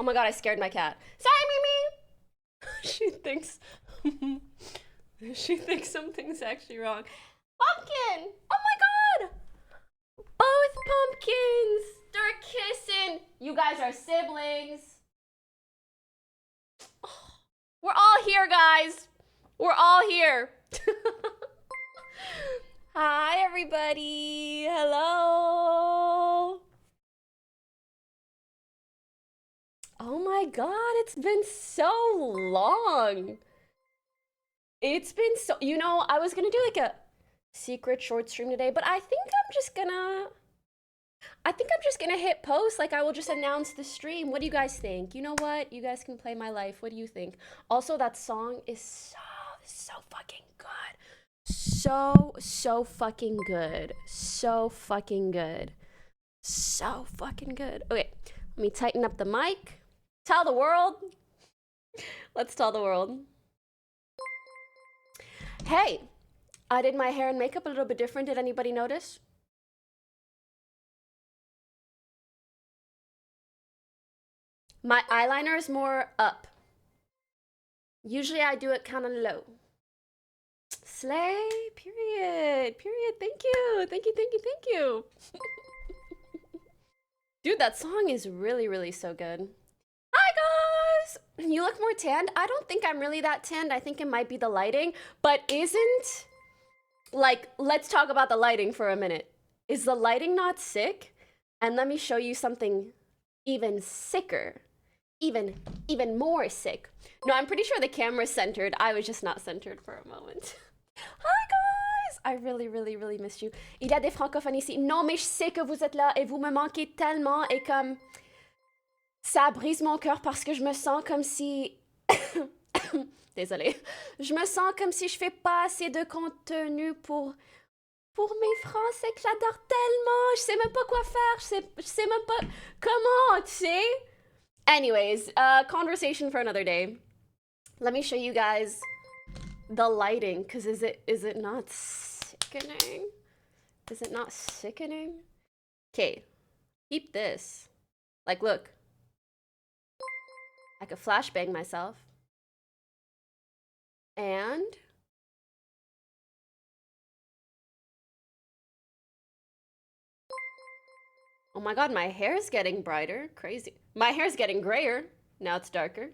my god, I scared my cat. Sorry, Mimi. She thinks something's actually wrong. Pumpkin! Oh my god! Both pumpkins! They're kissing. You guys are siblings. Oh, we're all here, guys. We're all here. Hi, everybody. Hello. Oh my god, it's been so long. It's been so, I was gonna do like a secret short stream today, but I think I'm just gonna hit post. Like, I will just announce the stream. What do you guys think? You know what? You guys can play my life. What do you think? Also, that song is so fucking good. So fucking good. So fucking good. So fucking good. Okay, let me tighten up the mic. Tell the world. Let's tell the world. Hey, I did my hair and makeup a little bit different. Did anybody notice? My eyeliner is more up. Usually I do it kind of low. Slay, period. Thank you. Dude, that song is really so good. Hi guys! You look more tanned. I don't think I'm really that tanned. I think it might be the lighting, but let's talk about the lighting for a minute. Is the lighting not sick? And let me show you something even sicker. Even more sick. No, I'm pretty sure the camera's centered. I was just not centered for a moment. Hi guys! I really missed you. Il y a des francophones ici. Non, mais je sais que vous êtes là et vous me manquez tellement et comme ça brise mon cœur parce que je me sens comme si désolée. Je me sens comme si je fais pas assez de contenu pour mes Français que j'adore tellement. Je sais même pas quoi faire. Je sais même pas comment, tu sais. Anyways, conversation for another day. Let me show you guys the lighting, because is it not sickening? Is it not sickening? Okay, keep this. Like, look. I could flashbang myself. And oh my god, my hair is getting brighter. Crazy. My hair is getting grayer. Now it's darker.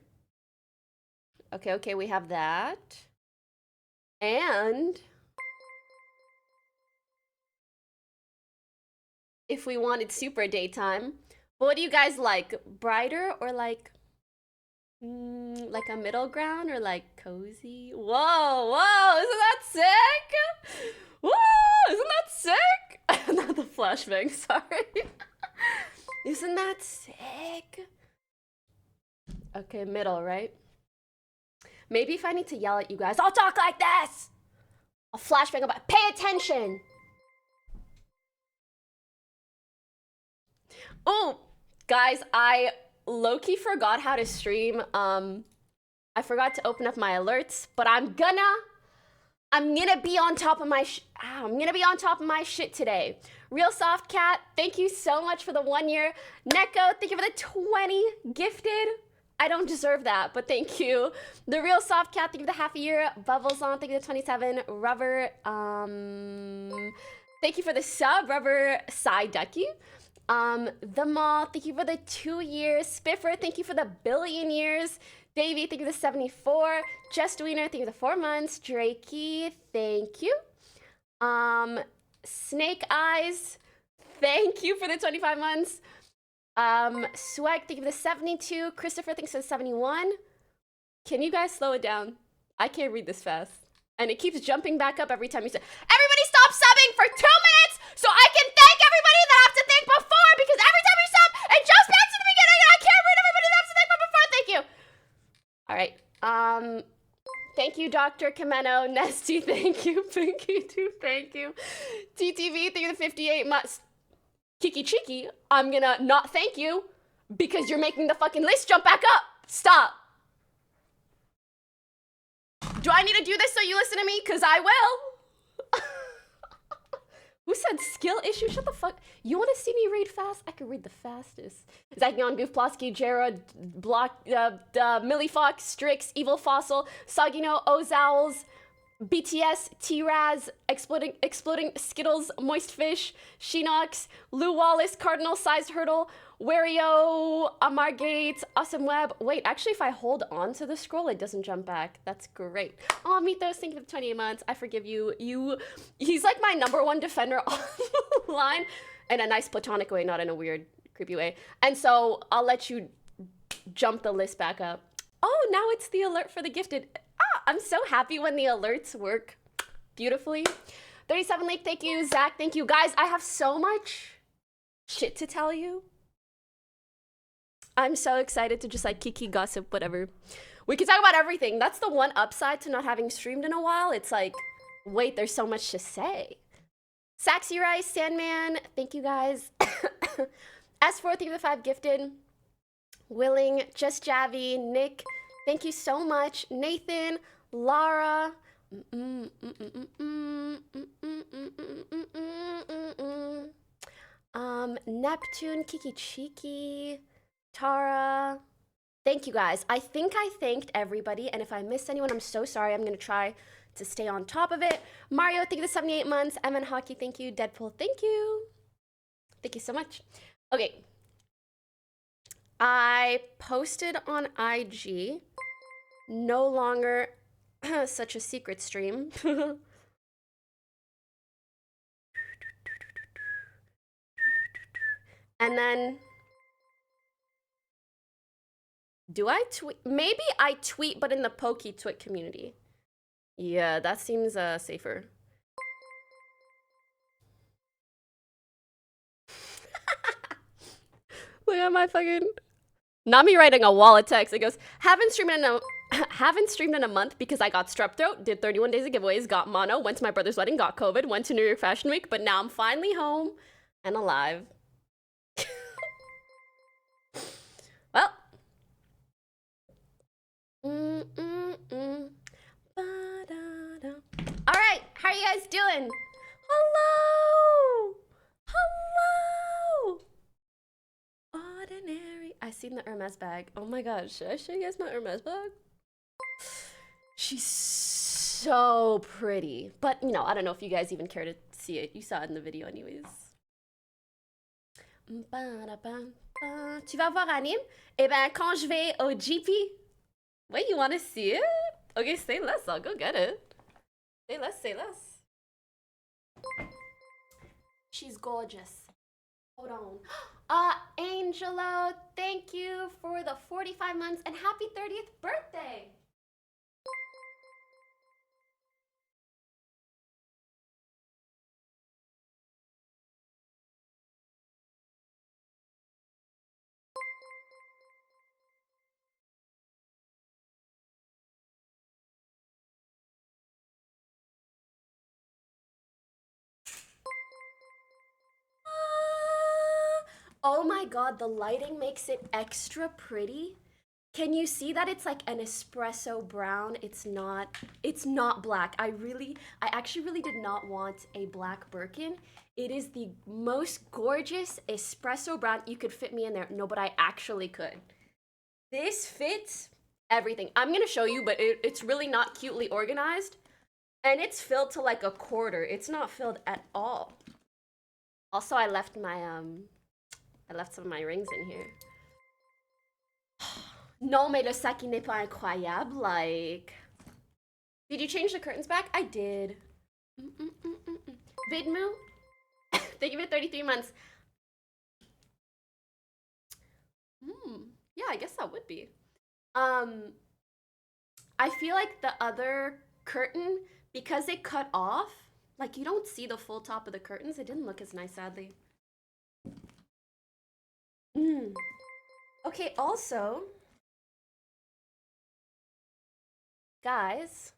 Okay, we have that. And if we wanted super daytime, what do you guys like? Brighter or like a middle ground or like cozy? Whoa, isn't that sick? Whoa, isn't that sick? Not the flashbang, sorry. Isn't that sick? Okay, middle, right? Maybe if I need to yell at you guys, I'll talk like this! I'll flashbang about, pay attention! Oh, guys, I low-key forgot how to stream. I forgot to open up my alerts, but I'm gonna be on top of my shit today. Real Soft Cat, thank you so much for the 1 year. Neko, thank you for the 20 gifted. I don't deserve that, but thank you. The Real Soft Cat, thank you for the half a year. Bubbles on, thank you for the 27. Rubber, thank you for the sub. Rubber Psy Ducky. The Mall, thank you for the 2 years. Spiffer, thank you for the 1 billion years. Davey, thank you for the 74. Just Wiener, thank you for the 4 months. Drakey, thank you. Snake Eyes, thank you for the 25 months. Swag, thank you for the 72. Christopher, thanks for the 71. Can you guys slow it down? I can't read this fast. And it keeps jumping back up every time you say, everybody stop subbing for 2 minutes so I can thank everybody that I have to thank before, because every time you sub, it jumps back to the beginning and I can't read everybody that I have to thank before. Thank you. All right. Thank you, Dr. Kameno. Nesty, thank you. Pinky, too, thank you. TTV, thank you for the 58 months. Kiki Cheeky, I'm gonna not thank you because you're making the fucking list jump back up. Stop. Do I need to do this so you listen to me? Because I will. Who said skill issue? Shut the fuck. You want to see me read fast? I can read the fastest. Zagion, Goof, Plosky, Jared, Block, Millie Fox, Strix, Evil Fossil, Sagino, Ozowls, BTS, T-Raz, Exploding Skittles, Moist Fish, Sheenox, Lou Wallace, Cardinal Sized Hurdle, Wario, Amargate, Awesome Web. Wait, actually, if I hold on to the scroll, it doesn't jump back. That's great. Oh, Mythos, thank you for the 28 months. I forgive you. He's like my #1 defender online in a nice platonic way, not in a weird, creepy way. And so I'll let you jump the list back up. Oh, now it's the alert for the gifted. I'm so happy when the alerts work beautifully. 37 Lake, thank you. Zach, thank you. Guys, I have so much shit to tell you. I'm so excited to just like kiki, gossip, whatever. We can talk about everything. That's the one upside to not having streamed in a while. It's like, wait, there's so much to say. Saxy Rice, Sandman, thank you guys. S435 gifted. Willing, Just Javi, Nick, thank you so much. Nathan, Lara, Neptune, Kiki Chiki, Tara. Thank you guys. I think I thanked everybody, and if I missed anyone, I'm so sorry. I'm gonna try to stay on top of it. Mario, thank you for 78 months. MN Hockey, thank you. Deadpool, thank you. Thank you so much. Okay. I posted on IG, no longer such a secret stream. And then, do I tweet? Maybe I tweet, but in the Pokey Twit community. Yeah, that seems safer. Look at my fucking... Not me writing a wall of text. It goes, haven't streamed in a month because I got strep throat, did 31 days of giveaways, got mono, went to my brother's wedding, got COVID, went to New York Fashion Week, but now I'm finally home and alive. Well. All right, how are you guys doing? Hello! Hello! Ordinary. I seen the Hermes bag. Oh my god, should I show you guys my Hermes bag? She's so pretty. But, you know, I don't know if you guys even care to see it. You saw it in the video anyways. Tu vas voir anime? Eh ben, quand je vais au GP. Wait, you want to see it? Okay, say less. I'll go get it. Say less, say less. She's gorgeous. Hold on. Angelo, thank you for the 45 months and happy 30th birthday. Oh my god, the lighting makes it extra pretty. Can you see that it's like an espresso brown? It's not black. I actually really did not want a black Birkin. It is the most gorgeous espresso brown. You could fit me in there. No, but I actually could. This fits everything. I'm gonna show you, but it's really not cutely organized. And it's filled to like a quarter. It's not filled at all. Also, I left some of my rings in here. Non, mais le sac il n'est pas incroyable. Like, did you change the curtains back? I did. Vidmu, thank you for 33 months. Yeah, I guess that would be. I feel like the other curtain, because it cut off, like you don't see the full top of the curtains. It didn't look as nice, sadly. Okay, also, guys,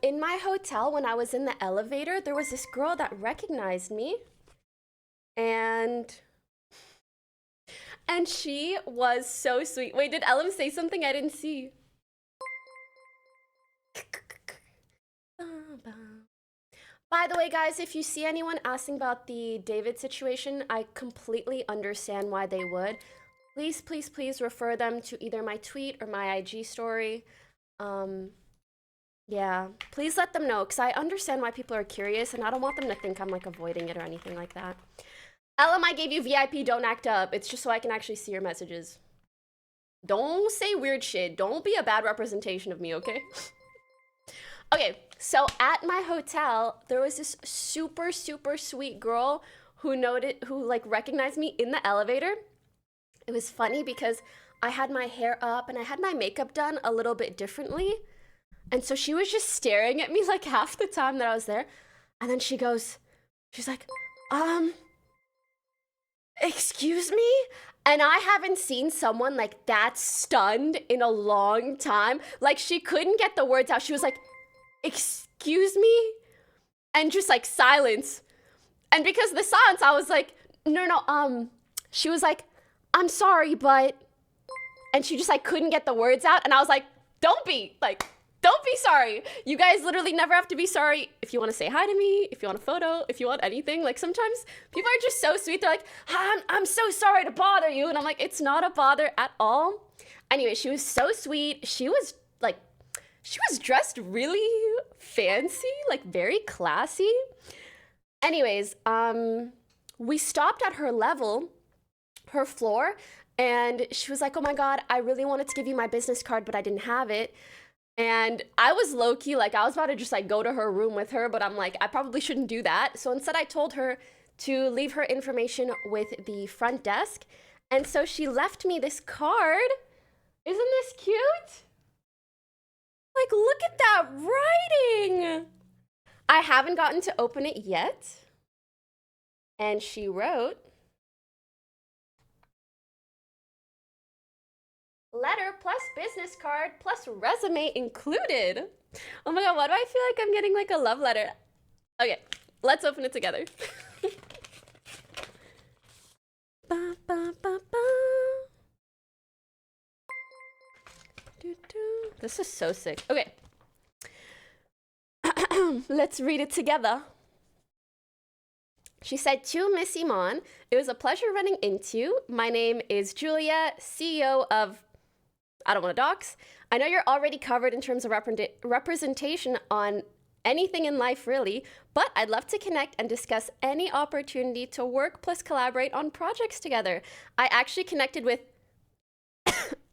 in my hotel, when I was in the elevator, there was this girl that recognized me, and she was so sweet. Wait, did Ellum say something I didn't see? By the way, guys, if you see anyone asking about the David situation, I completely understand why they would. Please, please, please refer them to either my tweet or my IG story. Yeah, please let them know, because I understand why people are curious, and I don't want them to think I'm like avoiding it or anything like that. LM, I gave you VIP, don't act up. It's just so I can actually see your messages. Don't say weird shit. Don't be a bad representation of me, okay? Okay, so at my hotel, there was this super, super sweet girl who like recognized me in the elevator. It was funny because I had my hair up and I had my makeup done a little bit differently. And so she was just staring at me like half the time that I was there. And then she's like, excuse me? And I haven't seen someone like that stunned in a long time. Like she couldn't get the words out. She was like, excuse me? And just like silence. And because of the silence, I was like, no, she was like, I'm sorry, but, and she just like couldn't get the words out. And I was like, don't be sorry. You guys literally never have to be sorry. If you want to say hi to me, if you want a photo, if you want anything, like sometimes people are just so sweet. They're like, I'm so sorry to bother you. And I'm like, it's not a bother at all. Anyway, she was so sweet. She was dressed really fancy, like very classy. Anyways, we stopped at her level, her floor, and she was like, oh my God, I really wanted to give you my business card, but I didn't have it. And I was low-key, like I was about to just like go to her room with her, but I'm like, I probably shouldn't do that. So instead I told her to leave her information with the front desk. And so she left me this card. Isn't this cute? Like, look at that writing. I haven't gotten to open it yet. And she wrote, letter plus business card plus resume included. Oh my God, why do I feel like I'm getting like a love letter? Okay, let's open it together. Ba, ba, ba, ba. This is so sick. Okay. Let's read it together. She said, to Miss Iman, it was a pleasure running into you. My name is Julia, CEO of, I don't want to dox. I know you're already covered in terms of representation on anything in life, really, but I'd love to connect and discuss any opportunity to work plus collaborate on projects together. I actually connected with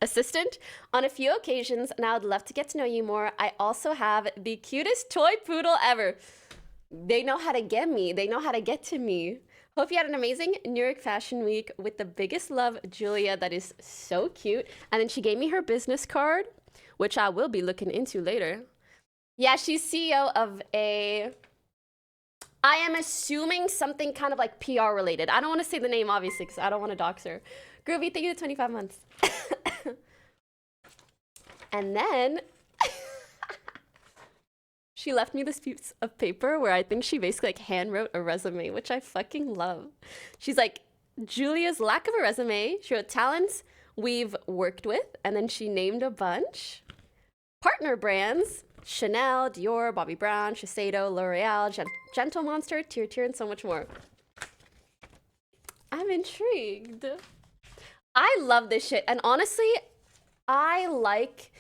assistant on a few occasions, and I would love to get to know you more. I also have the cutest toy poodle ever. They know how to get me. They know how to get to me. Hope you had an amazing New York Fashion Week. With the biggest love, Julia. That is so cute. And then she gave me her business card, which I will be looking into later. Yeah, she's CEO of I am assuming something kind of like PR related. I don't want to say the name, obviously, because I don't want to dox her. Groovy, thank you to 25 months. And then she left me this piece of paper where I think she basically like hand wrote a resume, which I fucking love. She's like, Julia's lack of a resume. She wrote talents we've worked with, and then she named a bunch. Partner brands, Chanel, Dior, Bobbi Brown, Shiseido, L'Oreal, Gentle Monster, Tier, and so much more. I'm intrigued. I love this shit. And honestly, I like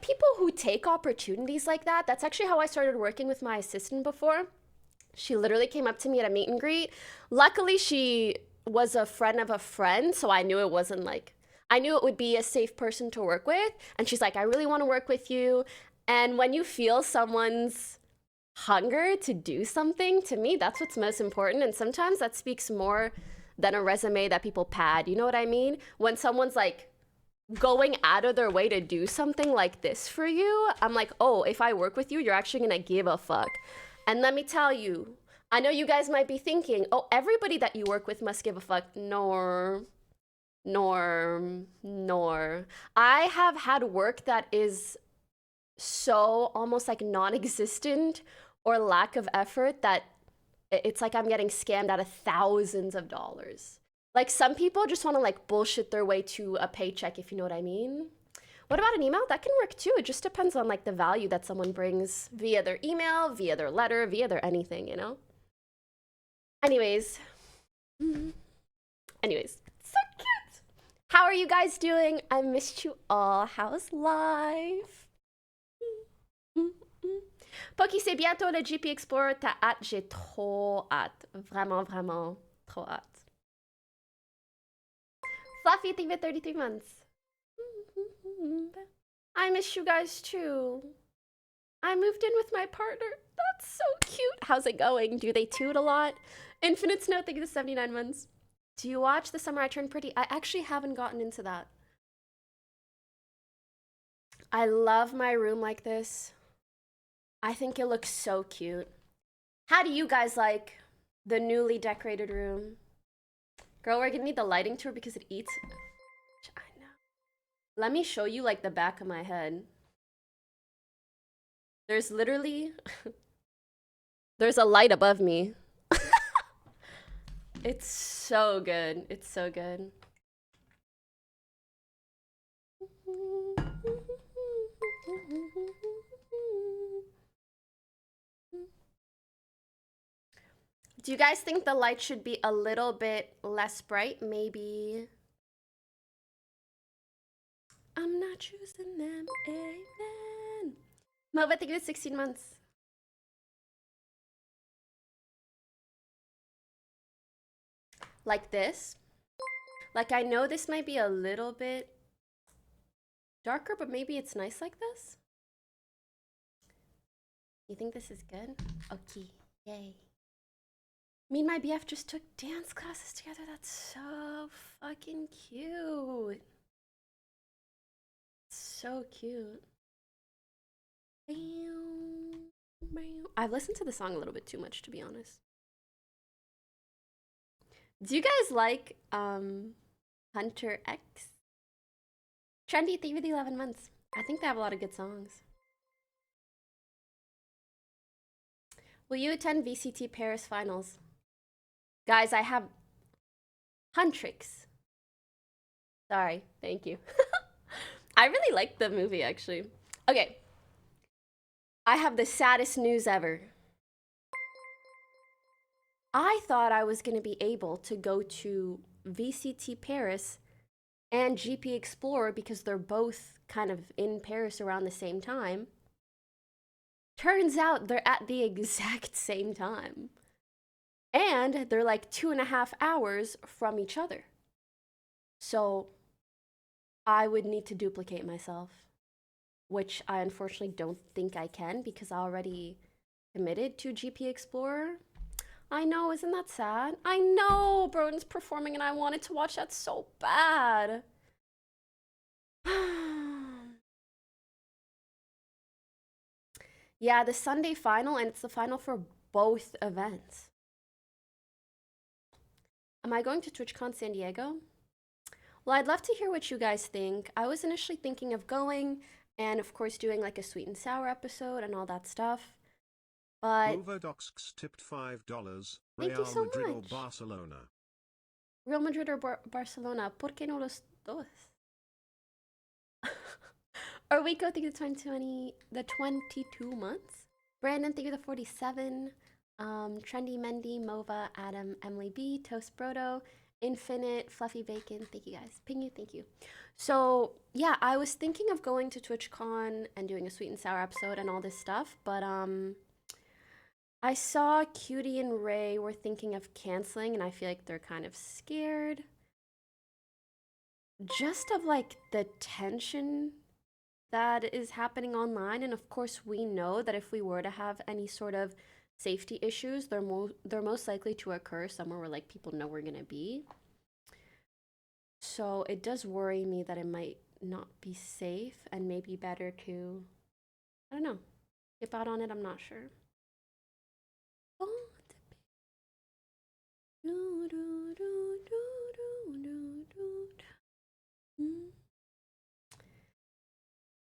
people who take opportunities like that. That's actually how I started working with my assistant before. She literally came up to me at a meet and greet. Luckily, she was a friend of a friend, so I knew it wasn't like, I knew it would be a safe person to work with. And she's like, I really want to work with you. And when you feel someone's hunger to do something, to me, that's what's most important. And sometimes that speaks more than a resume that people pad. You know what I mean? When someone's like going out of their way to do something like this for you, I'm like, oh, if I work with you, you're actually gonna give a fuck. And let me tell you, I know you guys might be thinking, oh, everybody that you work with must give a fuck. Nor. I have had work that is so almost like non-existent or lack of effort that it's like I'm getting scammed out of thousands of dollars. Like some people just want to like bullshit their way to a paycheck, if you know what I mean. What about an email? That can work too. It just depends on like the value that someone brings via their email, via their letter, via their anything, you know? Anyways. Anyways, so cute. How are you guys doing? I missed you all. How's life? Poki, c'est bientôt le GP Explorer. T'as hâte? J'ai trop hâte. Vraiment, vraiment, trop hâte. Fluffy, thank you for 33 months. I miss you guys too. I moved in with my partner. That's so cute. How's it going? Do they toot a lot? Infinite Snow, thank you for 79 months. Do you watch The Summer I Turned Pretty? I actually haven't gotten into that. I love my room like this. I think it looks so cute. How do you guys like the newly decorated room? Girl, we're gonna need the lighting tour because it eats. I know. Let me show you like the back of my head. There's literally, there's a light above me. It's so good. It's so good. Do you guys think the light should be a little bit less bright? Maybe. I'm not choosing them. Amen. Mova, thank you for 16 months. Like this. Like I know this might be a little bit darker, but maybe it's nice like this. You think this is good? Okay, yay. Me and my BF just took dance classes together. That's so fucking cute. So cute. I've listened to the song a little bit too much, to be honest. Do you guys like Hunter X? Trendy, thank you for the 11 months. I think they have a lot of good songs. Will you attend VCT Paris finals? Guys, I have Huntrix. Sorry, thank you. I really liked the movie, actually. Okay. I have the saddest news ever. I thought I was going to be able to go to VCT Paris and GP Explorer because they're both kind of in Paris around the same time. Turns out they're at the exact same time. And they're like 2.5 hours from each other. So I would need to duplicate myself, which I unfortunately don't think I can because I already committed to GP Explorer. I know, isn't that sad? I know Broden's performing and I wanted to watch that so bad. Yeah, the Sunday final, and it's the final for both events. Am I going to TwitchCon San Diego? Well, I'd love to hear what you guys think. I was initially thinking of going and, of course, doing like a sweet and sour episode and all that stuff. But Overdoxx tipped $5. Thank you Real so Madrid or much. Barcelona? Real Madrid or Barcelona? ¿Por qué no los dos? Or we go through the 22 months. Brandon, thank you for the 47. Trendy, Mendy, Mova, Adam, Emily B, Toast Brodo, Infinite, Fluffy Bacon. Thank you guys. Ping you, thank you. So yeah, I was thinking of going to TwitchCon and doing a sweet and sour episode and all this stuff, but I saw Cutie and Ray were thinking of canceling, and I feel like they're kind of scared. Just of like the tension that is happening online, and of course we know that if we were to have any sort of safety issues, they're most likely to occur somewhere where like people know we're gonna be. So it does worry me that it might not be safe and maybe better to, I don't know, skip out on it. I'm not sure.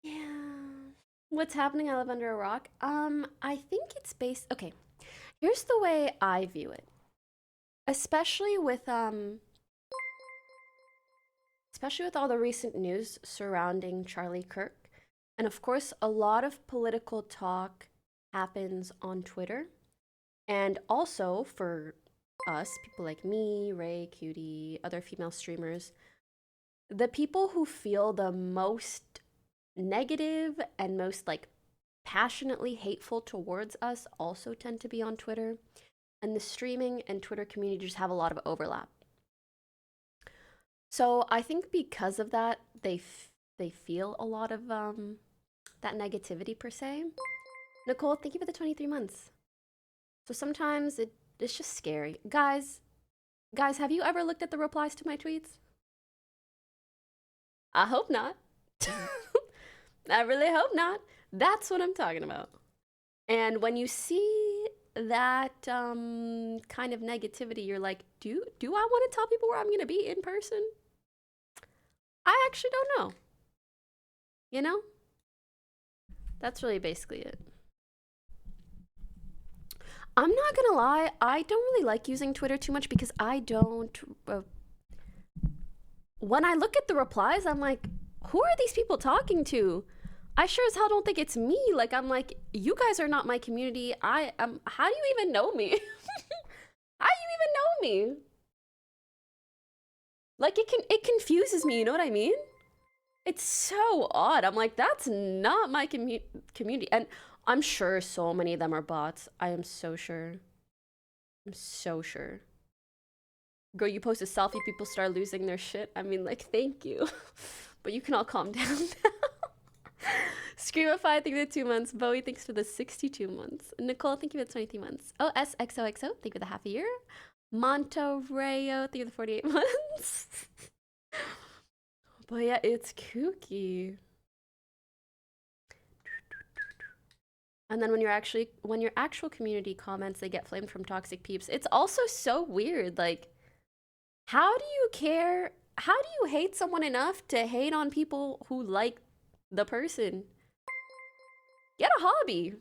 Yeah. What's happening? I live under a rock. I think it's based. Okay, here's the way I view it. Especially with especially with all the recent news surrounding Charlie Kirk. And of course, a lot of political talk happens on Twitter. And also for us, people like me, Ray, Cutie, other female streamers, the people who feel the most negative and most like passionately hateful towards us also tend to be on Twitter. And the streaming and Twitter community just have a lot of overlap. So I think because of that, they feel a lot of that negativity per se. Nicole, thank you for the 23 months. So sometimes it's just scary. Guys, have you ever looked at the replies to my tweets? I hope not. I really hope not. That's what I'm talking about. And when you see that kind of negativity, you're like, do I want to tell people where I'm going to be in person? I actually don't know. You know? That's really basically it. I'm not gonna lie, I don't really like using Twitter too much because I don't... when I look at the replies, I'm like, who are these people talking to? I sure as hell don't think it's me. Like, I'm like, you guys are not my community. How do you even know me? How do you even know me? Like, it confuses me, you know what I mean? It's so odd. I'm like, that's not my community. And I'm sure so many of them are bots. I am so sure. I'm so sure. Girl, you post a selfie, people start losing their shit. I mean, like, thank you. But you can all calm down now. Screamify, thank you for the 2 months. Bowie, thanks for the 62 months. Nicole, thank you for the 23 months. OSXOXO, thank you for the half a year. Monterreo, thank you for the 48 months. But yeah, it's kooky. And then when your actual community comments, they get flamed from toxic peeps. It's also so weird. Like, how do you care? How do you hate someone enough to hate on people who like the person? Get a hobby.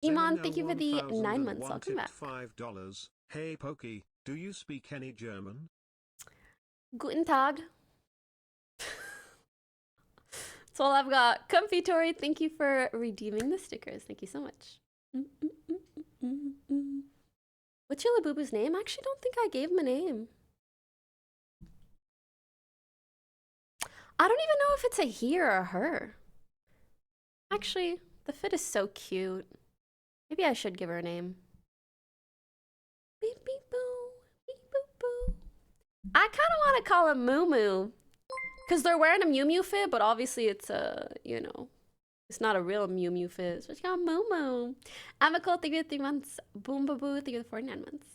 Iman, thank you for the 9 months. Welcome back. $5. Hey Pokey, do you speak any German? Guten Tag. That's all I've got. Comfy Tori, thank you for redeeming the stickers. Thank you so much. What's Chilla Boo-Boo's name? I actually don't think I gave him a name. I don't even know if it's a he or a her. Actually, the fit is so cute. Maybe I should give her a name. Beep beep boo, beep boop boo. I kind of want to call him Moo Moo. Because they're wearing a Mew Mew fit, but obviously it's a, you know, it's not a real Mew Mew fit. So it's got Moo Moo. Amicole, thank you for 3 months. Boom Ba Boo, thank you for 49 months.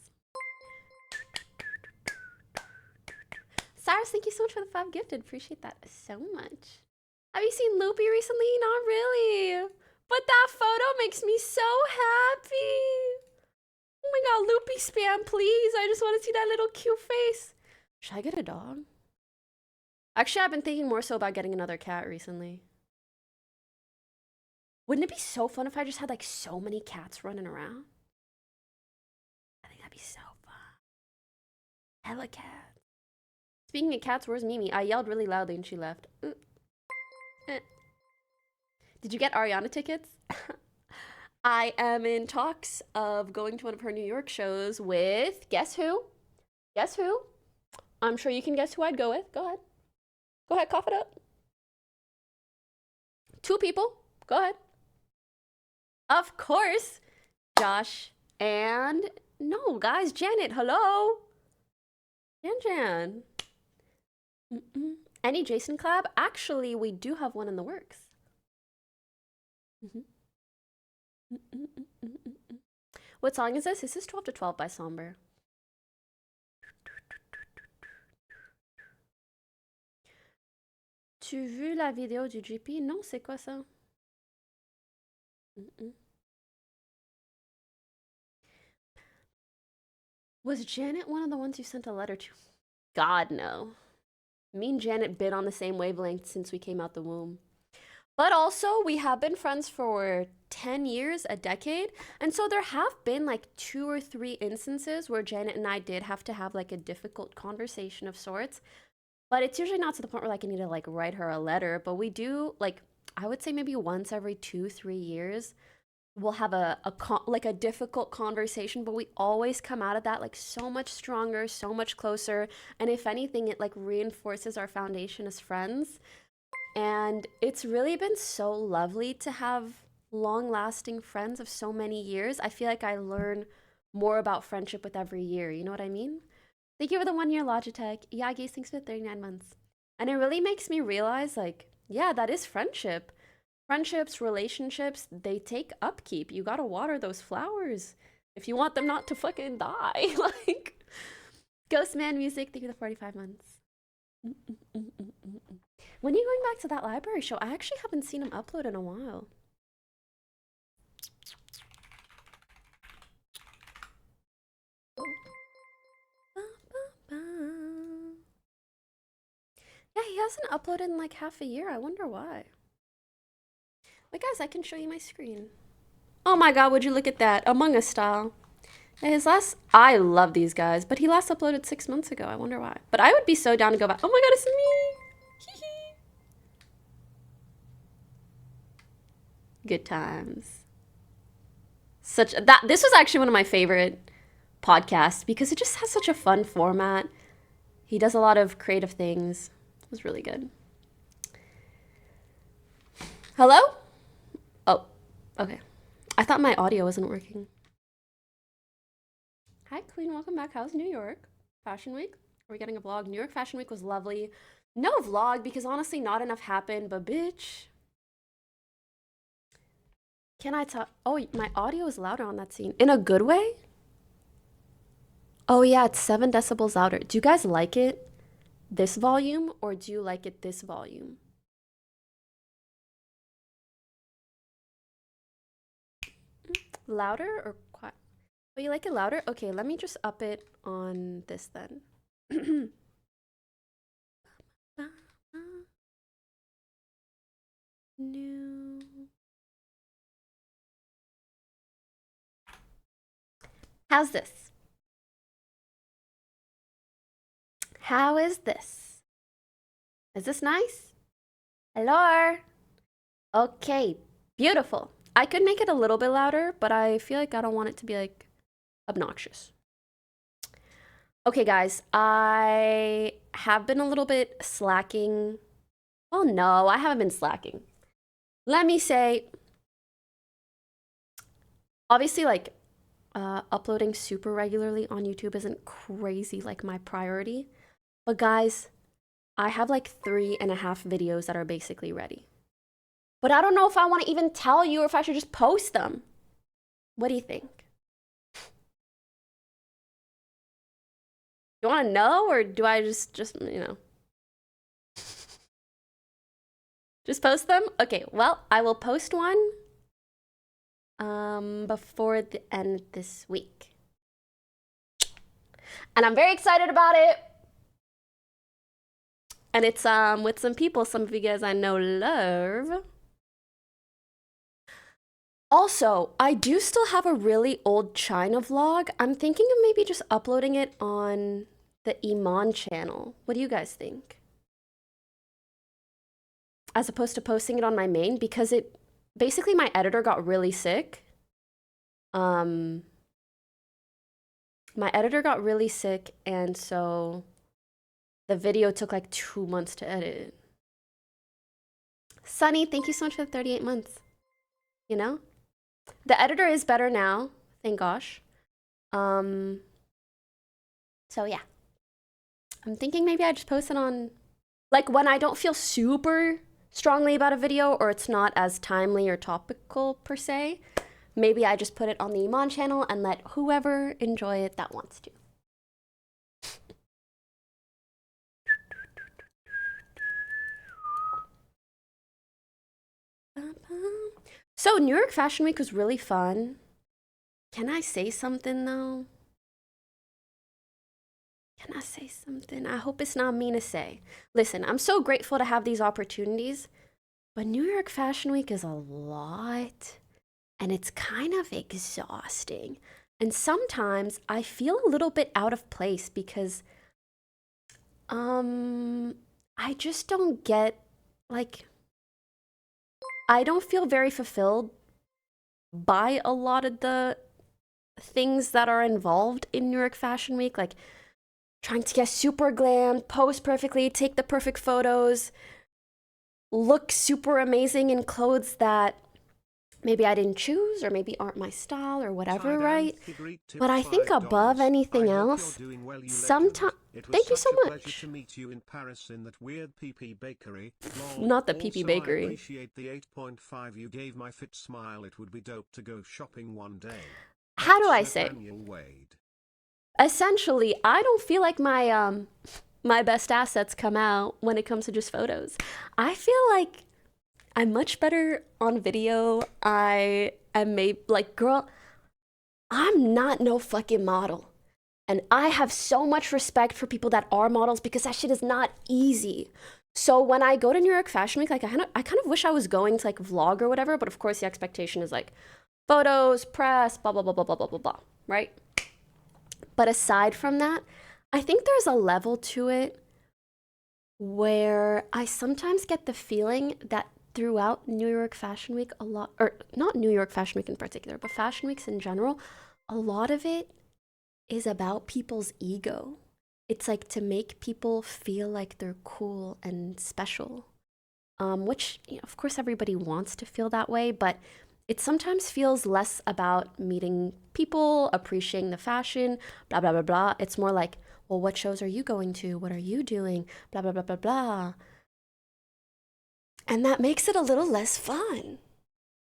Cyrus, thank you so much for the 5 gifted. Appreciate that so much. Have you seen Loopy recently? Not really. But that photo makes me so happy. Oh my god, Loopy spam, please. I just want to see that little cute face. Should I get a dog? Actually, I've been thinking more so about getting another cat recently. Wouldn't it be so fun if I just had like so many cats running around? I think that'd be so fun. Hella cats. Speaking of cats, where's Mimi? I yelled really loudly and she left. Did you get Ariana tickets? I am in talks of going to one of her New York shows with, guess who? Guess who? I'm sure you can guess who I'd go with. Go ahead. Go ahead, cough it up. 2 people. Go ahead. Of course, Josh and... No, guys, Janet, hello. Jan. Any Jason collab? Actually, we do have one in the works. What song is this? This is 12 to 12 by Somber. Tu vu la vidéo du GP? Non, c'est quoi ça? Was Janet one of the ones you sent a letter to? God, no. Me and Janet been on the same wavelength since we came out the womb. But also, we have been friends for 10 years, a decade. And so there have been like 2 or 3 instances where Janet and I did have to have like a difficult conversation of sorts. But it's usually not to the point where like I need to like write her a letter. But we do like, I would say maybe once every 2-3 years, we'll have like a difficult conversation, but we always come out of that like so much stronger, so much closer. And if anything, it like reinforces our foundation as friends. And it's really been so lovely to have long lasting friends of so many years. I feel like I learn more about friendship with every year. You know what I mean? Thank you for the 1 year Logitech. Yagi, thanks for 39 months. And it really makes me realize, like, yeah, that is friendship. Friendships, relationships, they take upkeep. You gotta water those flowers if you want them not to fucking die. Like, Ghostman Music, thank you for the 45 months. When are you going back to that library show? I actually haven't seen him upload in a while. Yeah, he hasn't uploaded in like half a year. I wonder why. Wait, guys, I can show you my screen. Oh my god, would you look at that? Among Us style. I love these guys, but he last uploaded 6 months ago. I wonder why. But I would be so down to go back. Oh my god, it's me! Good times. This was actually one of my favorite podcasts because it just has such a fun format. He does a lot of creative things. It was really good. Hello? Oh, okay. I thought my audio wasn't working. Hi, Queen. Welcome back. How's New York? Fashion Week? Are we getting a vlog? New York Fashion Week was lovely. No vlog because honestly not enough happened, but bitch. Can I talk? Oh, my audio is louder on that scene. In a good way? Oh yeah, it's 7 decibels louder. Do you guys like it this volume or do you like it this volume? Louder or quiet? Oh, you like it louder? Okay, let me just up it on this then. New. How's this? How is this? Is this nice? Hello? Okay, beautiful. I could make it a little bit louder, but I feel like I don't want it to be like obnoxious. Okay, guys, I have been a little bit slacking. Well, no, I haven't been slacking. Let me say, obviously, like, uploading super regularly on YouTube isn't crazy like my priority. But guys, I have like 3.5 videos that are basically ready. But I don't know if I want to even tell you or if I should just post them. What do you think? You want to know or do I just you know, just post them? Okay, well, I will post one before the end of this week. And I'm very excited about it. And it's with some people some of you guys I know love. Also, I do still have a really old China vlog. I'm thinking of maybe just uploading it on the Iman channel. What do you guys think? As opposed to posting it on my main, because it basically my editor got really sick. My editor got really sick, and so the video took like 2 months to edit. Sunny, thank you so much for the 38 months. You know? The editor is better now, thank gosh. So yeah. I'm thinking maybe I just post it on, like, when I don't feel super strongly about a video or it's not as timely or topical per se, maybe I just put it on the Iman channel and let whoever enjoy it that wants to. So New York Fashion Week was really fun. Can I say something though? Can I say something? I hope it's not mean to say. Listen, I'm so grateful to have these opportunities, but New York Fashion Week is a lot and it's kind of exhausting. And sometimes I feel a little bit out of place because I just don't get, like, I don't feel very fulfilled by a lot of the things that are involved in New York Fashion Week, like trying to get super glammed, pose perfectly, take the perfect photos, look super amazing in clothes that maybe I didn't choose or maybe aren't my style or whatever, right? But I think above anything else, sometimes. Thank you so much. To meet you in Paris in that weird PP bakery. Not the PP bakery. I appreciate the 8.5 you gave my fit smile. It would be dope to go shopping one day. How do I say? Essentially, I don't feel like my best assets come out when it comes to just photos. I feel like I'm much better on video. I am like, girl, I'm not no fucking model. And I have so much respect for people that are models because that shit is not easy. So when I go to New York Fashion Week, like I kind of wish I was going to like vlog or whatever, but of course the expectation is like photos, press, blah, blah, blah, blah, blah, blah, blah, blah, right? But aside from that, I think there's a level to it where I sometimes get the feeling that throughout New York Fashion Week, a lot, or not New York Fashion Week in particular, but fashion weeks in general, a lot of it is about people's ego. It's like to make people feel like they're cool and special, which, you know, of course, everybody wants to feel that way, but it sometimes feels less about meeting people, appreciating the fashion, blah, blah, blah, blah. It's more like, well, what shows are you going to? What are you doing? Blah, blah, blah, blah, blah. And that makes it a little less fun.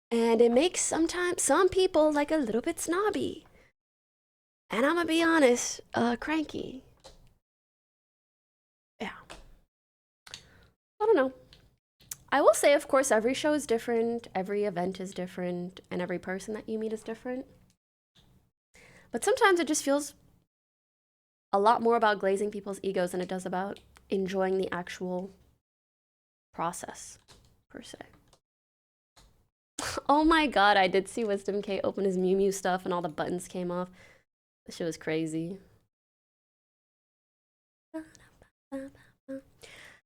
And it makes sometimes some people like a little bit snobby. And I'm gonna be honest, cranky. Yeah. I don't know. I will say, of course, every show is different, every event is different, and every person that you meet is different. But sometimes it just feels a lot more about glazing people's egos than it does about enjoying the actual process, per se. Oh my god, I did see Wisdom K open his Mew Mew stuff and all the buttons came off. This shit was crazy.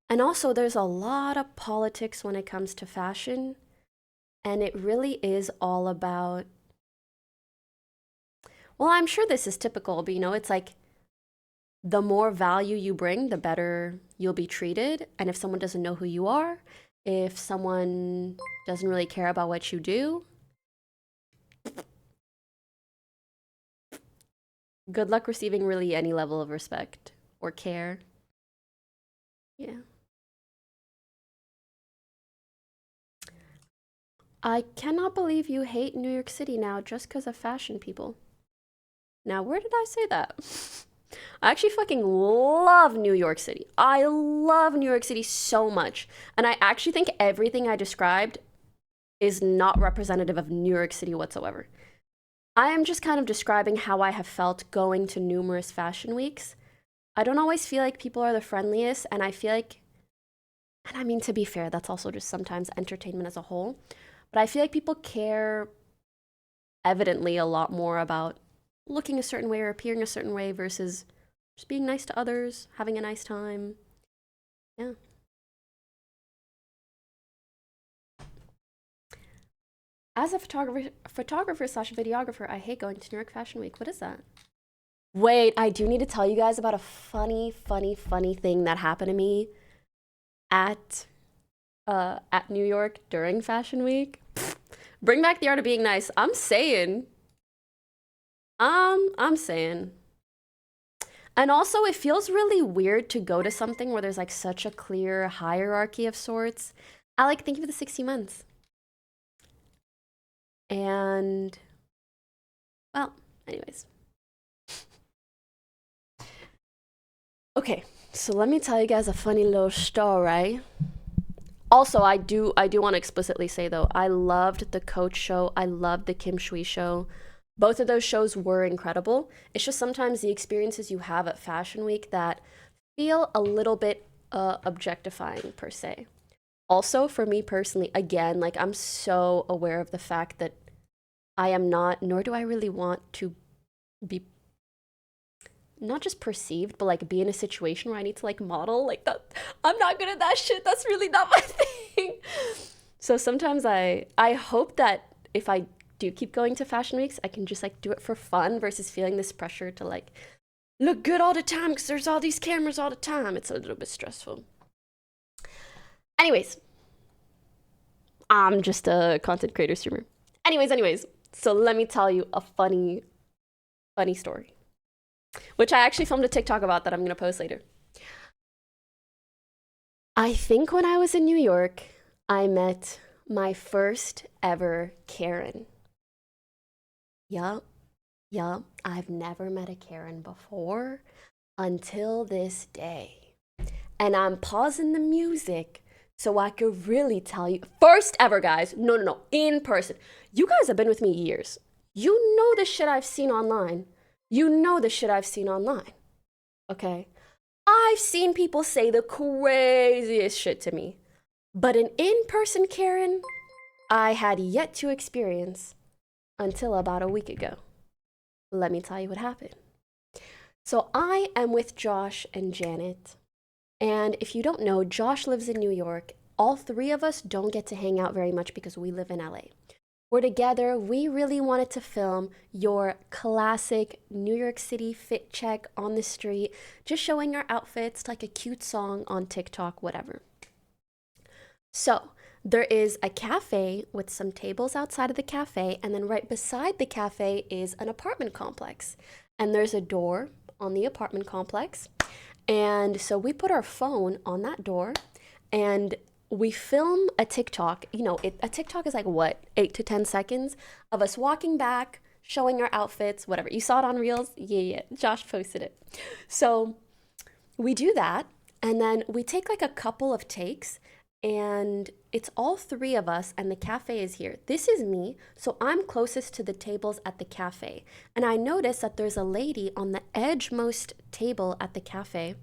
And also, there's a lot of politics when it comes to fashion. And it really is all about, well, I'm sure this is typical, but you know, it's like the more value you bring, the better you'll be treated. And if someone doesn't know who you are, if someone doesn't really care about what you do, good luck receiving really any level of respect or care. Yeah. I cannot believe you hate New York City now just because of fashion people. Now, where did I say that? I actually fucking love New York City. I love New York City so much. And I actually think everything I described is not representative of New York City whatsoever. I am just kind of describing how I have felt going to numerous fashion weeks. I don't always feel like people are the friendliest, and I feel like, and I mean, to be fair, that's also just sometimes entertainment as a whole, but I feel like people care evidently a lot more about looking a certain way or appearing a certain way versus just being nice to others, having a nice time. Yeah. As a photographer slash videographer, I hate going to New York Fashion Week. What is that? Wait, I do need to tell you guys about a funny thing that happened to me at New York during Fashion Week. Bring back the art of being nice. I'm saying. And also, it feels really weird to go to something where there's like such a clear hierarchy of sorts. Alec, thank you for the 60 months. And, well, anyways. Okay, so let me tell you guys a funny little story. Also, I do want to explicitly say, though, I loved the Coach show. I loved the Kim Shui show. Both of those shows were incredible. It's just sometimes the experiences you have at Fashion Week that feel a little bit objectifying, per se. Also, for me personally, again, like, I'm so aware of the fact that I am not, nor do I really want to be, not just perceived, but like be in a situation where I need to like model. Like that, I'm not good at that shit. That's really not my thing. So sometimes I hope that if I do keep going to fashion weeks, I can just like do it for fun versus feeling this pressure to like look good all the time because there's all these cameras all the time. It's a little bit stressful. Anyways, I'm just a content creator streamer. Anyways, so let me tell you a funny story, which I actually filmed a TikTok about that I'm gonna post later. I think when I was in New York, I met my first ever Karen. Yup, I've never met a Karen before until this day. And I'm pausing the music so I could really tell you. First ever, guys. No, in person. You guys have been with me years. You know the shit I've seen online. Okay? I've seen people say the craziest shit to me. But an in-person Karen, I had yet to experience until about a week ago. Let me tell you what happened. So I am with Josh and Janet. And if you don't know, Josh lives in New York. All three of us don't get to hang out very much because we live in LA. We're together. We really wanted to film your classic New York City fit check on the street, just showing our outfits, like a cute song on TikTok, whatever. So there is a cafe with some tables outside of the cafe, and then right beside the cafe is an apartment complex. And there's a door on the apartment complex. And so we put our phone on that door and we film a TikTok. You know, a TikTok is like what, 8 to 10 seconds of us walking back, showing our outfits, whatever. You saw it on Reels? Yeah. Josh posted it. So we do that, and then we take like a couple of takes, and it's all three of us, and the cafe is here. This is me, so I'm closest to the tables at the cafe. And I notice that there's a lady on the edgemost table at the cafe,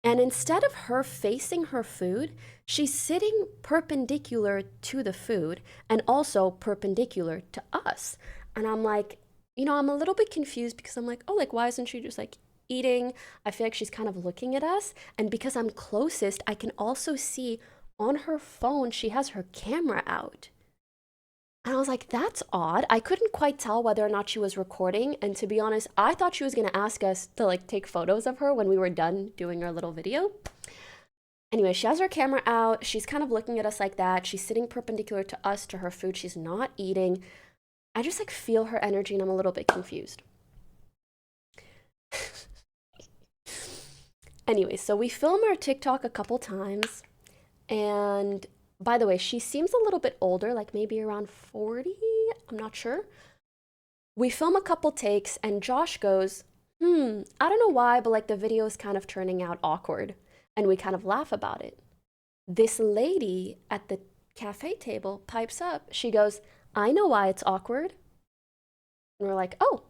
and instead of her facing her food, she's sitting perpendicular to the food and also perpendicular to us. And I'm like, you know, I'm a little bit confused because I'm like, oh, like, why isn't she just like eating? I feel like she's kind of looking at us. And because I'm closest, I can also see on her phone, she has her camera out. And I was like, that's odd. I couldn't quite tell whether or not she was recording. And to be honest, I thought she was going to ask us to like take photos of her when we were done doing our little video. Anyway, she has her camera out. She's kind of looking at us like that. She's sitting perpendicular to us, to her food. She's not eating. I just like feel her energy and I'm a little bit confused. Anyway, so we film our TikTok a couple times. And by the way, she seems a little bit older, like maybe around 40. I'm not sure. We film a couple takes and Josh goes, I don't know why, but like the video is kind of turning out awkward. And we kind of laugh about it. This lady at the cafe table pipes up. She goes, I know why it's awkward. And we're like, oh,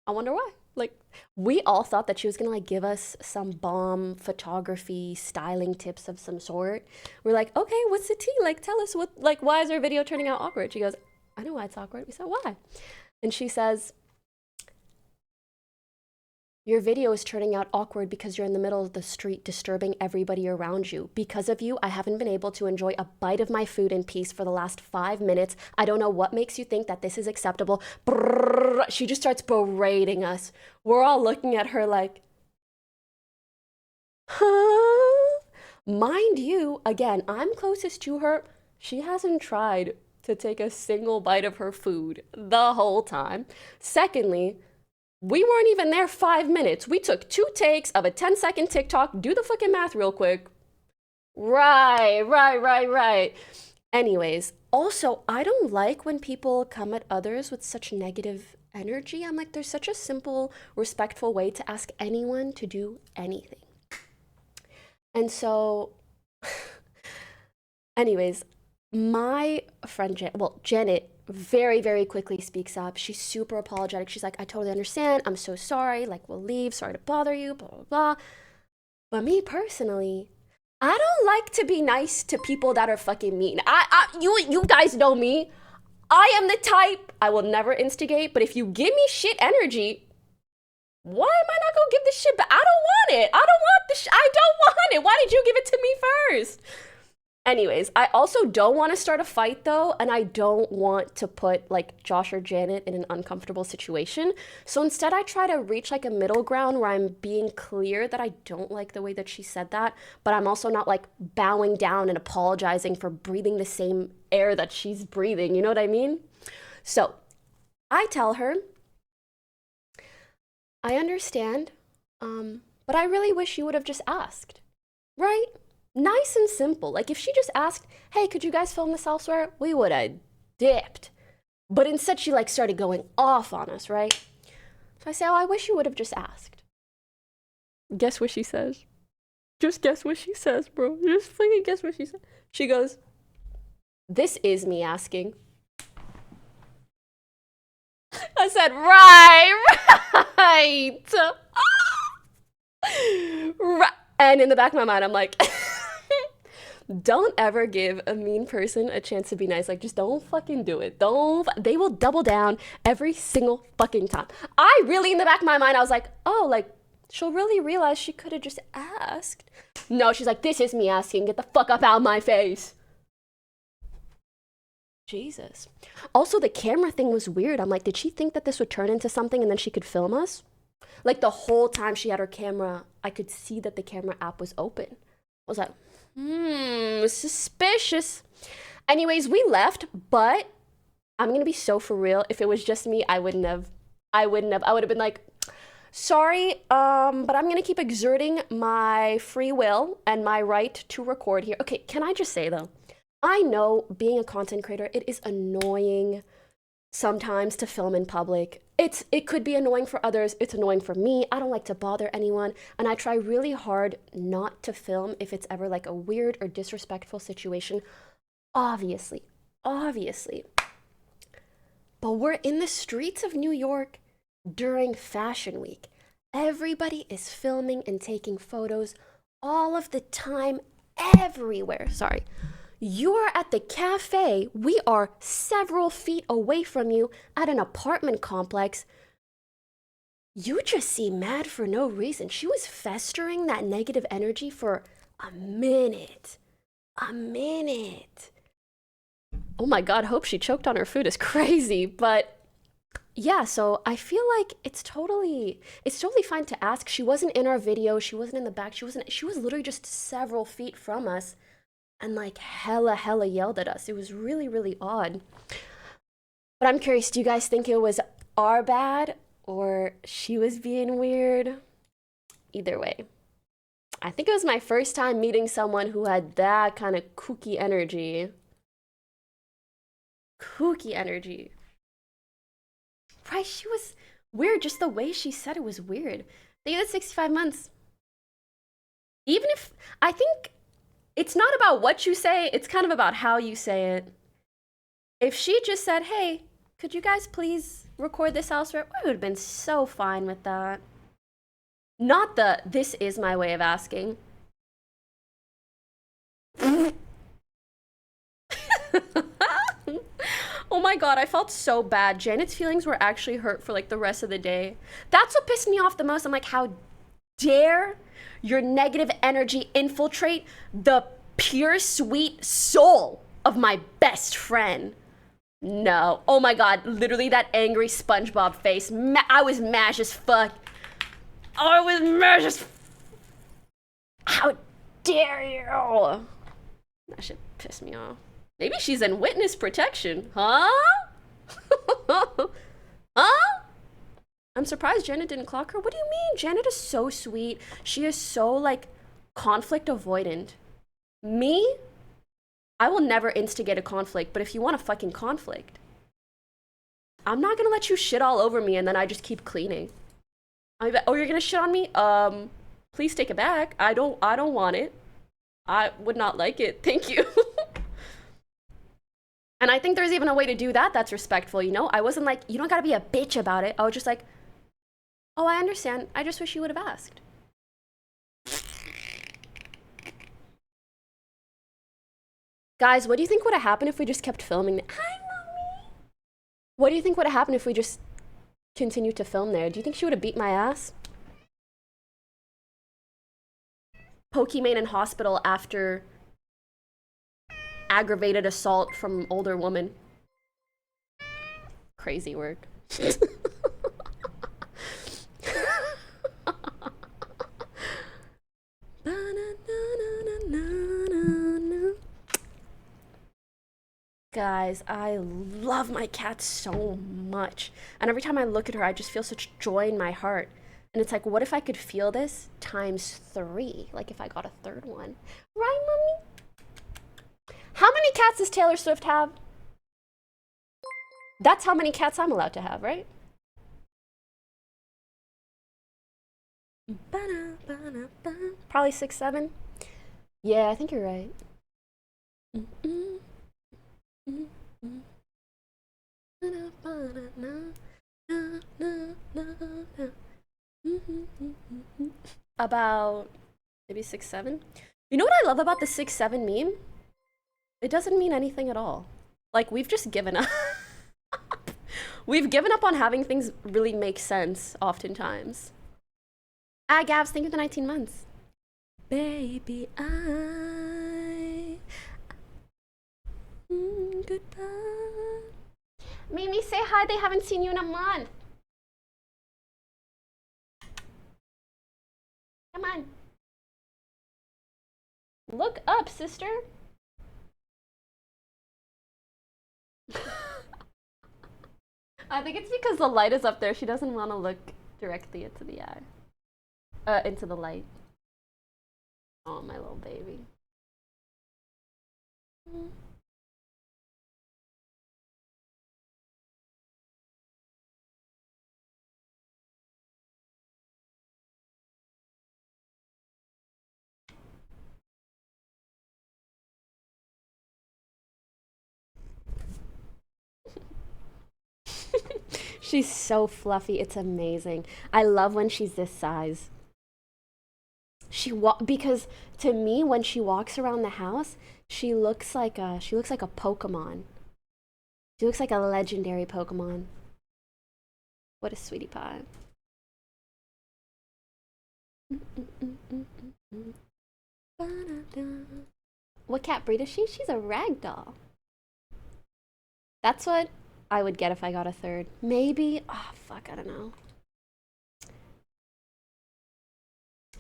I wonder why. Like, we all thought that she was gonna like give us some bomb photography styling tips of some sort. We're like, okay, what's the tea? Like, tell us what, like, why is our video turning out awkward? She goes, I know why it's awkward. We said, why? And she says, your video is turning out awkward because you're in the middle of the street disturbing everybody around you. Because of you, I haven't been able to enjoy a bite of my food in peace for the last 5 minutes. I don't know what makes you think that this is acceptable. Brrr. She just starts berating us. We're all looking at her like, huh? Mind you, again, I'm closest to her. She hasn't tried to take a single bite of her food the whole time. Secondly, we weren't even there 5 minutes. We took 2 takes of a 10-second TikTok. Do the fucking math real quick. Right. Anyways, also, I don't like when people come at others with such negative energy. I'm like, there's such a simple, respectful way to ask anyone to do anything. And so, anyways, my friend, Janet, very, very quickly speaks up. She's super apologetic. She's like, I totally understand. I'm so sorry. Like, we'll leave. Sorry to bother you, blah, blah, blah. But me personally, I don't like to be nice to people that are fucking mean. You guys know me. I am the type, I will never instigate, but if you give me shit energy, Why am I not gonna give this shit back? I don't want it. I don't want this. I don't want it. Why did you give it to me first? Anyways, I also don't want to start a fight though, and I don't want to put like Josh or Janet in an uncomfortable situation. So instead, I try to reach like a middle ground where I'm being clear that I don't like the way that she said that, but I'm also not like bowing down and apologizing for breathing the same air that she's breathing. You know what I mean? So I tell her, I understand, but I really wish you would have just asked, right? Nice and simple. Like if she just asked, hey, could you guys film this elsewhere? We would have dipped. But instead she like started going off on us, right? So I say, oh, I wish you would have just asked. Guess what she says? Just guess what she says, bro. Just fucking guess what she said. She goes, this is me asking. I said, right. Right. And in the back of my mind, I'm like, don't ever give a mean person a chance to be nice. Like, just don't fucking do it. They will double down every single fucking time. I really, in the back of my mind, I was like, oh, like, she'll really realize she could have just asked. No, she's like, this is me asking. Get the fuck up out of my face. Jesus. Also, the camera thing was weird. I'm like, did she think that this would turn into something and then she could film us? Like, the whole time she had her camera, I could see that the camera app was open. I was like, suspicious. Anyways, we left, but I'm gonna be so for real. If it was just me, I would have been like, sorry, but I'm gonna keep exerting my free will and my right to record here. Okay, can I just say though, I know being a content creator, it is annoying sometimes to film in public. It could be annoying for others. It's annoying for me. I don't like to bother anyone. And I try really hard not to film if it's ever like a weird or disrespectful situation. Obviously. But we're in the streets of New York during Fashion Week. Everybody is filming and taking photos all of the time, everywhere. Sorry. You are at the cafe. We are several feet away from you at an apartment complex. You just seem mad for no reason. She was festering that negative energy for a minute. Oh my God, hope she choked on her food is crazy. But yeah, so I feel like it's totally fine to ask. She wasn't in our video. She wasn't in the back. She was literally just several feet from us. And like hella yelled at us. It was really, really odd. But I'm curious, do you guys think it was our bad or she was being weird? Either way. I think it was my first time meeting someone who had that kind of kooky energy. Right, she was weird. Just the way she said it was weird. They had 65 months. Even if, I think, it's not about what you say, it's kind of about how you say it. If she just said, hey, could you guys please record this elsewhere? I would have been so fine with that. Not the, this is my way of asking. Oh my God, I felt so bad. Janet's feelings were actually hurt for like the rest of the day. That's what pissed me off the most. I'm like, how dare your negative energy infiltrate the pure sweet soul of my best friend? No. Oh my God, literally that angry SpongeBob face. I was mad as fuck. I was mad as How dare you? That shit pissed me off. Maybe she's in witness protection, huh? Huh? I'm surprised Janet didn't clock her. What do you mean? Janet is so sweet. She is so, like, conflict avoidant. Me? I will never instigate a conflict, but if you want a fucking conflict, I'm not gonna let you shit all over me and then I just keep cleaning. Oh, you're gonna shit on me? Please take it back. I don't want it. I would not like it. Thank you. And I think there's even a way to do that that's respectful, you know? I wasn't like, you don't gotta be a bitch about it. I was just like, oh, I understand. I just wish you would have asked. Guys, what do you think would have happened if we just kept filming? Hi, mommy. What do you think would have happened if we just continued to film there, do you think she would have beat my ass? Pokimane in hospital after aggravated assault from older woman. Crazy work. Guys, I love my cat so much. And every time I look at her, I just feel such joy in my heart. And it's like, what if I could feel this times 3? Like if I got a third one. Right, mommy? How many cats does Taylor Swift have? That's how many cats I'm allowed to have, right? Probably 6, 7. Yeah, I think you're right. About maybe 6, 7. You know what I love about the 6, 7 meme? It doesn't mean anything at all. Like, we've just given up. We've given up on having things really make sense oftentimes. Ah, Gabs, thank you for the 19 months. Baby, goodbye. Mimi, say hi. They haven't seen you in a month. Come on. Look up, sister. I think it's because the light is up there. She doesn't want to look directly into the eye. Into the light. Oh, my little baby. She's so fluffy. It's amazing. I love when she's this size. Because to me, when she walks around the house, she looks like a Pokemon. She looks like a legendary Pokemon. What a sweetie pie. What cat breed is she? She's a ragdoll. That's what I would get if I got a third. Maybe. Oh, fuck, I don't know.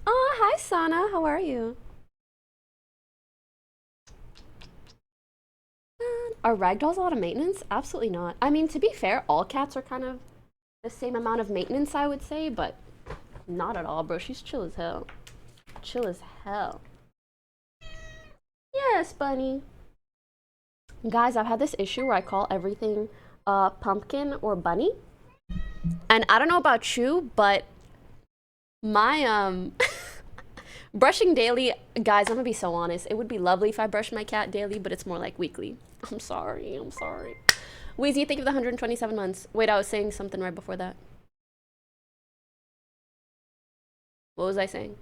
Oh, hi, Sana. How are you? Are ragdolls a lot of maintenance? Absolutely not. I mean, to be fair, all cats are kind of the same amount of maintenance, I would say, but not at all, bro. She's chill as hell. Chill as hell. Yes, bunny. Guys, I've had this issue where I call everything pumpkin or bunny. And I don't know about you, but my brushing daily, guys, I'm gonna be so honest. It would be lovely if I brushed my cat daily, but it's more like weekly. I'm sorry. Wheezy, thank you for the 127 months. Wait, I was saying something right before that. What was I saying?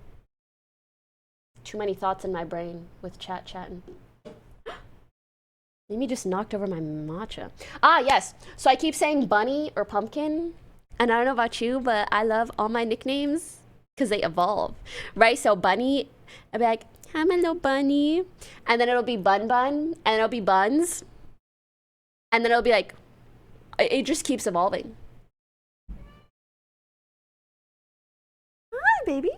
Too many thoughts in my brain with chatting. Mimi just knocked over my matcha. Ah, yes. So I keep saying bunny or pumpkin. And I don't know about you, but I love all my nicknames because they evolve, right? So bunny, I'll be like, hi, my little bunny. And then it'll be bun, and then it'll be buns. And then it'll be like, it just keeps evolving. Hi, baby.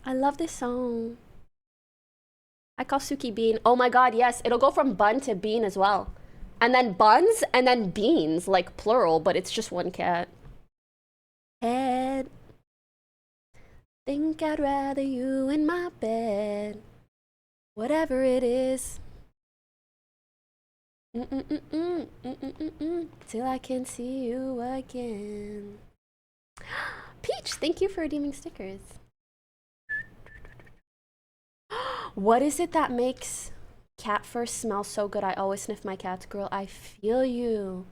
I love this song. I call Suki Bean. Oh my god, yes. It'll go from bun to bean as well. And then buns, and then beans, like plural, but it's just one cat. Head. Think I'd rather you in my bed. Whatever it is. Till I can see you again. Peach, thank you for redeeming stickers. What is it that makes cat fur smell so good? I always sniff my cat's. Girl, I feel you.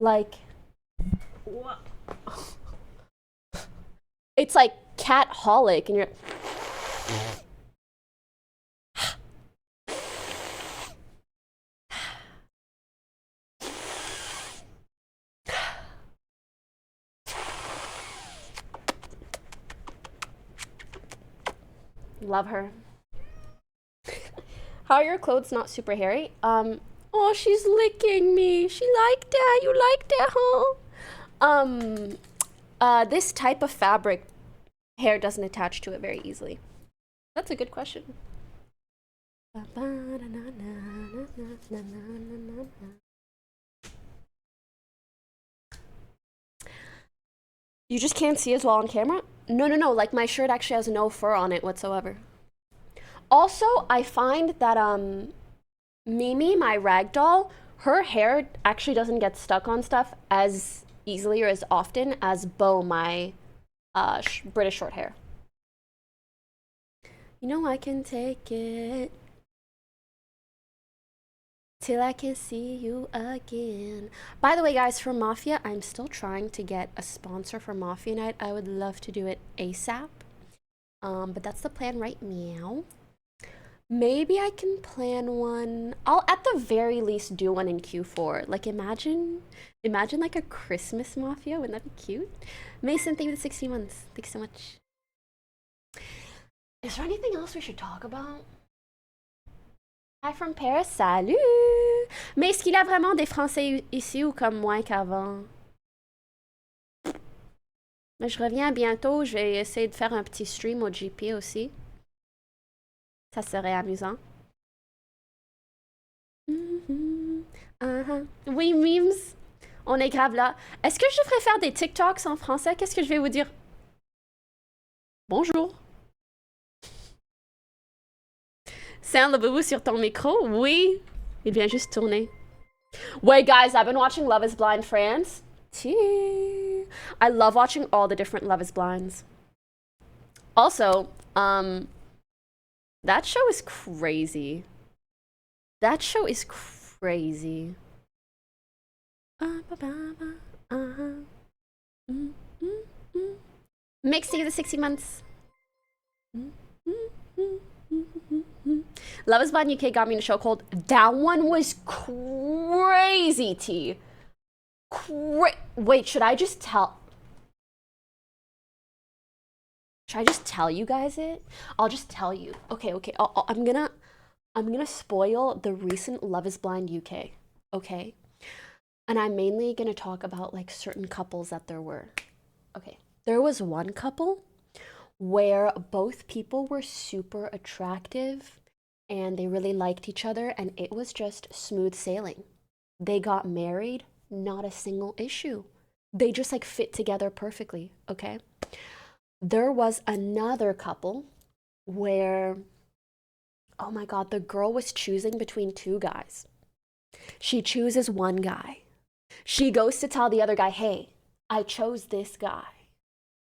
Like, what? It's like cat-holic, and you're... Love her. How are your clothes not super hairy? Oh, she's licking me. She liked that. You liked that, huh? This type of fabric, hair doesn't attach to it very easily. That's a good question. You just can't see as well on camera? No. Like my shirt actually has no fur on it whatsoever. Also, I find that Mimi, my ragdoll, her hair actually doesn't get stuck on stuff as easily or as often as Bo, my British short hair. You know I can take it till I can see you again. By the way, guys, for Mafia, I'm still trying to get a sponsor for Mafia Night. I would love to do it ASAP. But that's the plan right now. Maybe I can plan one. I'll at the very least do one in Q4. Like imagine like a Christmas Mafia. Wouldn't that be cute? Mason, thank you for the 60 months. Thanks so much. Is there anything else we should talk about? Hi from Paris, salut! Mais est-ce qu'il y a vraiment des Français ici ou comme moins qu'avant? Mais je reviens bientôt, je vais essayer de faire un petit stream au GP aussi. Ça serait amusant. Oui, memes. On est grave là. Est-ce que je devrais faire des TikToks en français? Qu'est-ce que je vais vous dire? Bonjour. C'est un boubou sur ton micro? Oui. Il vient juste tourner. Wait, guys, I've been watching Love is Blind France. I love watching all the different Love is Blinds. Also, that show is crazy. That show is crazy. Mixing the 60 months. Love is Blind UK got me in a show called That One Was Crazy T. Wait, should I just tell you guys it? I'll just tell you. Okay. I'm gonna spoil the recent Love is Blind UK. Okay? And I'm mainly gonna talk about like certain couples that there were. Okay. There was one couple where both people were super attractive and they really liked each other and it was just smooth sailing. They got married, not a single issue. They just like fit together perfectly, okay? There was another couple where, oh my God, the girl was choosing between two guys. She chooses one guy. She goes to tell the other guy, hey, I chose this guy.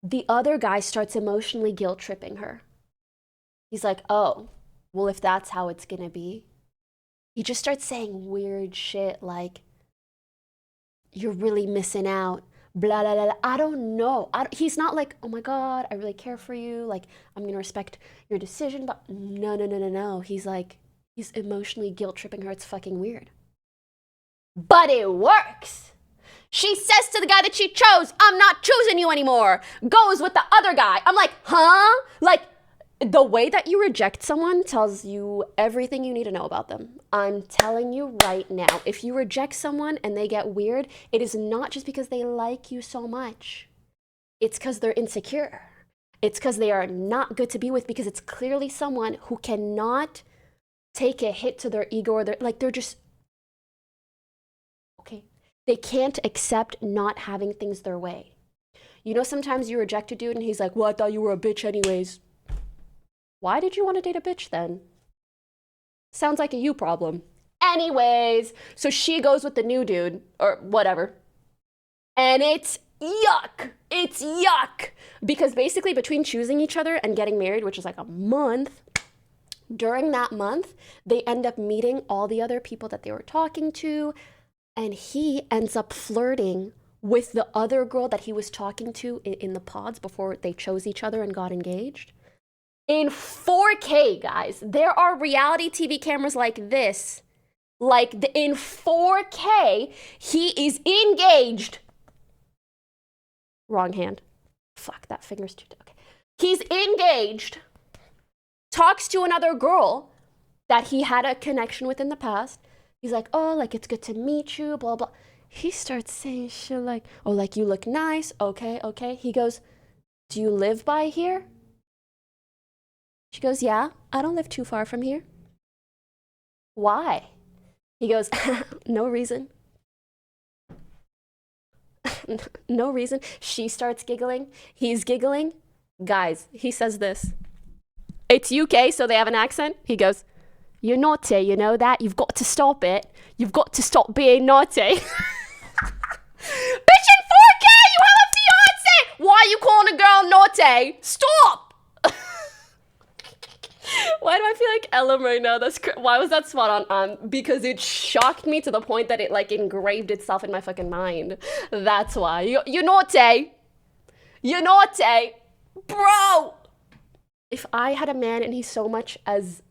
The other guy starts emotionally guilt tripping her. He's like, oh, well, if that's how it's gonna be. He just starts saying weird shit like, you're really missing out, blah, blah, blah. I don't know. He's not like, oh my God, I really care for you. Like, I'm gonna respect your decision, but no. He's like, he's emotionally guilt tripping her. It's fucking weird. But it works. She says to the guy that she chose, I'm not choosing you anymore. Goes with the other guy. I'm like, huh? Like, the way that you reject someone tells you everything you need to know about them. I'm telling you right now, if you reject someone and they get weird, it is not just because they like you so much. It's because they're insecure. It's because they are not good to be with because it's clearly someone who cannot take a hit to their ego or they're just, okay. They can't accept not having things their way. You know, sometimes you reject a dude and he's like, well, I thought you were a bitch anyways. Why did you want to date a bitch then? Sounds like a you problem. Anyways, so she goes with the new dude or whatever. And it's yuck. It's yuck. Because basically between choosing each other and getting married, which is like a month, during that month, they end up meeting all the other people that they were talking to. And he ends up flirting with the other girl that he was talking to in the pods before they chose each other and got engaged. In 4K, guys. There are reality TV cameras like this. In 4K, he is engaged. Wrong hand. Fuck, that finger's too... Okay. He's engaged talks to another girl that he had a connection with in the past. He's like, oh, like, it's good to meet you, blah, blah. He starts saying shit like, oh, like, you look nice. Okay, okay. He goes, do you live by here? She goes, yeah, I don't live too far from here. Why? He goes, no reason. No reason. She starts giggling. He's giggling. Guys, he says this. It's UK, so they have an accent. He goes, you're naughty, you know that? You've got to stop it. You've got to stop being naughty. Bitch, in 4K, you have a fiance! Why are you calling a girl naughty? Stop! Why do I feel like Ellum right now? Why was that spot on? Because it shocked me to the point that it like engraved itself in my fucking mind. That's why. You're naughty. You're naughty. Bro! If I had a man and he so much as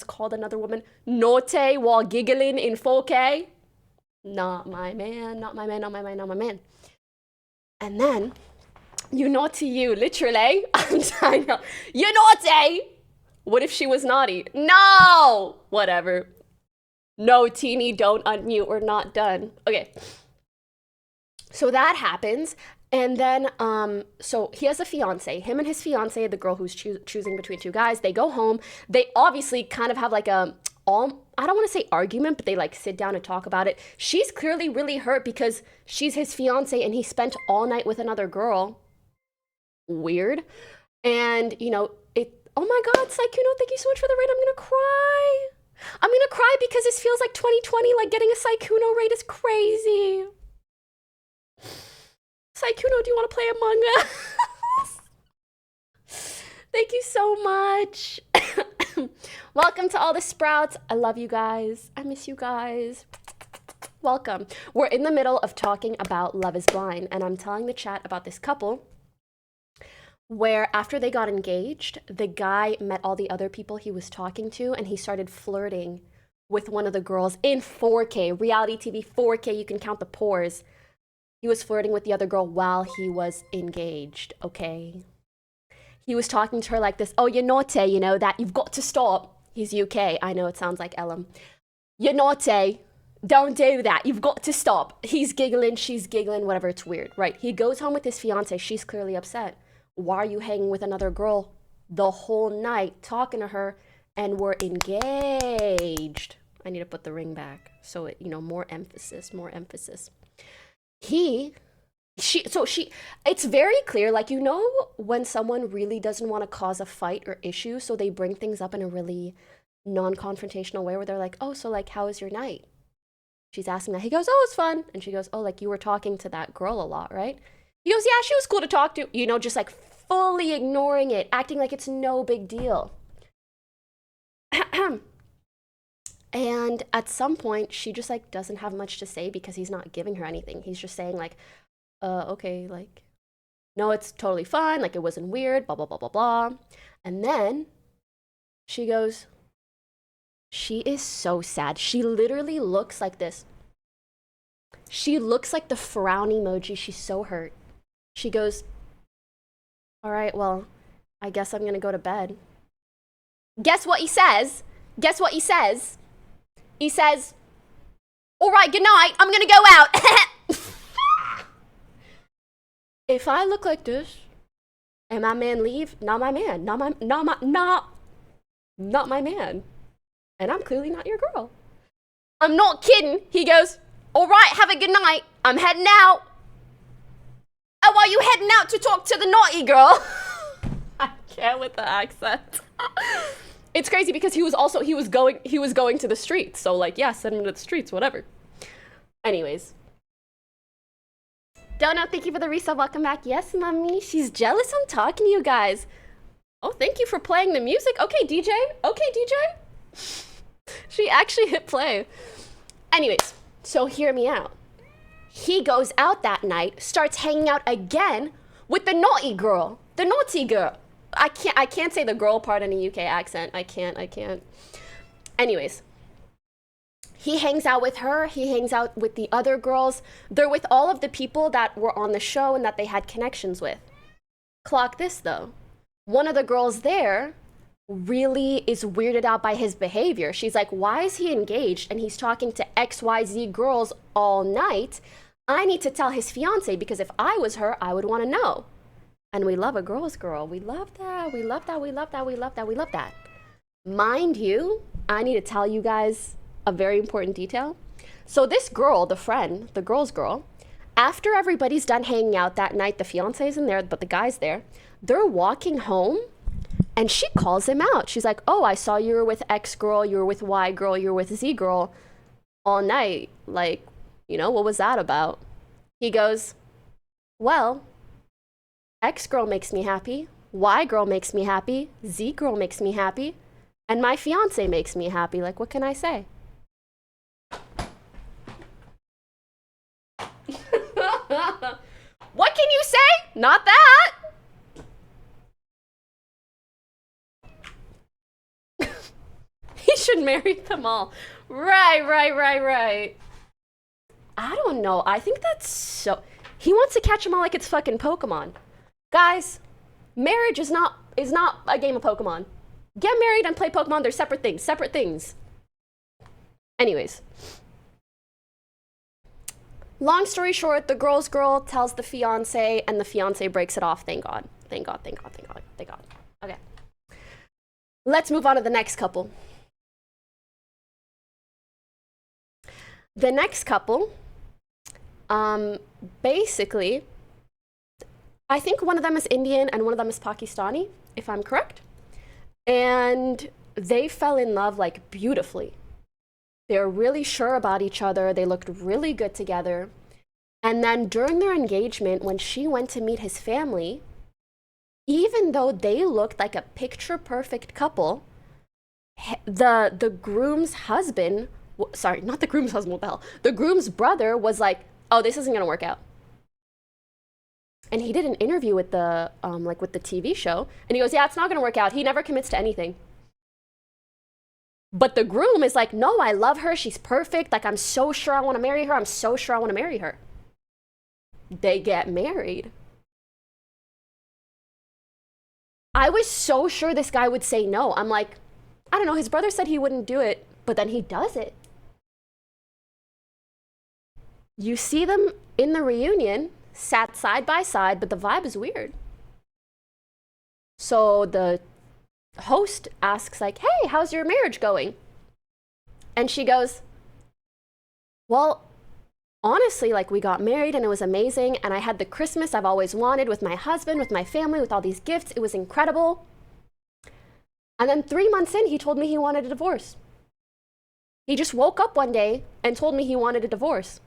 called another woman naughty while giggling in 4K, not my man, not my man, not my man, not my man. And then, you naughty you, literally. I know. You're naughty! What if she was naughty? No! Whatever. No, Teeny, don't unmute. We're not done. Okay. So that happens. And then, so he has a fiance. Him and his fiance, the girl who's choosing between two guys, they go home. They obviously kind of have like I don't want to say argument, but they like sit down and talk about it. She's clearly really hurt because she's his fiance and he spent all night with another girl. Weird. And, you know, oh my God, Saikuno, thank you so much for the raid. I'm gonna cry. I'm gonna cry because this feels like 2020, like getting a Saikuno raid is crazy. Saikuno, do you want to play Among Us? Thank you so much. Welcome to all the sprouts. I love you guys. I miss you guys. Welcome. We're in the middle of talking about Love is Blind, and I'm telling the chat about this couple where after they got engaged, the guy met all the other people he was talking to, and he started flirting with one of the girls in 4K, reality TV 4K, you can count the pores. He was flirting with the other girl while he was engaged, okay? He was talking to her like this, oh, you're naughty, you know, that you've got to stop. He's UK, I know it sounds like Ellum. You're naughty, don't do that, you've got to stop. He's giggling, she's giggling, whatever, it's weird, right? He goes home with his fiance, she's clearly upset. Why are you hanging with another girl the whole night, talking to her, and we're engaged? I need to put the ring back, so it, you know, more emphasis, more emphasis. It's very clear, like, you know, when someone really doesn't want to cause a fight or issue, so they bring things up in a really non-confrontational way where they're like, oh, so like, how was your night? She's asking that. He goes, oh, it's fun. And she goes, oh, like, you were talking to that girl a lot, right? He goes, yeah, she was cool to talk to. You know, just like fully ignoring it, acting like it's no big deal. And at some point, she just like doesn't have much to say because he's not giving her anything. He's just saying like, okay, like, no, it's totally fine. Like, it wasn't weird, blah, blah, blah, blah, blah. And then she goes, she is so sad. She literally looks like this. She looks like the frown emoji. She's so hurt. She goes, all right, well, I guess I'm gonna go to bed. Guess what he says? Guess what he says? He says, all right, good night, I'm gonna go out. If I look like this and my man leave, not my man, not my man. And I'm clearly not your girl. I'm not kidding. He goes, all right, have a good night. I'm heading out. Oh, are you heading out to talk to the naughty girl? I can't with the accent. It's crazy because he was going to the streets. So like, yeah, send him to the streets, whatever. Anyways. Dono, thank you for the resub. Welcome back. Yes, mommy. She's jealous I'm talking to you guys. Oh, thank you for playing the music. Okay, DJ. Okay, DJ. She actually hit play. Anyways, so hear me out. He goes out that night, starts hanging out again with the naughty girl. The naughty girl. I can't say the girl part in a UK accent. I can't. Anyways. He hangs out with her. He hangs out with the other girls. They're with all of the people that were on the show and that they had connections with. Clock this, though. One of the girls there really is weirded out by his behavior. She's like, why is he engaged and he's talking to XYZ girls all night? I need to tell his fiance, because if I was her, I would want to know. And we love a girl's girl. We love that. We love that. We love that. We love that. We love that. Mind you, I need to tell you guys a very important detail. So this girl, the friend, the girl's girl, after everybody's done hanging out that night, the fiance's in there, but the guy's there, they're walking home and she calls him out. She's like, oh, I saw you were with X girl, you were with Y girl, you were with Z girl all night. Like, you know, what was that about? He goes, well, X girl makes me happy, Y girl makes me happy, Z girl makes me happy, and my fiance makes me happy. Like, what can I say? What can you say? Not that. He should marry them all. Right. I don't know. I think that's so... He wants to catch them all like it's fucking Pokemon. Guys, marriage is not a game of Pokemon. Get married and play Pokemon. They're separate things. Anyways. Long story short, the girl's girl tells the fiance and the fiance breaks it off. Thank God. Okay. Let's move on to the next couple. The next couple, basically, I think one of them is Indian and one of them is Pakistani, if I'm correct. And they fell in love like beautifully. They're really sure about each other. They looked really good together. And then during their engagement, when she went to meet his family, even though they looked like a picture-perfect couple, the groom's husband, sorry, not the groom's husband, what the hell? The groom's brother was like, oh, this isn't gonna work out. And he did an interview with the with the TV show, and he goes, yeah, it's not gonna work out. He never commits to anything. But the groom is like, no, I love her. She's perfect. Like, I'm so sure I want to marry her. They get married. I was so sure this guy would say no. I'm like, I don't know. His brother said he wouldn't do it, but then he does it. You see them in the reunion, sat side by side, but the vibe is weird. So the host asks like, hey, how's your marriage going? And she goes, well, honestly, like, we got married and it was amazing, and I had the Christmas I've always wanted with my husband, with my family, with all these gifts. It was incredible. And then 3 months in, he told me he wanted a divorce. He just woke up one day and told me he wanted a divorce.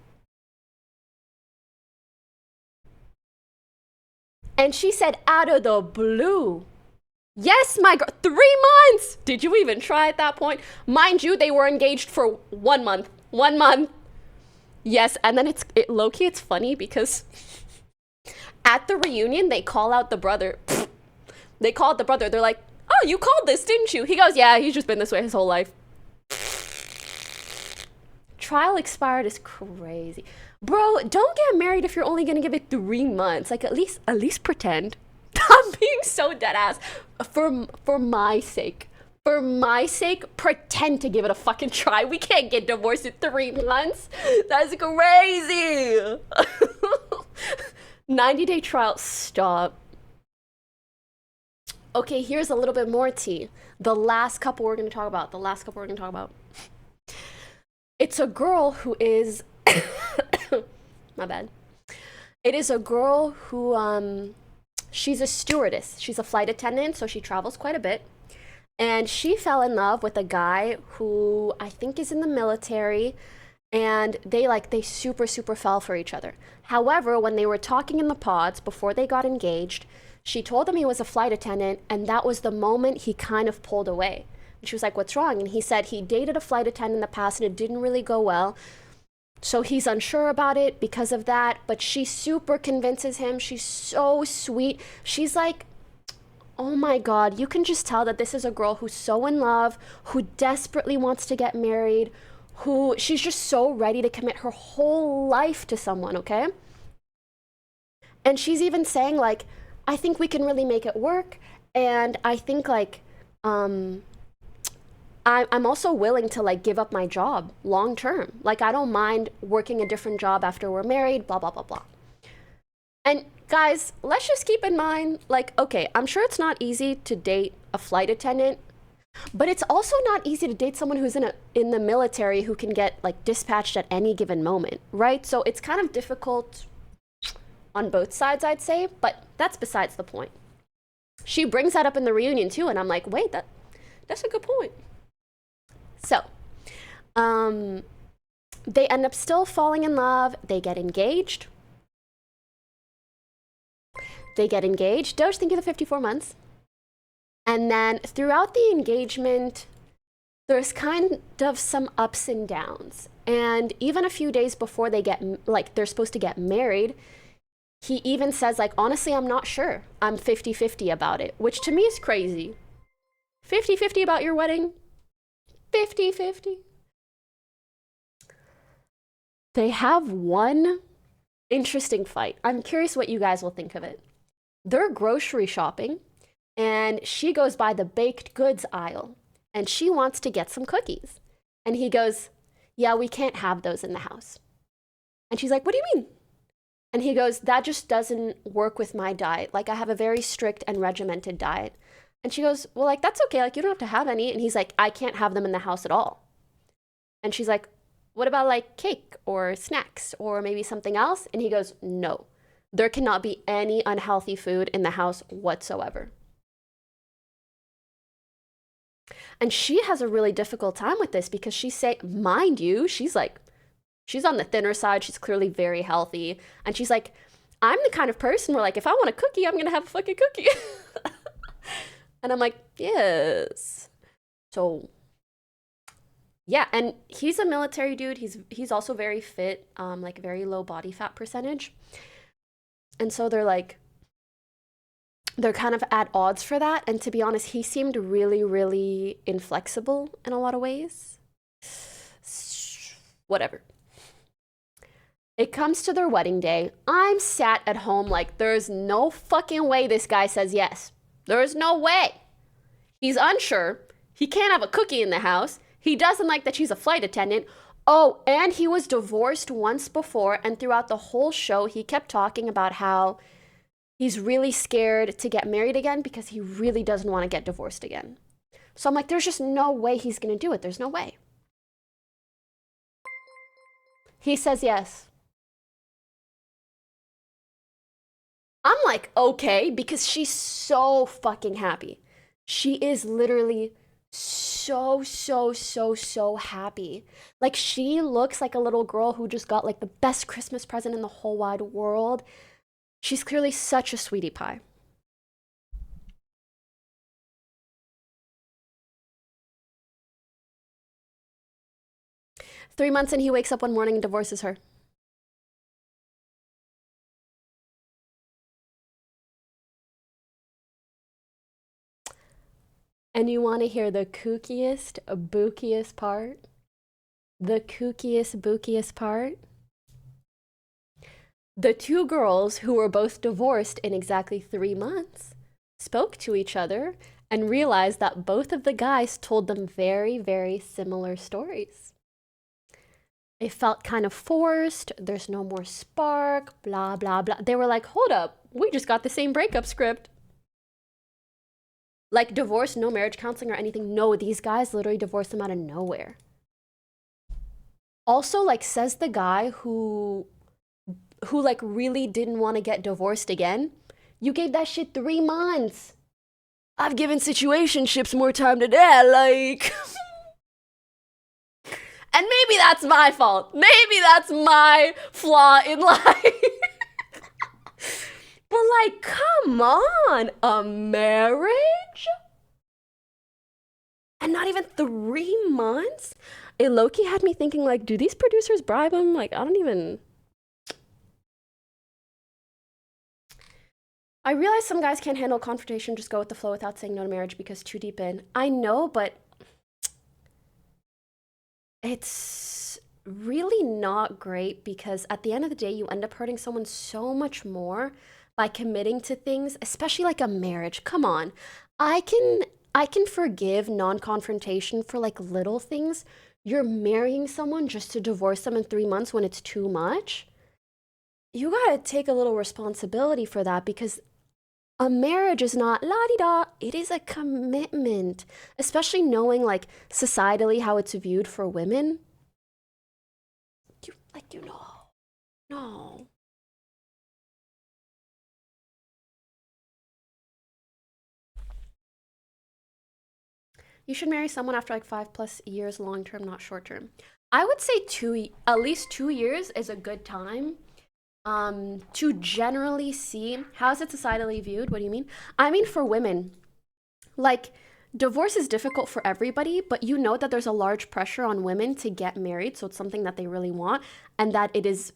And she said, out of the blue, yes, my girl, 3 months. Did you even try at that point? Mind you, they were engaged for 1 month. 1 month. Yes, and then low-key, it's funny because at the reunion, they call out the brother. They call out the brother. They're like, oh, you called this, didn't you? He goes, yeah, he's just been this way his whole life. Trial expired is crazy. Bro, don't get married if you're only gonna give it 3 months. Like, at least pretend. I'm being so dead ass. For my sake. For my sake, pretend to give it a fucking try. We can't get divorced in 3 months. That's crazy. 90-day trial. Stop. Okay, here's a little bit more tea. The last couple we're going to talk about. It's a girl who is... My bad. It is a girl who, she's a stewardess. She's a flight attendant, so she travels quite a bit. And she fell in love with a guy who I think is in the military, and they super fell for each other. However, when they were talking in the pods before they got engaged, she told him he was a flight attendant, and that was the moment he kind of pulled away. And she was like, what's wrong? And he said he dated a flight attendant in the past and it didn't really go well. So he's unsure about it because of that, but she super convinces him. She's so sweet. She's like, oh my God, you can just tell that this is a girl who's so in love, who desperately wants to get married, who she's just so ready to commit her whole life to someone, okay? And she's even saying like, I think we can really make it work. And I think like um, I'm also willing to like give up my job long term. Like, I don't mind working a different job after we're married, blah, blah, blah, blah. And guys, let's just keep in mind, like, okay, I'm sure it's not easy to date a flight attendant, but it's also not easy to date someone who's in the military who can get like dispatched at any given moment, right? So it's kind of difficult on both sides, I'd say, but that's besides the point. She brings that up in the reunion too, and I'm like, wait, that's a good point. So, they end up still falling in love. They get engaged. Doge, thank you the 54 months. And then throughout the engagement, there's kind of some ups and downs. And even a few days before they're supposed to get married, he even says, like, honestly, I'm not sure. I'm 50-50 about it, which to me is crazy. 50-50 about your wedding? 50-50. They have one interesting fight. I'm curious what you guys will think of it. They're grocery shopping, and she goes by the baked goods aisle, and she wants to get some cookies. And he goes, yeah, we can't have those in the house. And she's like, what do you mean? And he goes, that just doesn't work with my diet. Like, I have a very strict and regimented diet. And she goes, well, like, that's okay. Like, you don't have to have any. And he's like, I can't have them in the house at all. And she's like, what about like cake or snacks or maybe something else? And he goes, no, there cannot be any unhealthy food in the house whatsoever. And she has a really difficult time with this because mind you, she's on the thinner side. She's clearly very healthy. And she's like, I'm the kind of person where like, if I want a cookie, I'm going to have a fucking cookie. And I'm like, yes. So yeah, and he's a military dude. He's also very fit, like very low body fat percentage. And so they're kind of at odds for that. And to be honest, he seemed really, really inflexible in a lot of ways. Whatever. It comes to their wedding day. I'm sat at home like, there's no fucking way this guy says yes. There's no way. He's unsure. He can't have a cookie in the house. He doesn't like that she's a flight attendant. Oh, and he was divorced once before, and throughout the whole show, he kept talking about how he's really scared to get married again because he really doesn't want to get divorced again. So I'm like, there's just no way he's going to do it. There's no way. He says yes. I'm like, okay, because she's so fucking happy. She is literally so happy. Like, she looks like a little girl who just got like the best Christmas present in the whole wide world. She's clearly such a sweetie pie. Three months and he wakes up one morning and divorces her. And you want to hear the kookiest, bookiest part? The kookiest, bookiest part? The two girls who were both divorced in exactly 3 months spoke to each other and realized that both of the guys told them very, very similar stories. It felt kind of forced. There's no more spark, blah, blah, blah. They were like, hold up, we just got the same breakup script. Like, divorce, no marriage counseling or anything. No, these guys literally divorced them out of nowhere. Also, like, says the guy who like really didn't want to get divorced again. You gave that shit 3 months. I've given situationships more time than that, like. And maybe that's my fault. Maybe that's my flaw in life. But like, come on, a marriage? And not even 3 months? It low-key had me thinking, like, do these producers bribe him? Like, I realize some guys can't handle confrontation, just go with the flow without saying no to marriage because too deep in. I know, but it's really not great because at the end of the day, you end up hurting someone so much more by committing to things, especially like a marriage. Come on. I can I can forgive non-confrontation for like little things. You're marrying someone just to divorce them in 3 months when it's too much. You gotta take a little responsibility for that, because a marriage is not la-di-da. It is a commitment, especially knowing like societally how it's viewed for women. You know, no. You should marry someone after like 5+ years, long term, not short term. I would say at least 2 years is a good time to generally see how is it societally viewed. What do you mean? I mean, for women, like, divorce is difficult for everybody, but you know that there's a large pressure on women to get married, so it's something that they really want, and that it is,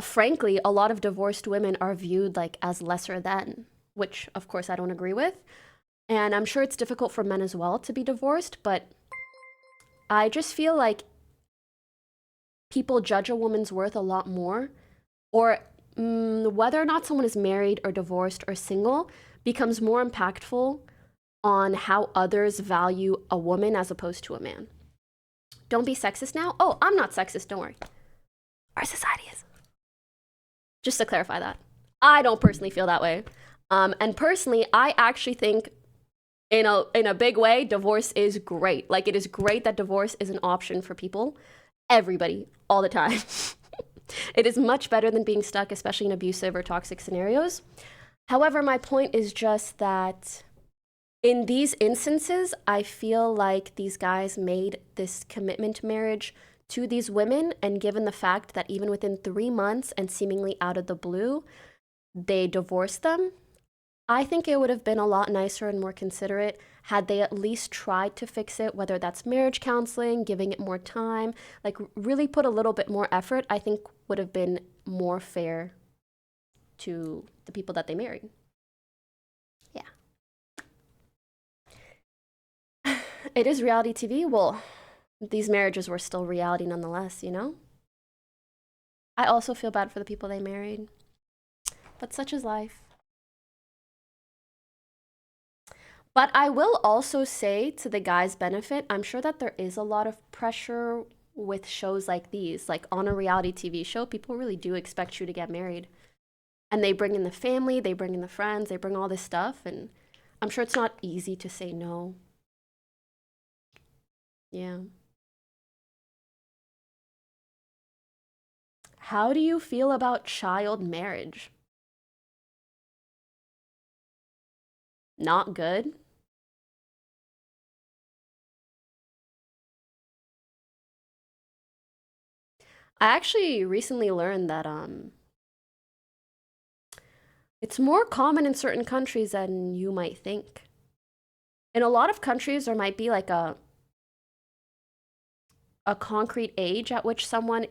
frankly, a lot of divorced women are viewed like as lesser than, which of course I don't agree with. And I'm sure it's difficult for men as well to be divorced, but I just feel like people judge a woman's worth a lot more, or whether or not someone is married or divorced or single becomes more impactful on how others value a woman as opposed to a man. Don't be sexist now. Oh, I'm not sexist, don't worry. Our society is. Just to clarify that. I don't personally feel that way. And personally, I actually think in a big way, divorce is great. Like, it is great that divorce is an option for people, everybody, all the time. It is much better than being stuck, especially in abusive or toxic scenarios. However, my point is just that in these instances, I feel like these guys made this commitment marriage to these women, and given the fact that even within 3 months and seemingly out of the blue, they divorced them, I think it would have been a lot nicer and more considerate had they at least tried to fix it, whether that's marriage counseling, giving it more time, like really put a little bit more effort. I think would have been more fair to the people that they married. Yeah. It is reality TV. Well, these marriages were still reality nonetheless, you know? I also feel bad for the people they married, but such is life. But I will also say, to the guy's benefit, I'm sure that there is a lot of pressure with shows like these. Like, on a reality TV show, people really do expect you to get married. And they bring in the family, they bring in the friends, they bring all this stuff. And I'm sure it's not easy to say no. Yeah. How do you feel about child marriage? Not good? I actually recently learned that it's more common in certain countries than you might think. In a lot of countries, there might be like a concrete age at which someone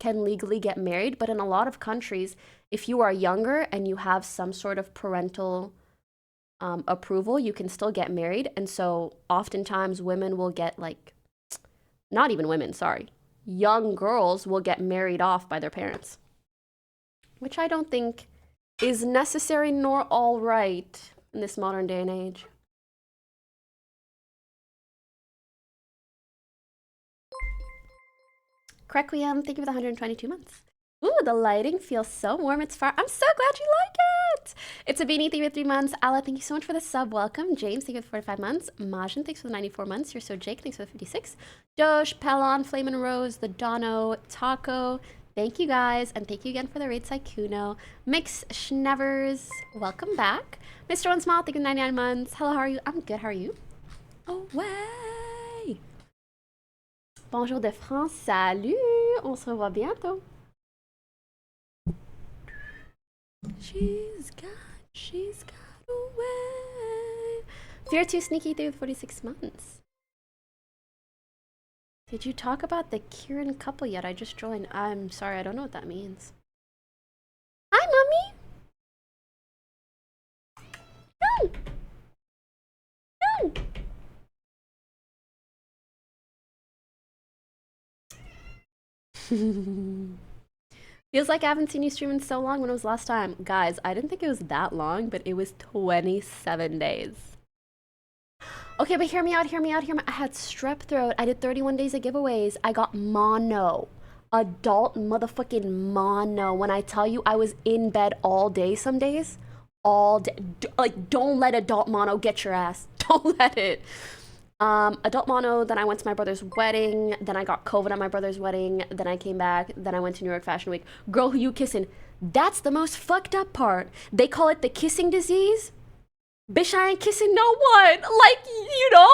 can legally get married, but in a lot of countries, if you are younger and you have some sort of parental approval, you can still get married. And so oftentimes women will get like, not even women, sorry, young girls will get married off by their parents, which I don't think is necessary nor all right in this modern day and age. Requiem, thank you for the 122 months. Ooh, the lighting feels so warm. It's far. I'm so glad you like it. It's a beanie, thank you for 3 months. Alla, thank you so much for the sub. Welcome. James, thank you for the 45 months. Majin, thanks for the 94 months. You're so Jake, thanks for the 56. Dosh, Pelon, Flame and Rose, the Dono, Taco. Thank you guys. And thank you again for the raid, Saikuno. Mix Schnevers, welcome back. Mr. One Small, thank you for 99 months. Hello, how are you? I'm good. How are you? Away. Bonjour de France. Salut. On se revoit bientôt. She's got away. Fear too sneaky through 46 months. Did you talk about the Kieran couple yet? I just joined. I'm sorry, I don't know what that means. Hi, mommy. No. No. Feels like I haven't seen you stream in so long. When was the last time? Guys, I didn't think it was that long, but it was 27 days. Okay, but hear me out, hear me out, hear me. I had strep throat. I did 31 days of giveaways. I got mono. Adult motherfucking mono. When I tell you I was in bed all day some days. All day. Like, don't let adult mono get your ass. Don't let it. Adult mono, then I went to my brother's wedding, then I got COVID at my brother's wedding, then I came back, then I went to New York Fashion Week. Girl, who you kissing? That's the most fucked up part. They call it the kissing disease. Bitch, I ain't kissing no one. Like, you know?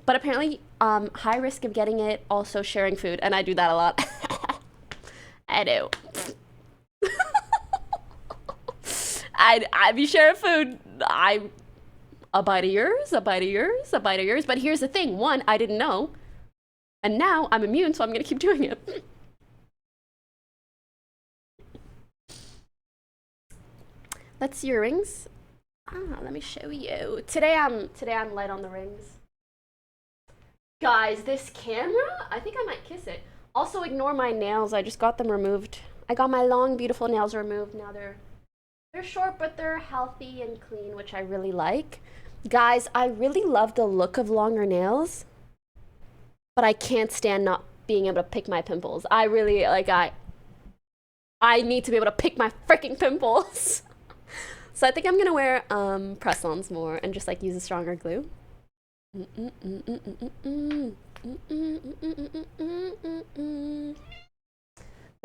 But apparently, high risk of getting it, also sharing food, and I do that a lot. I do. I be sharing food. A bite of yours, a bite of yours, a bite of yours. But here's the thing. One, I didn't know. And now I'm immune, so I'm going to keep doing it. Let's see your rings. Let me show you. Today I'm light on the rings. Guys, this camera, I think I might kiss it. Also ignore my nails. I just got them removed. I got my long, beautiful nails removed. Now they're short, but they're healthy and clean, which I really like. Guys, I really love the look of longer nails, but I can't stand not being able to pick my pimples. I really, like, I need to be able to pick my freaking pimples. So I think I'm gonna wear press-ons more and just like use a stronger glue. The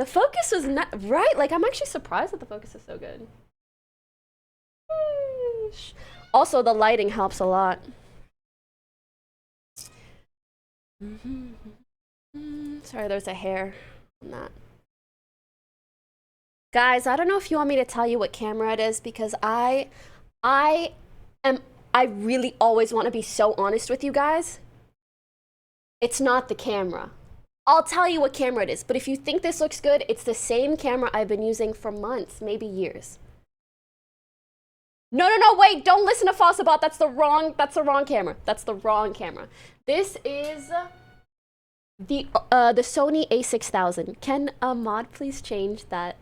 focus was not right. Like, I'm actually surprised that the focus is so good. Also, the lighting helps a lot. Sorry, there's a hair on that. Guys, I don't know if you want me to tell you what camera it is because I really always want to be so honest with you guys. It's not the camera. I'll tell you what camera it is, but if you think this looks good, it's the same camera I've been using for months, maybe years. No, wait, don't listen to Fossabot. That's the wrong camera. That's the wrong camera. This is the Sony a6000. Can a mod please change that?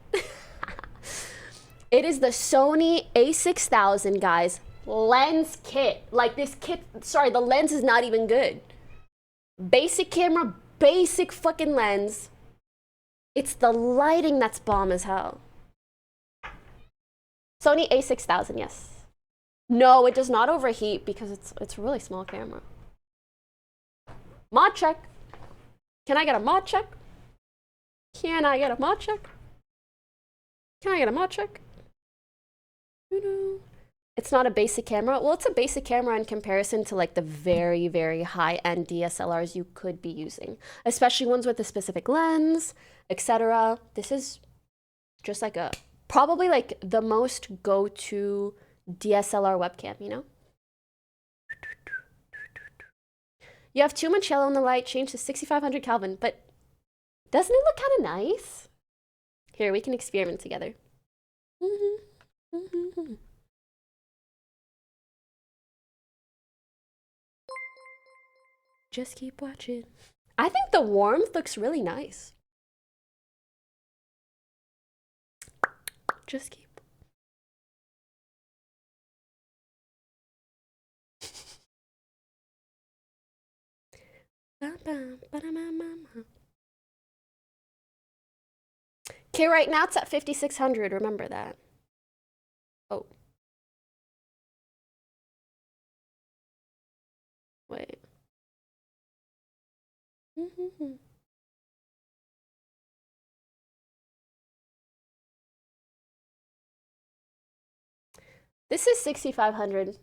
It is the Sony a6000, guys. Lens kit. Like this kit, sorry, the lens is not even good. Basic camera, basic fucking lens. It's the lighting that's bomb as hell. Sony a6000, yes. No, it does not overheat because it's a really small camera. Mod check. Can I get a mod check? Can I get a mod check? Can I get a mod check? It's not a basic camera. Well, it's a basic camera in comparison to like the very, very high-end DSLRs you could be using, especially ones with a specific lens, etc. This is just like a probably like the most go-to DSLR webcam, you know? You have too much yellow in the light, change to 6500 Kelvin, but doesn't it look kind of nice? Here, we can experiment together. Just keep watching. I think the warmth looks really nice. Just keep. Okay, right now it's at 5600. Remember that. Oh. Wait. This is 6500.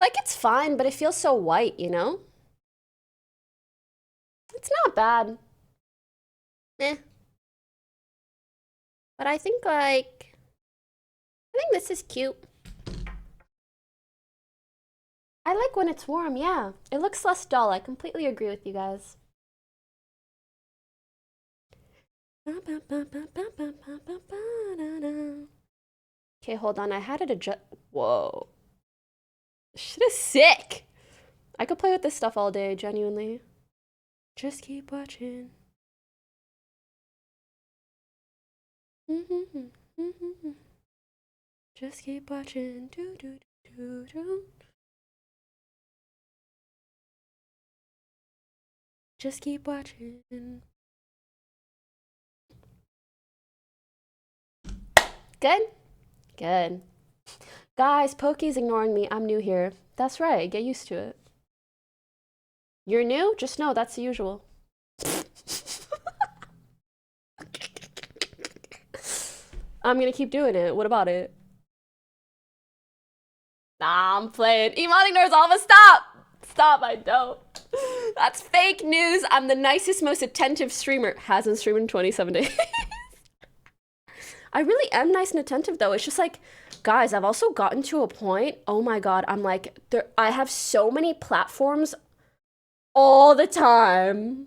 Like, it's fine, but it feels so white, you know? It's not bad. Eh. But I think, like, I think this is cute. I like when it's warm, yeah. It looks less dull. I completely agree with you guys. Okay, hold on. I had it adjust. Whoa. Shit is sick. I could play with this stuff all day, genuinely. Just keep watching. Just keep watching. Do, do, do, do, do. Just keep watching. Good? Good. Guys, Pokey's ignoring me. I'm new here. That's right. Get used to it. You're new? Just know that's the usual. I'm gonna keep doing it. What about it? Nah, I'm playing. Iman ignores all of us. Stop! Stop, I don't. That's fake news. I'm the nicest, most attentive streamer. Hasn't streamed in 27 days. I really am nice and attentive though. It's just like, guys, I've also gotten to a point, oh my God, I'm like, I have so many platforms all the time.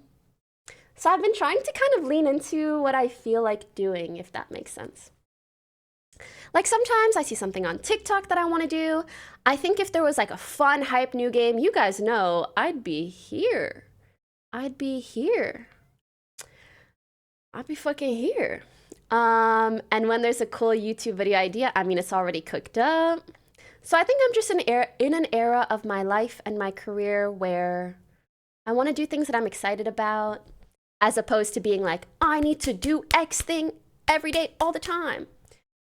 So I've been trying to kind of lean into what I feel like doing, if that makes sense. Like sometimes I see something on TikTok that I want to do. I think if there was like a fun, hype new game, you guys know, I'd be here. I'd be here. I'd be fucking here. And when there's a cool YouTube video idea, I mean, it's already cooked up. So I think I'm just in an era of my life and my career where I want to do things that I'm excited about, as opposed to being like, I need to do X thing every day, all the time.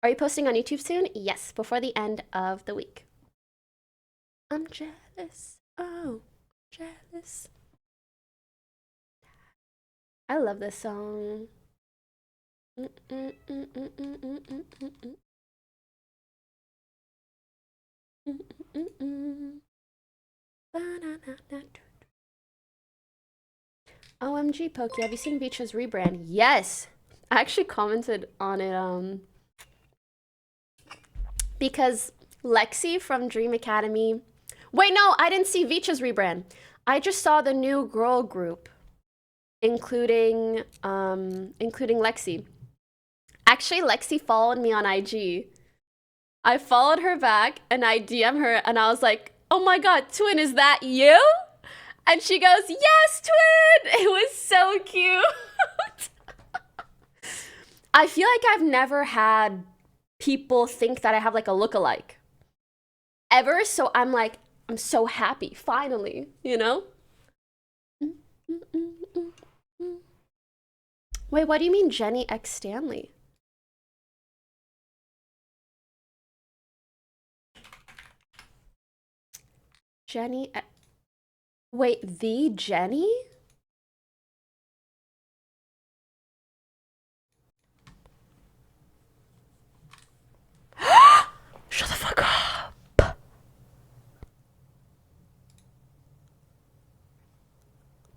Are you posting on YouTube soon? Yes, before the end of the week. I'm jealous. Oh, jealous. I love this song. OMG, Pokey, have you seen Beach's rebrand? Yes! I actually commented on it, because Lexi from Dream Academy. Wait, no, I didn't see Vicha's rebrand. I just saw the new girl group, including Lexi. Actually, Lexi followed me on IG. I followed her back and I DM her and I was like, oh my God, twin, is that you? And she goes, yes, twin! It was so cute. I feel like I've never had people think that I have like a lookalike ever. So I'm like, I'm so happy, finally, you know? Wait, what do you mean Jenny X Stanley? Jenny, wait, the Jenny? Shut the fuck up.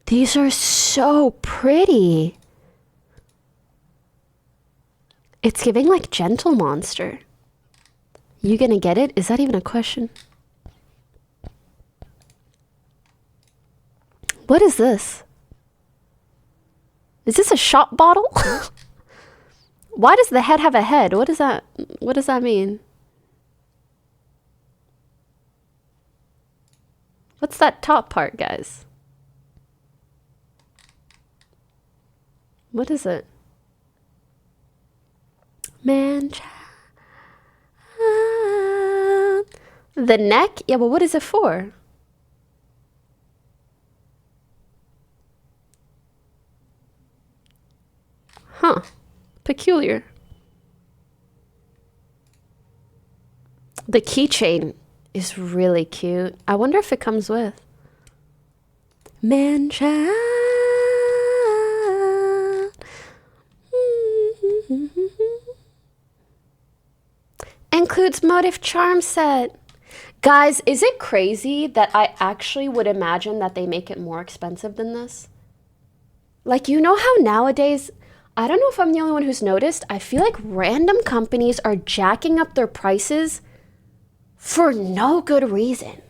These are so pretty. It's giving like Gentle Monster. You gonna get it? Is that even a question? What is this? Is this a shot bottle? Why does the head have a head? What does that mean? What's that top part, guys? What is it? Man, the neck? Yeah, but what is it for? Huh. Peculiar. The keychain is really cute. I wonder if it comes with. Man child. Includes motif charm set. Guys, is it crazy that I actually would imagine that they make it more expensive than this? Like, you know how nowadays, I don't know if I'm the only one who's noticed, I feel like random companies are jacking up their prices for no good reason.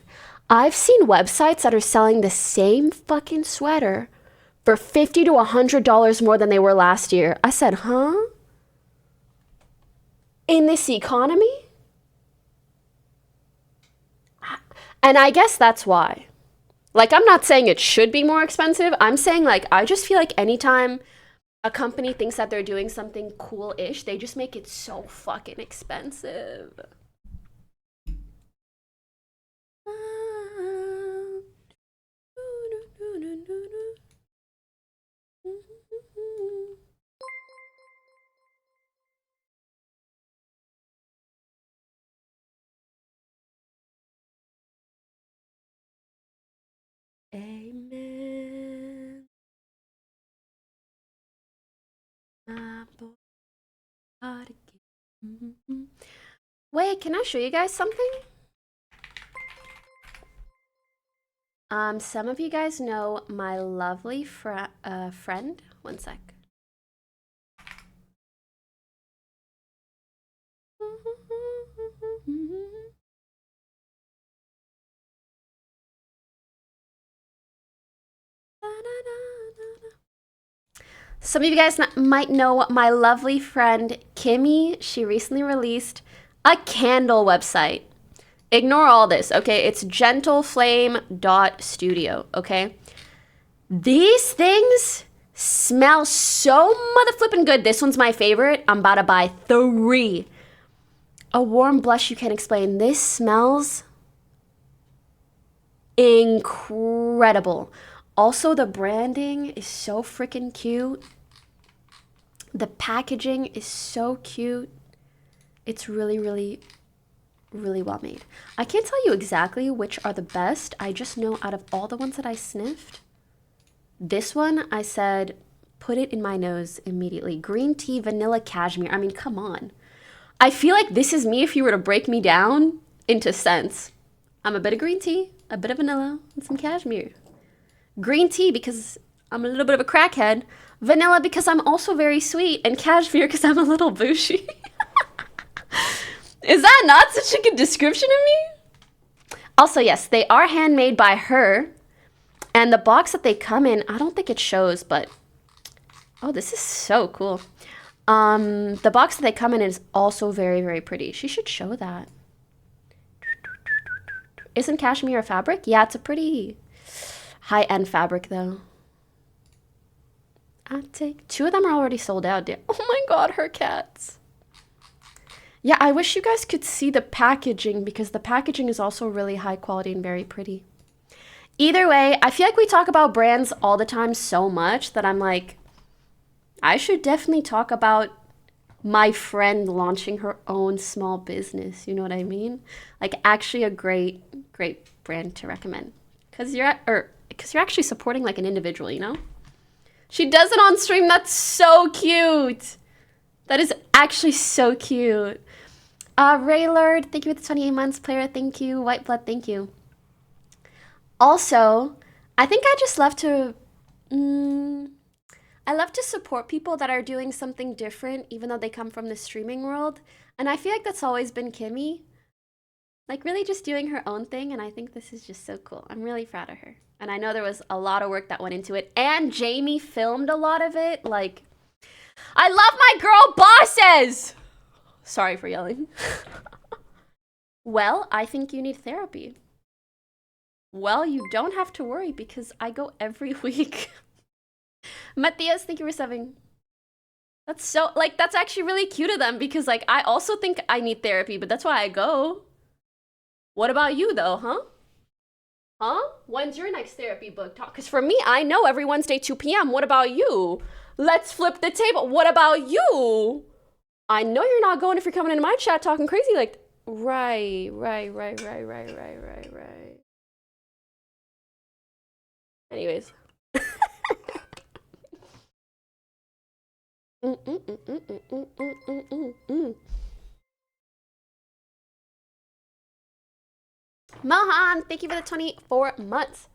I've seen websites that are selling the same fucking sweater for $50 to $100 more than they were last year. I said, huh? In this economy? And I guess that's why. Like, I'm not saying it should be more expensive. I'm saying, like, I just feel like anytime a company thinks that they're doing something cool-ish, they just make it so fucking expensive. Wait, can I show you guys something? Some of you guys know my lovely friend. One sec. Some of you guys might know my lovely friend Kimmy. She recently released a candle website. Ignore all this, okay? It's gentleflame.studio, okay? These things smell so mother flippin' good. This one's my favorite. I'm about to buy 3. A warm blush you can't explain. This smells incredible. Also, the branding is so freaking cute. The packaging is so cute. It's really, really, really well made. I can't tell you exactly which are the best. I just know out of all the ones that I sniffed, this one, I said, put it in my nose immediately. Green tea, vanilla, cashmere. I mean, come on. I feel like this is me if you were to break me down into scents. I'm a bit of green tea, a bit of vanilla, and some cashmere. Green tea because I'm a little bit of a crackhead. Vanilla because I'm also very sweet. And cashmere because I'm a little bougie. Is that not such a good description of me? Also, yes, they are handmade by her. And the box that they come in, I don't think it shows, but... Oh, this is so cool. The box that they come in is also very, very pretty. She should show that. Isn't cashmere a fabric? Yeah, it's a pretty high-end fabric, though. I take 2 of them are already sold out, dear. Oh my god, her cats. Yeah, I wish you guys could see the packaging because the packaging is also really high quality and very pretty. Either way, I feel like we talk about brands all the time so much that I'm like, I should definitely talk about my friend launching her own small business. You know what I mean? Like actually a great brand to recommend because you're actually supporting like an individual, you know? She does it on stream. That's so cute. That is actually so cute. Raylord, thank you for the 28 months. Player, thank you. White Blood, thank you. Also, I think I just love to... I love to support people that are doing something different, even though they come from the streaming world. And I feel like that's always been Kimmy. Like, really just doing her own thing, and I think this is just so cool. I'm really proud of her. And I know there was a lot of work that went into it, and Jamie filmed a lot of it. Like, I love my girl bosses! Sorry for yelling. Well, I think you need therapy. Well, you don't have to worry because I go every week. Matthias, thank you for subbing. That's so, like, that's actually really cute of them because, like, I also think I need therapy, but that's why I go. What about you, though, huh? Huh? When's your next therapy book talk? Because for me, I know every Wednesday, 2 p.m. What about you? Let's flip the table. What about you? I know you're not going if you're coming into my chat talking crazy like, right. Anyways. Mohan, thank you for the 24 months.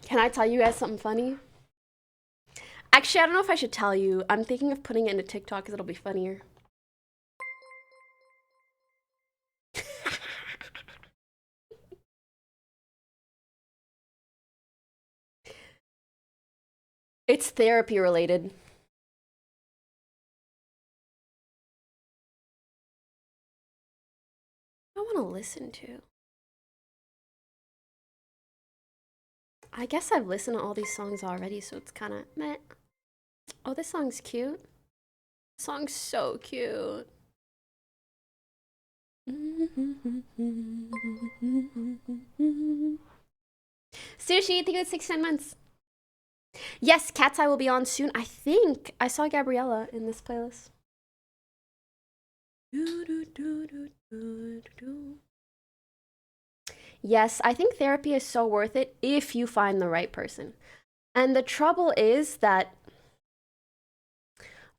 Can I tell you guys something funny? Actually, I don't know if I should tell you. I'm thinking of putting it into TikTok because it'll be funnier. It's therapy related. I want to listen to. I guess I've listened to all these songs already, so it's kind of meh. Oh, this song's cute. This song's so cute. Sushi, thank you for 6 months. Yes, Cat's Eye will be on soon. I think I saw Gabriella in this playlist. Yes, I think therapy is so worth it if you find the right person. And the trouble is that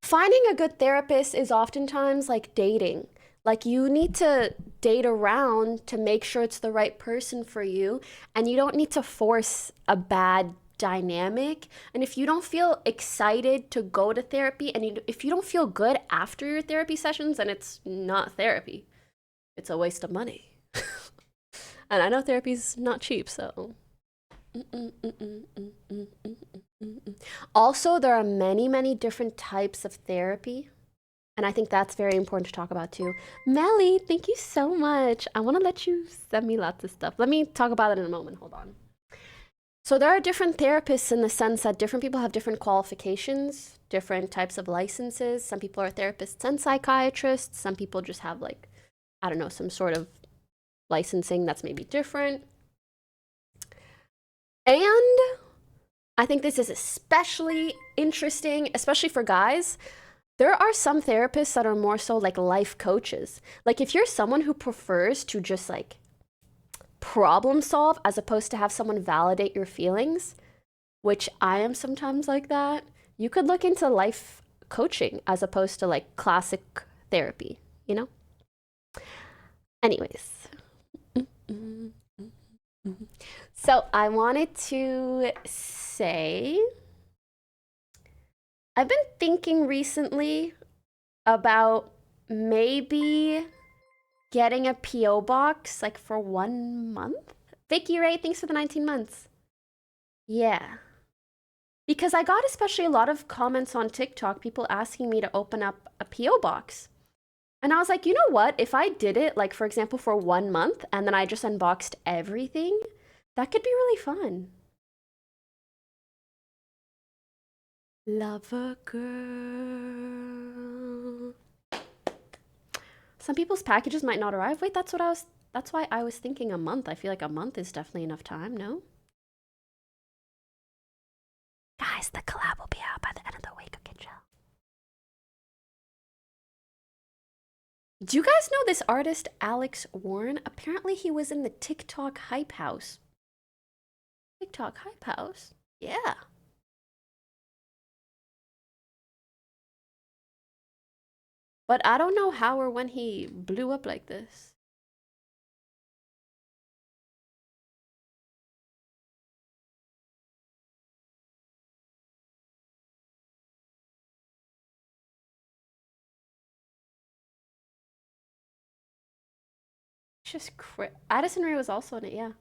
Finding a good therapist is oftentimes like dating. Like you need to date around to make sure it's the right person for you, and you don't need to force a bad dynamic. And if you don't feel excited to go to therapy if you don't feel good after your therapy sessions, then it's not therapy. It's a waste of money. And I know therapy's not cheap, so. Also, there are many, many different types of therapy. And I think that's very important to talk about too. Melly, thank you so much. I want to let you send me lots of stuff. Let me talk about it in a moment. Hold on. So there are different therapists in the sense that different people have different qualifications, different types of licenses. Some people are therapists and psychiatrists. Some people just have like, I don't know, some sort of licensing that's maybe different. And I think this is especially interesting, especially for guys. There are some therapists that are more so like life coaches. Like if you're someone who prefers to just like problem solve as opposed to have someone validate your feelings, which I am sometimes like that, you could look into life coaching as opposed to like classic therapy, you know? Anyways. So I wanted to say, I've been thinking recently about maybe getting a P.O. box like for 1 month. Vicky Ray, thanks for the 19 months. Yeah. Because I got especially a lot of comments on TikTok, people asking me to open up a P.O. box. And I was like, you know what? If I did it, like for example, for 1 month and then I just unboxed everything, that could be really fun. Lover girl. Some people's packages might not arrive. Wait, that's why I was thinking a month. I feel like a month is definitely enough time, no? Guys, the collab will be out by the end of the week, okay, chill. Do you guys know this artist, Alex Warren? Apparently he was in the TikTok Hype House. TikTok Hype House? Yeah. But I don't know how or when he blew up like this. It's just Addison Rae was also in it, yeah.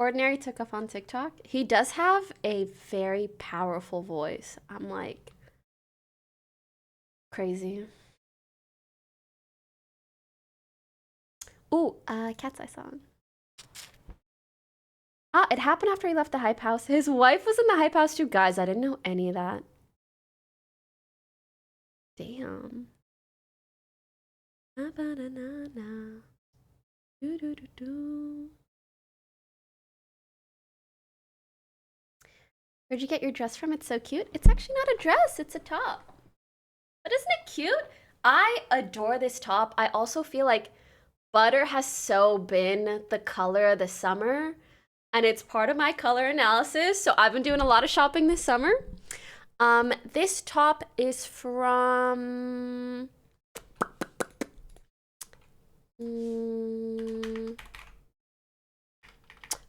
Ordinary took off on TikTok. He does have a very powerful voice. I'm like crazy. Ooh, Cat's Eye song. Ah, it happened after he left the Hype House. His wife was in the Hype House too. Guys, I didn't know any of that. Damn. Where'd you get your dress from? It's so cute. It's actually not a dress, it's a top. But isn't it cute? I adore this top. I also feel like butter has so been the color of the summer, and it's part of my color analysis. So I've been doing a lot of shopping this summer. This top is from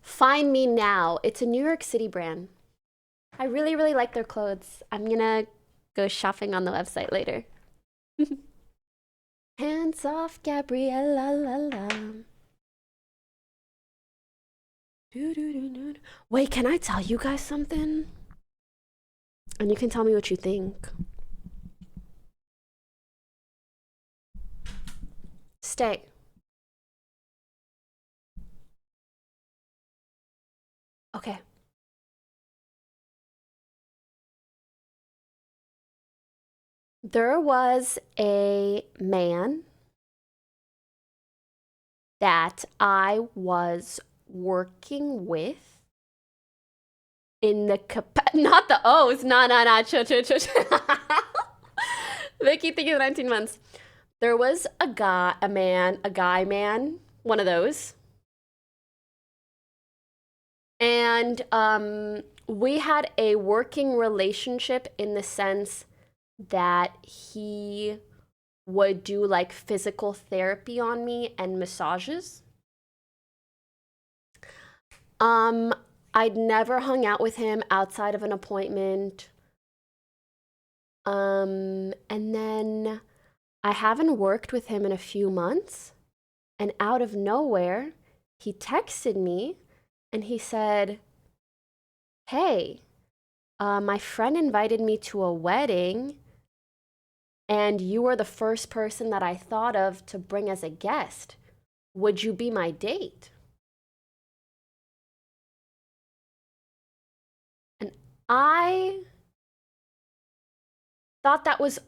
Find Me Now. It's a New York City brand. I really, really like their clothes. I'm gonna go shopping on the website later. Hands off, Gabriella, la la. Wait, can I tell you guys something? And you can tell me what you think. Stay. Okay. There was a man that I was working with in the not the O's, no, chill. Vicky, thank you for 19 months. There was a guy man, one of those. And we had a working relationship in the sense that he would do like physical therapy on me and massages. I'd never hung out with him outside of an appointment. And then I haven't worked with him in a few months, and out of nowhere, he texted me and he said, "Hey, my friend invited me to a wedding, and you were the first person that I thought of to bring as a guest. Would you be my date?" And I thought that was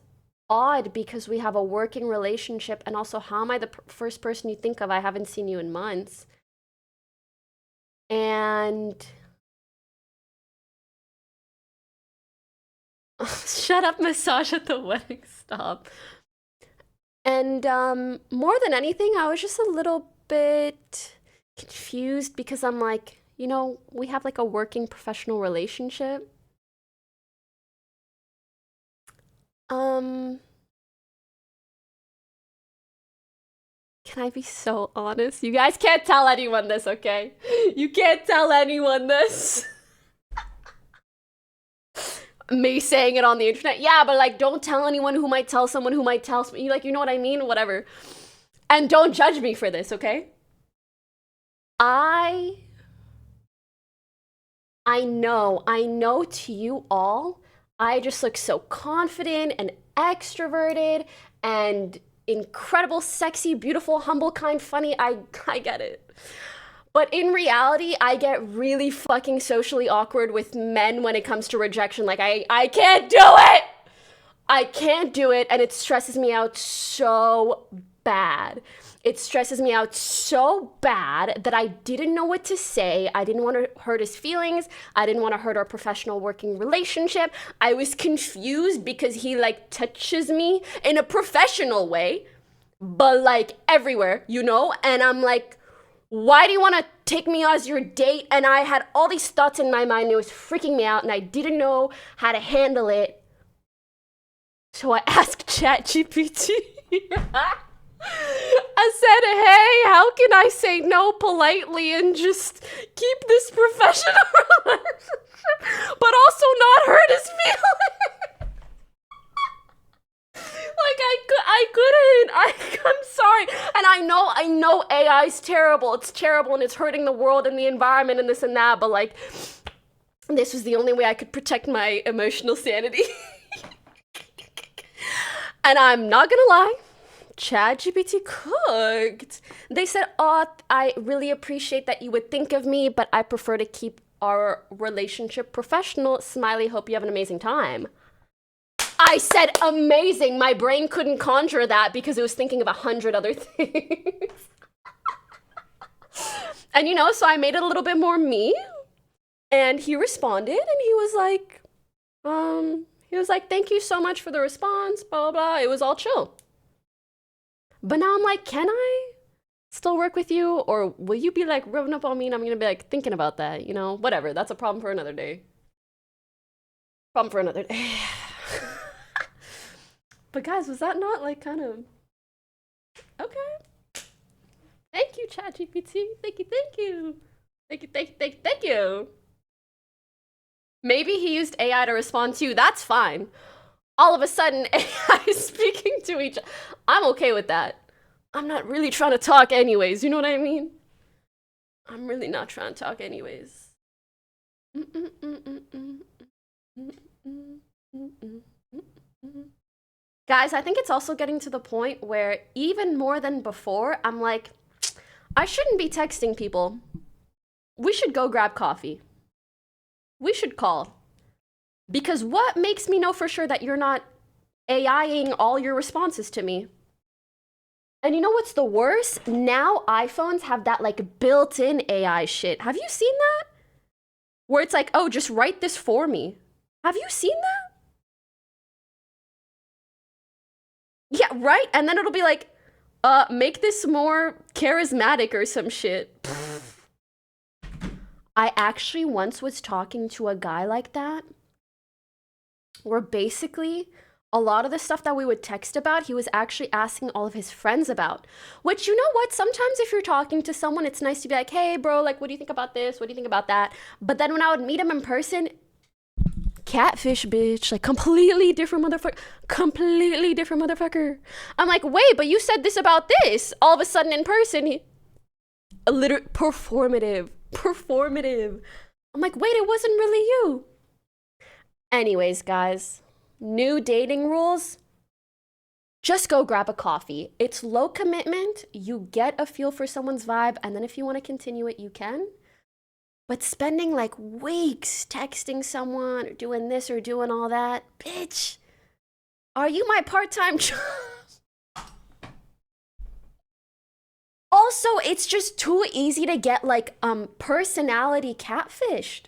odd because we have a working relationship, and also, how am I the first person you think of? I haven't seen you in months. And shut up, massage at the wedding, stop. And more than anything, I was just a little bit confused because I'm like, we have like a working professional relationship. Can I be so honest? You guys can't tell anyone this, okay? You can't tell anyone this. Me saying it on the internet. Yeah, but like, don't tell anyone who might tell someone who might tell you, like, you know what I mean? Whatever. And don't judge me for this, okay? I know to you all, I just look so confident and extroverted and incredible, sexy, beautiful, humble, kind, funny. I get it. But in reality, I get really fucking socially awkward with men when it comes to rejection. Like, I can't do it! I can't do it, and it stresses me out so bad. It stresses me out so bad that I didn't know what to say. I didn't want to hurt his feelings. I didn't want to hurt our professional working relationship. I was confused because he like touches me in a professional way, but like everywhere, And I'm like, why do you want to take me as your date? And I had all these thoughts in my mind. It was freaking me out, and I didn't know how to handle it. So I asked ChatGPT. I said, "Hey, how can I say no politely and just keep this professional relationship, but also not hurt his feelings?" Like, I'm sorry. And I know AI's terrible. It's terrible, and it's hurting the world and the environment and this and that, but like, this was the only way I could protect my emotional sanity. And I'm not gonna lie, ChatGPT cooked. They said, "Oh, I really appreciate that you would think of me, but I prefer to keep our relationship professional. Smiley, hope you have an amazing time." I said amazing. My brain couldn't conjure that because it was thinking of 100 other things. And so I made it a little bit more me. And he responded, and he was like, "Thank you so much for the response, blah, blah, blah." It was all chill. But now I'm like, can I still work with you? Or will you be like rubbing up on me and I'm going to be like thinking about that, Whatever. That's a problem for another day. But guys, was that not like kind of... Okay. Thank you, ChatGPT. Thank you. Maybe he used AI to respond to you. That's fine. All of a sudden, AI is speaking to each other. I'm okay with that. I'm not really trying to talk anyways. You know what I mean? I'm really not trying to talk anyways. Guys, I think it's also getting to the point where even more than before, I'm like, I shouldn't be texting people. We should go grab coffee. We should call. Because what makes me know for sure that you're not AIing all your responses to me? And you know what's the worst? Now iPhones have that like built-in AI shit. Have you seen that? Where it's like, oh, just write this for me. Have you seen that? Yeah, right? And then it'll be like, make this more charismatic or some shit. I actually once was talking to a guy like that, where basically a lot of the stuff that we would text about, he was actually asking all of his friends about. Which, you know what? Sometimes if you're talking to someone, it's nice to be like, hey, bro, like, what do you think about this? What do you think about that? But then when I would meet him in person, catfish, bitch. Like, completely different motherfucker. Completely different motherfucker. I'm like, wait, but you said this about this. All of a sudden in person, a literal performative. I'm like, wait, it wasn't really you. Anyways, guys, new dating rules. Just go grab a coffee. It's low commitment. You get a feel for someone's vibe, and then if you want to continue it, you can. But spending like weeks texting someone or doing this or doing all that, bitch, are you my part-time job? Also, it's just too easy to get like personality catfished.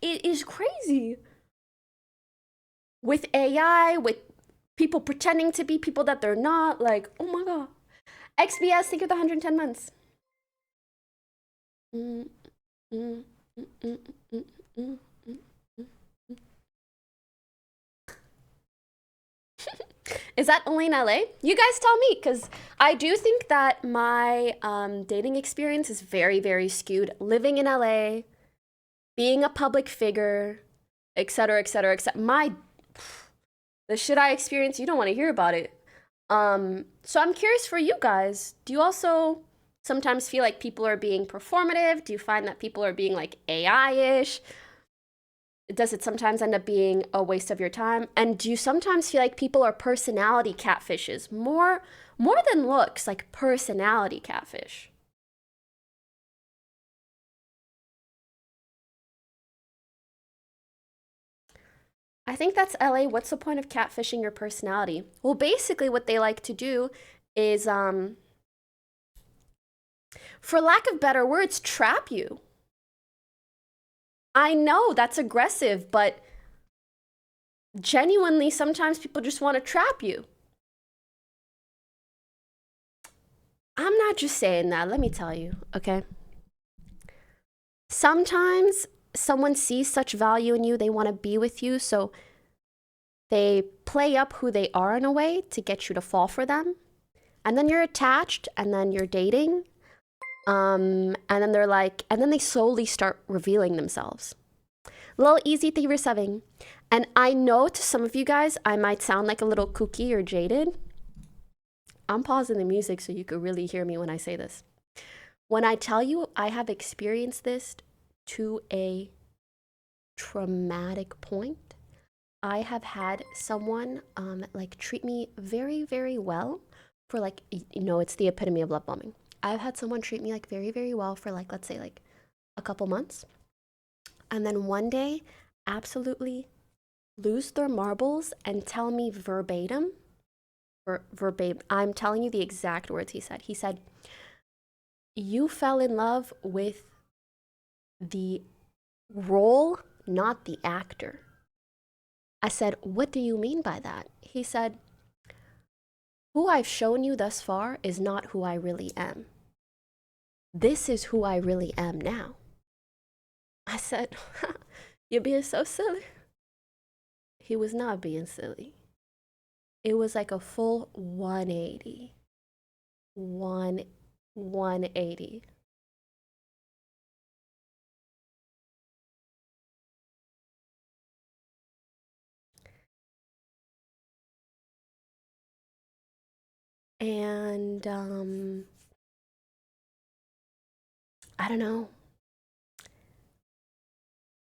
It is crazy. With AI, with people pretending to be people that they're not, like, oh my god. XBS, think of the 110 months. Is that only in LA? You guys tell me, because I do think that my dating experience is very, very skewed. Living in LA, being a public figure, etc., etc., etc. The shit I experienced, you don't want to hear about it. So I'm curious for you guys. Do you also sometimes feel like people are being performative? Do you find that people are being like AI-ish? Does it sometimes end up being a waste of your time? And do you sometimes feel like people are personality catfishes? More than looks, like personality catfish. I think that's LA. What's the point of catfishing your personality? Well, basically what they like to do is, for lack of better words, trap you. I know that's aggressive, but genuinely, sometimes people just want to trap you. I'm not just saying that, let me tell you, okay? Sometimes someone sees such value in you, they want to be with you, so they play up who they are in a way to get you to fall for them. And then you're attached, and then you're dating. And then they're like, and then they slowly start revealing themselves. Little easy 3-7. And I know to some of you guys, I might sound like a little kooky or jaded. I'm pausing the music so you could really hear me when I say this. When I tell you I have experienced this to a traumatic point, I have had someone like treat me very, very well for like, it's the epitome of love bombing. I've had someone treat me like very, very well for like, let's say like a couple months. And then one day, absolutely lose their marbles and tell me verbatim, I'm telling you the exact words he said. He said, you fell in love with the role, not the actor. I said, what do you mean by that? He said, who I've shown you thus far is not who I really am. This is who I really am now. I said, you're being so silly. He was not being silly. It was like a full 180. 180. And I don't know.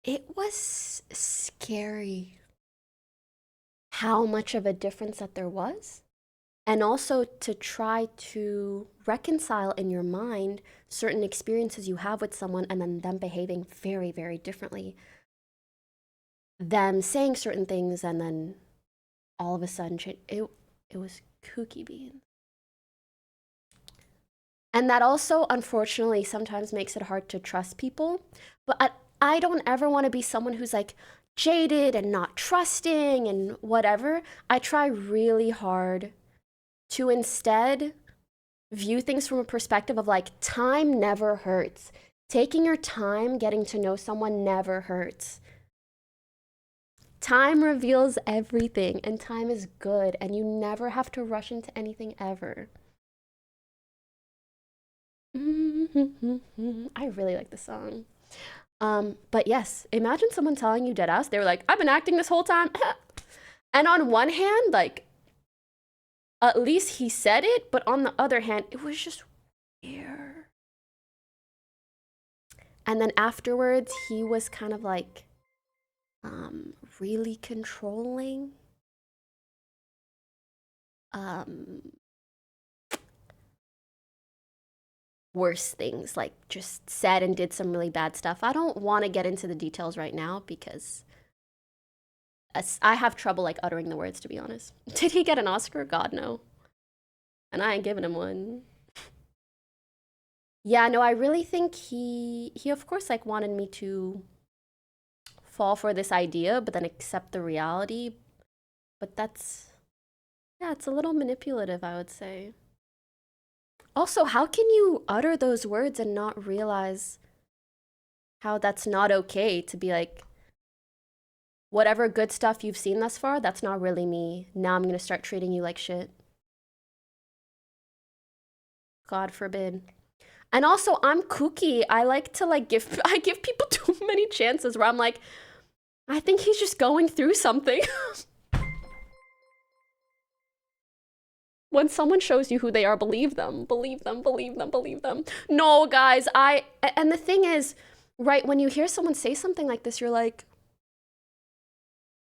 It was scary how much of a difference that there was. And also to try to reconcile in your mind certain experiences you have with someone and then them behaving very, very differently. Them saying certain things and then all of a sudden it was kooky beans. And that also, unfortunately, sometimes makes it hard to trust people. But I don't ever want to be someone who's like jaded and not trusting and whatever. I try really hard to instead view things from a perspective of like, time never hurts. Taking your time getting to know someone never hurts. Time reveals everything, and time is good, and you never have to rush into anything ever. I really like the song. But yes, imagine someone telling you dead ass, they were like, I've been acting this whole time. And on one hand, like, at least he said it, but on the other hand, it was just weird. And then afterwards, he was kind of like, really controlling. Worse things, like just said and did some really bad stuff. I don't want to get into the details right now because I have trouble like uttering the words, to be honest. Did he get an Oscar? God, no. And I ain't giving him one. Yeah, no, I really think he of course like wanted me to fall for this idea, but then accept the reality. But that's, yeah, it's a little manipulative, I would say. Also, how can you utter those words and not realize how that's not okay to be like, whatever good stuff you've seen thus far, that's not really me. Now I'm gonna start treating you like shit. God forbid. And also, I'm kooky. I like to like I give people too many chances where I'm like, I think he's just going through something. When someone shows you who they are, believe them, believe them, believe them, believe them. No, guys, and the thing is, right, when you hear someone say something like this, you're like,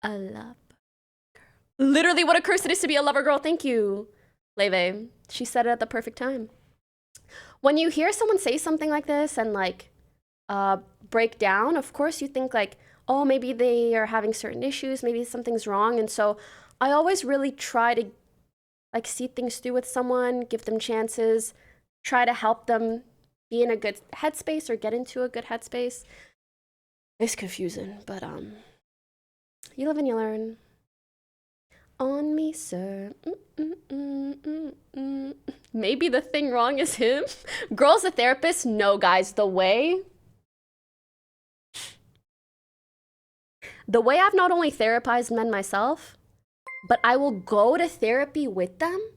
a love girl. Literally what a curse it is to be a lover girl. Thank you, Leve. She said it at the perfect time. When you hear someone say something like this and like break down, of course you think like, oh, maybe they are having certain issues, maybe something's wrong. And so I always really try to like see things through with someone, give them chances, try to help them be in a good headspace or get into a good headspace. It's confusing, but you live and you learn. On me, sir. Maybe the thing wrong is him. Girl's a therapist? No, guys, the way I've not only therapized men myself, but I will go to therapy with them.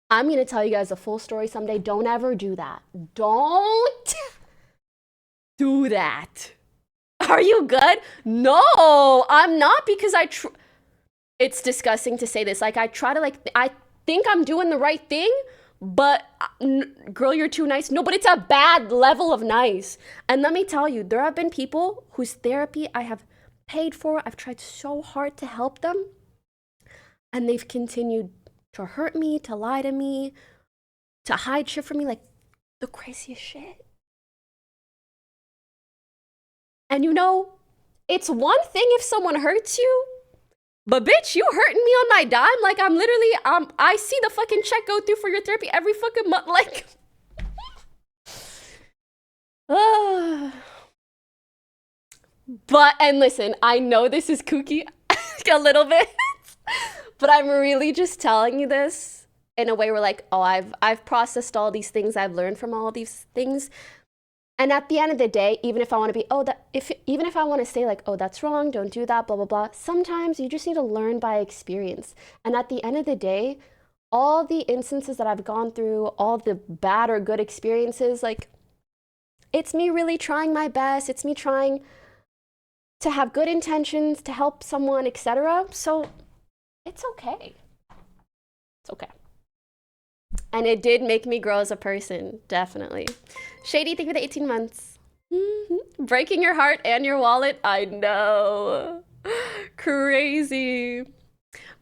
I'm going to tell you guys a full story someday. Don't ever do that. Don't do that. Are you good? No, I'm not, because it's disgusting to say this. Like, I try to like, I think I'm doing the right thing, but girl, you're too nice. No, but it's a bad level of nice. And let me tell you, there have been people whose therapy I have paid for. I've tried so hard to help them, and they've continued to hurt me, to lie to me, to hide shit from me, like the craziest shit. And you know, it's one thing if someone hurts you, but bitch, you hurting me on my dime. Like, I'm literally, I see the fucking check go through for your therapy every fucking month. Like, but, and listen, I know this is kooky a little bit, but I'm really just telling you this in a way where like, oh, I've processed all these things. I've learned from all these things. And at the end of the day, even if I want to be, even if I want to say like, oh, that's wrong, don't do that, blah, blah, blah. Sometimes you just need to learn by experience. And at the end of the day, all the instances that I've gone through, all the bad or good experiences, like, it's me really trying my best. It's me trying to have good intentions, to help someone, etc. So it's okay. It's okay. And it did make me grow as a person, definitely. Shady, thank you for the 18 months. Breaking your heart and your wallet, I know. Crazy.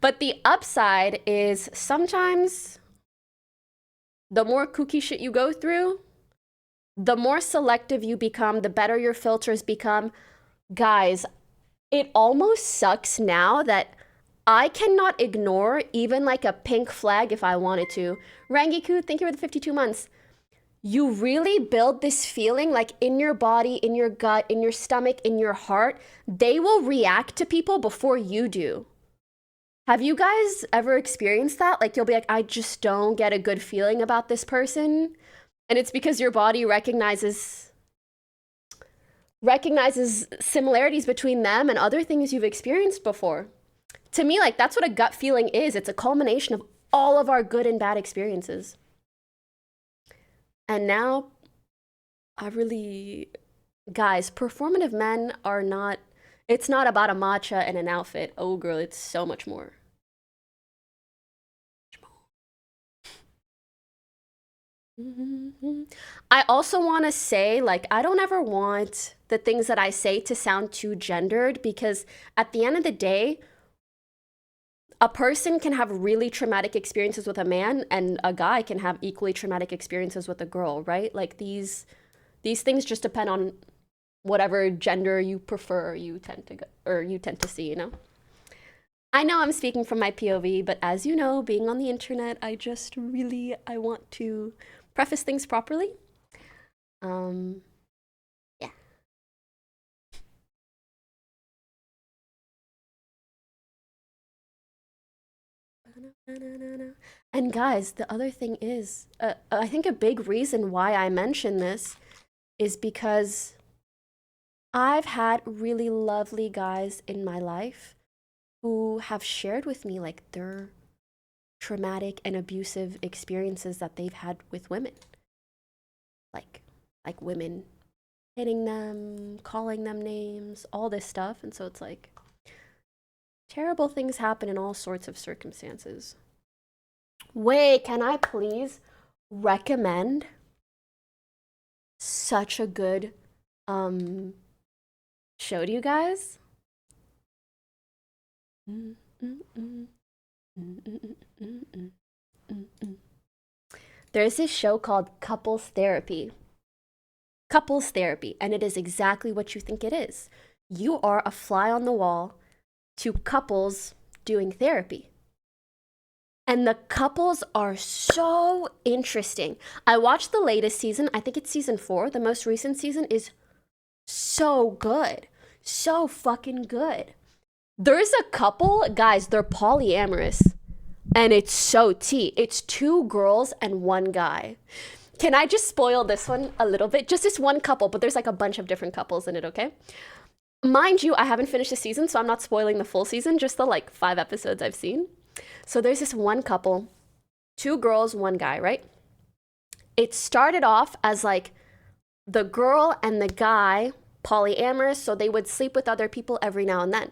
But the upside is sometimes the more kooky shit you go through, the more selective you become, the better your filters become. Guys, it almost sucks now that I cannot ignore even like a pink flag if I wanted to. Rangiku, thank you for the 52 months. You really build this feeling like in your body, in your gut, in your stomach, in your heart. They will react to people before you do. Have you guys ever experienced that? Like you'll be like, I just don't get a good feeling about this person. And it's because your body recognizes similarities between them and other things you've experienced before. To me, like that's what a gut feeling is. It's a culmination of all of our good and bad experiences. And now guys, performative men are not, it's not about a matcha and an outfit. Oh girl, it's so much more. I also want to say, like, I don't ever want the things that I say to sound too gendered because at the end of the day, a person can have really traumatic experiences with a man and a guy can have equally traumatic experiences with a girl, right? Like these things just depend on whatever gender you prefer, you tend to go, or you tend to see, you know? I know I'm speaking from my POV, but as you know, being on the internet, I want to preface things properly. Yeah. And guys, the other thing is, I think a big reason why I mention this is because I've had really lovely guys in my life who have shared with me like their traumatic and abusive experiences that they've had with women. Like women hitting them, calling them names, all this stuff. And so it's like terrible things happen in all sorts of circumstances. Wait, can I please recommend such a good show to you guys? There's this show called Couples Therapy. Couples Therapy, and it is exactly what you think it is. You are a fly on the wall to couples doing therapy. And the couples are so interesting. I watched the latest season. I think it's season 4. The most recent season is so good. So fucking good. There's a couple, guys, they're polyamorous. And it's so tea. It's 2 girls and 1 guy. Can I just spoil this one a little bit? Just this one couple, but there's like a bunch of different couples in it, okay? Mind you, I haven't finished the season, so I'm not spoiling the full season, just the like 5 episodes I've seen. So there's this one couple, 2 girls, 1 guy, right? It started off as like the girl and the guy, polyamorous, so they would sleep with other people every now and then.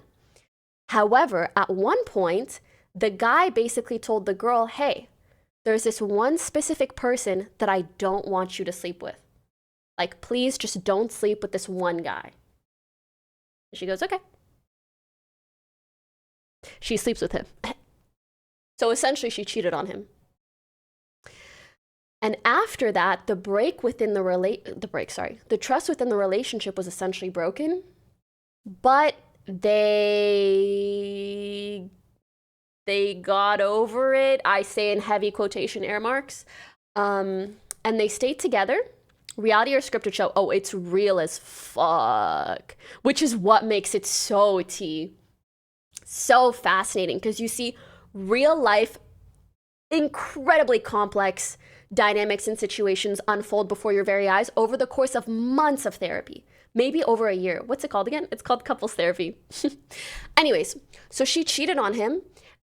However, at one point, the guy basically told the girl, hey, there's this one specific person that I don't want you to sleep with. Like, please just don't sleep with this one guy. And she goes, okay. She sleeps with him. So essentially, she cheated on him. And after that, the trust within the relationship was essentially broken, but they got over it. I say in heavy quotation air marks. And they stayed together. Reality or scripted show? Oh, it's real as fuck. Which is what makes it so tea. So fascinating because you see real life, incredibly complex dynamics and situations unfold before your very eyes over the course of months of therapy. Maybe over a year. What's it called again? It's called couples therapy. Anyways, so she cheated on him.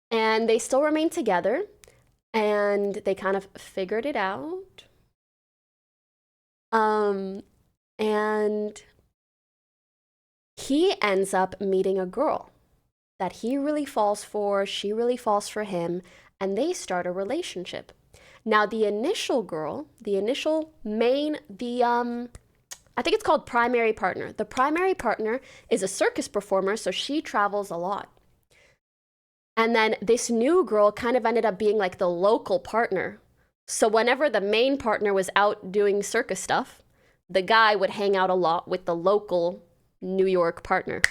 And they still remain together, and they kind of figured it out. And he ends up meeting a girl that he really falls for, she really falls for him, and they start a relationship. Now, the initial girl, I think it's called primary partner. The primary partner is a circus performer, so she travels a lot. And then this new girl kind of ended up being like the local partner. So whenever the main partner was out doing circus stuff, the guy would hang out a lot with the local New York partner,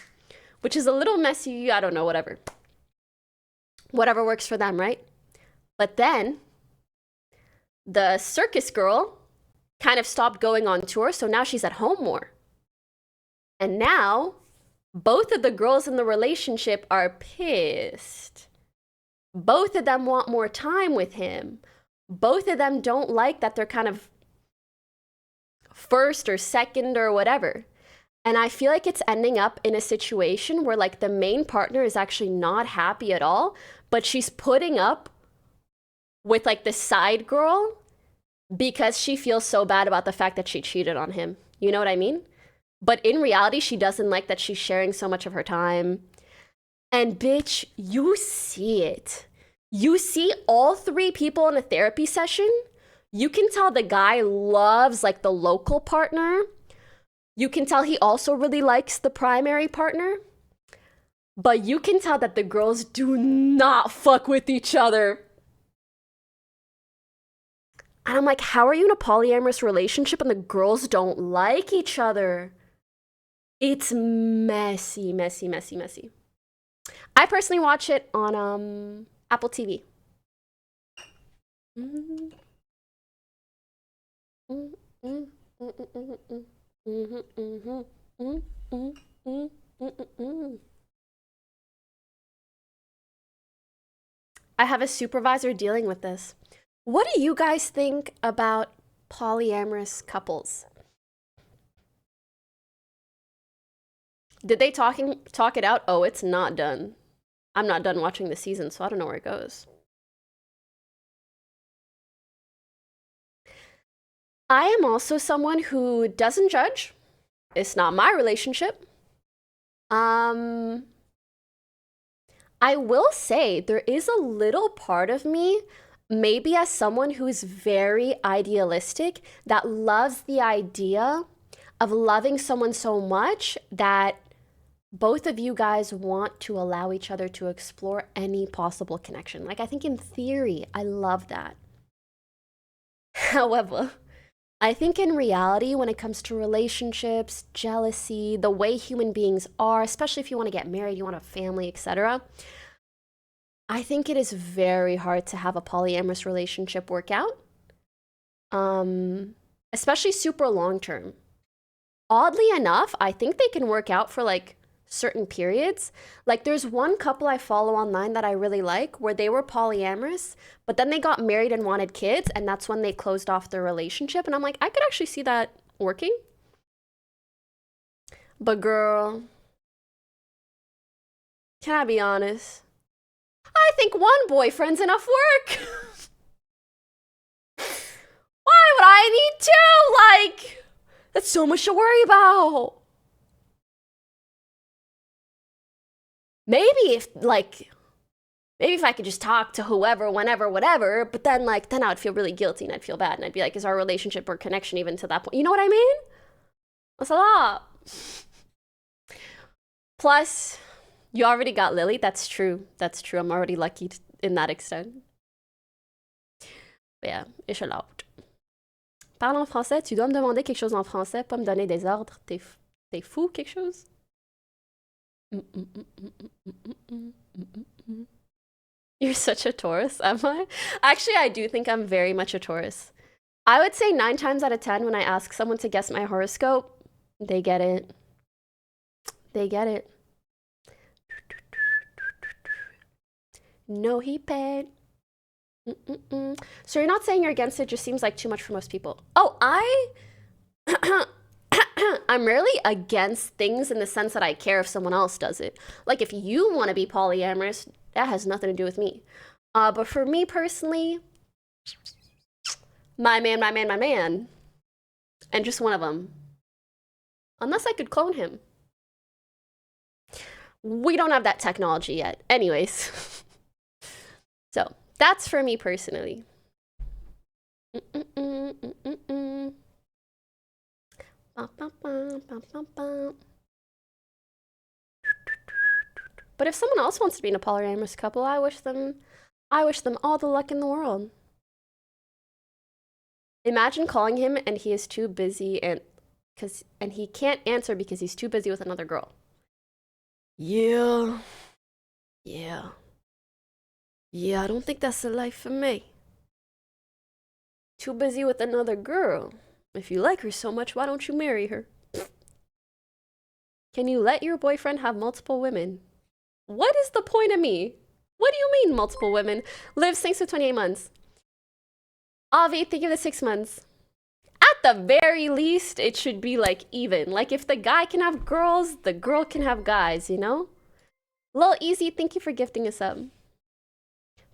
which is a little messy. I don't know, whatever. Whatever works for them, right? But then the circus girl kind of stopped going on tour, so now she's at home more. And now both of the girls in the relationship are pissed Both of them want more time with him. Both of them don't like that they're kind of first or second or whatever. And I feel like it's ending up in a situation where like the main partner is actually not happy at all, but she's putting up with like the side girl because she feels so bad about the fact that she cheated on him. You know what I mean? But in reality, she doesn't like that she's sharing so much of her time. And bitch, you see it. You see all three people in a therapy session. You can tell the guy loves like the local partner. You can tell he also really likes the primary partner. But you can tell that the girls do not fuck with each other. And I'm like, how are you in a polyamorous relationship and the girls don't like each other? It's messy, messy, messy, messy. I personally watch it on Apple TV. I have a supervisor dealing with this. What do you guys think about polyamorous couples? Did they talk it out? Oh, it's not done. I'm not done watching the season, so I don't know where it goes. I am also someone who doesn't judge. It's not my relationship. I will say there is a little part of me, maybe as someone who's very idealistic, that loves the idea of loving someone so much that both of you guys want to allow each other to explore any possible connection. Like, I think in theory, I love that. However, I think in reality, when it comes to relationships, jealousy, the way human beings are, especially if you want to get married, you want a family, etc., I think it is very hard to have a polyamorous relationship work out, especially super long term. Oddly enough, I think they can work out for like certain periods. Like there's one couple I follow online that I really like where they were polyamorous, but then they got married and wanted kids, and that's when they closed off their relationship. And I'm like, I could actually see that working. But girl, can I be honest? I think one boyfriend's enough work. Why would I need two? Like, that's so much to worry about. Maybe if I could just talk to whoever, whenever, whatever, but then I would feel really guilty and I'd feel bad and I'd be like, is our relationship or connection even to that point? You know what I mean? That's a lot. Plus, you already got Lily. That's true. That's true. I'm already lucky in that extent. But yeah, ich laut. Parle en français. Tu dois me demander quelque chose en français, pas me donner des ordres. T'es fou, quelque chose? You're such a Taurus, am I? Actually, I do think I'm very much a Taurus. I would say 9 times out of 10 when I ask someone to guess my horoscope, they get it. They get it. No, he paid. So you're not saying you're against it, just seems like too much for most people. Oh, I'm rarely against things in the sense that I care if someone else does it. Like if you want to be polyamorous, that has nothing to do with me. But for me personally, my man. And just one of them. Unless I could clone him. We don't have that technology yet. Anyways. So, that's for me personally. But if someone else wants to be in a polyamorous couple, I wish them all the luck in the world. Imagine calling him and he is too busy and he can't answer because he's too busy with another girl. Yeah, I don't think that's the life for me. Too busy with another girl. If you like her so much, why don't you marry her? Can you let your boyfriend have multiple women? What is the point of me? What do you mean multiple women? Liv, thanks for 28 months. Avi, thank you for the 6 months. At the very least, it should be like even. Like if the guy can have girls, the girl can have guys, you know? Lil Easy, thank you for gifting us up.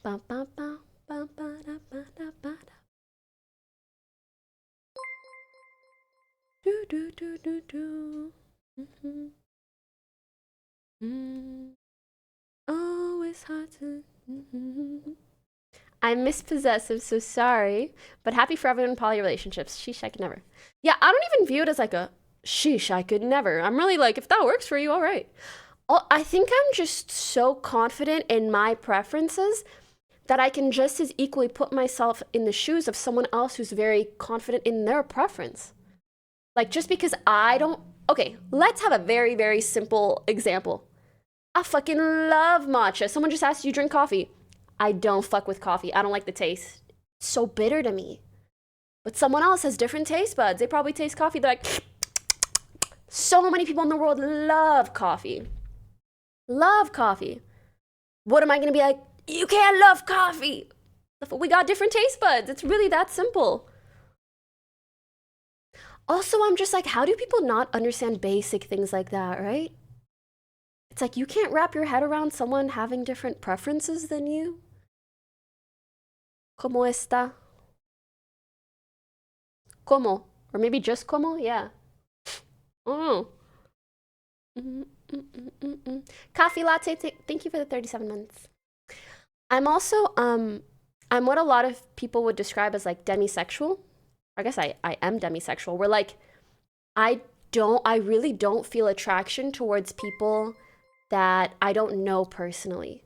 Ba, ba, ba, ba, ba, da, ba, da, ba, da. Do, do, do, do, do. Mm-hmm. Oh, it's hard to. I'm mispossessive, so sorry. But happy for everyone in poly relationships. Sheesh, I could never. Yeah, I don't even view it as like a sheesh, I could never. I'm really like, if that works for you, all right. I think I'm just so confident in my preferences that I can just as equally put myself in the shoes of someone else who's very confident in their preference. Like, just because I don't. Okay, let's have a very, very simple example. I fucking love matcha. Someone just asked you drink coffee. I don't fuck with coffee. I don't like the taste. It's so bitter to me. But someone else has different taste buds. They probably taste coffee. They're like, so many people in the world love coffee. Love coffee. What am I gonna be like? You can't love coffee. We got different taste buds. It's really that simple. Also, I'm just like, how do people not understand basic things like that, right? It's like you can't wrap your head around someone having different preferences than you. ¿Cómo está? ¿Cómo? Or maybe just ¿cómo? Yeah. Oh. Coffee latte, thank you for the 37 months. I'm also, I'm what a lot of people would describe as like demisexual. I guess I am demisexual. Where like, I really don't feel attraction towards people that I don't know personally.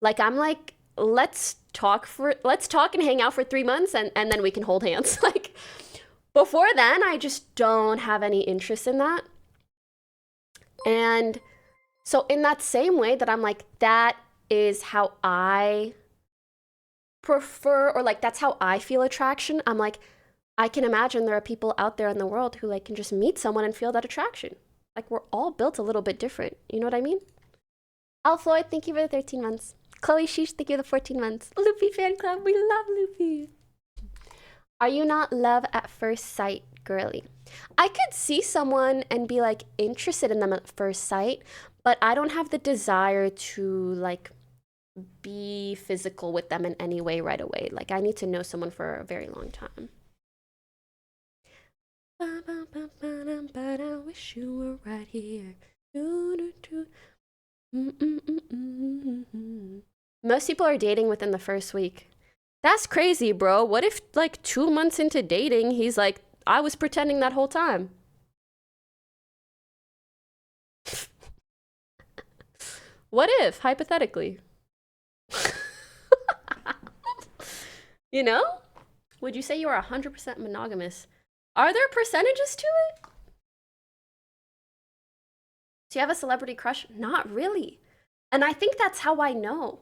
Like, I'm like, let's talk and hang out for 3 months and then we can hold hands. Like, before then, I just don't have any interest in that. And so in that same way that I'm like, that is how I prefer, or like, that's how I feel attraction. I'm like, I can imagine there are people out there in the world who like can just meet someone and feel that attraction. Like, we're all built a little bit different. You know what I mean? Al Floyd, thank you for the 13 months. Chloe Sheesh, thank you for the 14 months. Loopy fan club, we love Loopy. Are you not love at first sight, girly? I could see someone and be like interested in them at first sight, but I don't have the desire to like be physical with them in any way right away. Like, I need to know someone for a very long time. I wish you were right here. Most people are dating within the first week. That's crazy, bro. What if like 2 months into dating, he's like, I was pretending that whole time? What if, hypothetically? You know? Would you say you are 100% monogamous? Are there percentages to it? Do you have a celebrity crush? Not really. And I think that's how I know.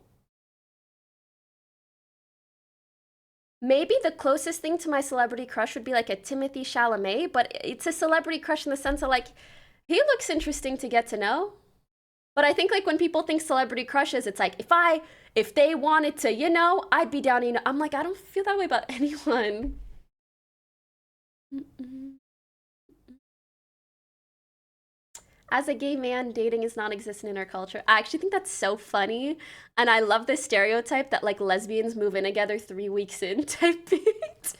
Maybe the closest thing to my celebrity crush would be like a Timothée Chalamet, but it's a celebrity crush in the sense of like, he looks interesting to get to know. But I think like when people think celebrity crushes, it's like, if they wanted to, you know, I'd be down, you know. I'm like, I don't feel that way about anyone. As a gay man, dating is non-existent in our culture. I actually think that's so funny. And I love this stereotype that like lesbians move in together 3 weeks in type beat.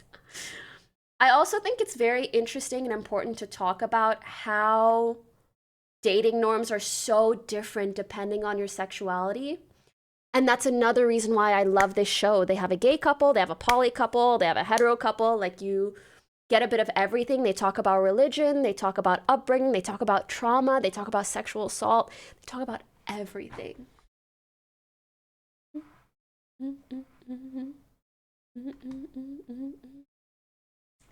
I also think it's very interesting and important to talk about how dating norms are so different depending on your sexuality. And that's another reason why I love this show. They have a gay couple, they have a poly couple, they have a hetero couple. Like, you get a bit of everything. They talk about religion, they talk about upbringing, they talk about trauma, they talk about sexual assault, they talk about everything.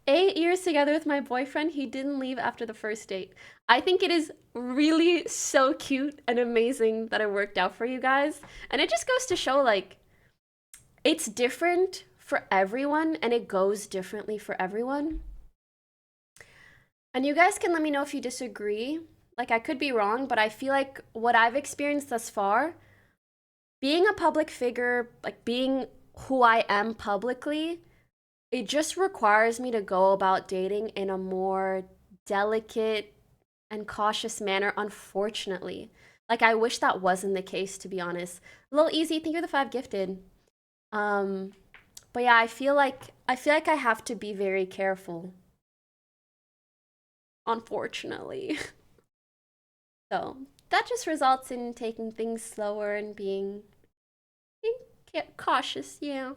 8 years together with my boyfriend, he didn't leave after the first date. I think it is really so cute and amazing that it worked out for you guys. And it just goes to show, like, it's different for everyone and it goes differently for everyone. And you guys can let me know if you disagree. Like, I could be wrong, but I feel like what I've experienced thus far, being a public figure, like being who I am publicly, it just requires me to go about dating in a more delicate and cautious manner, unfortunately. Like, I wish that wasn't the case, to be honest. A little easy, thank you for the 5 gifted. But yeah, I feel like I have to be very careful. Unfortunately. So that just results in taking things slower and being cautious, yeah.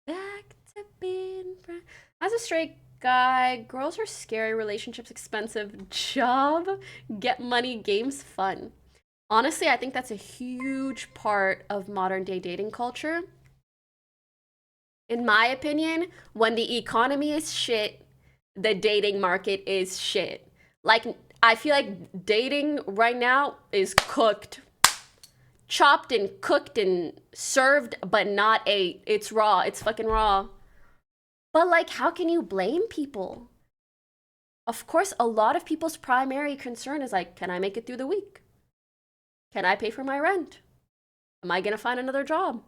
Back to being friends. As a straight guy, girls are scary, relationships expensive, job, get money, games fun. Honestly, I think that's a huge part of modern day dating culture. In my opinion, when the economy is shit, the dating market is shit. Like, I feel like dating right now is cooked, chopped and cooked and served, but not ate. It's raw. It's fucking raw. But like, how can you blame people? Of course, a lot of people's primary concern is like, can I make it through the week? Can I pay for my rent? Am I gonna find another job?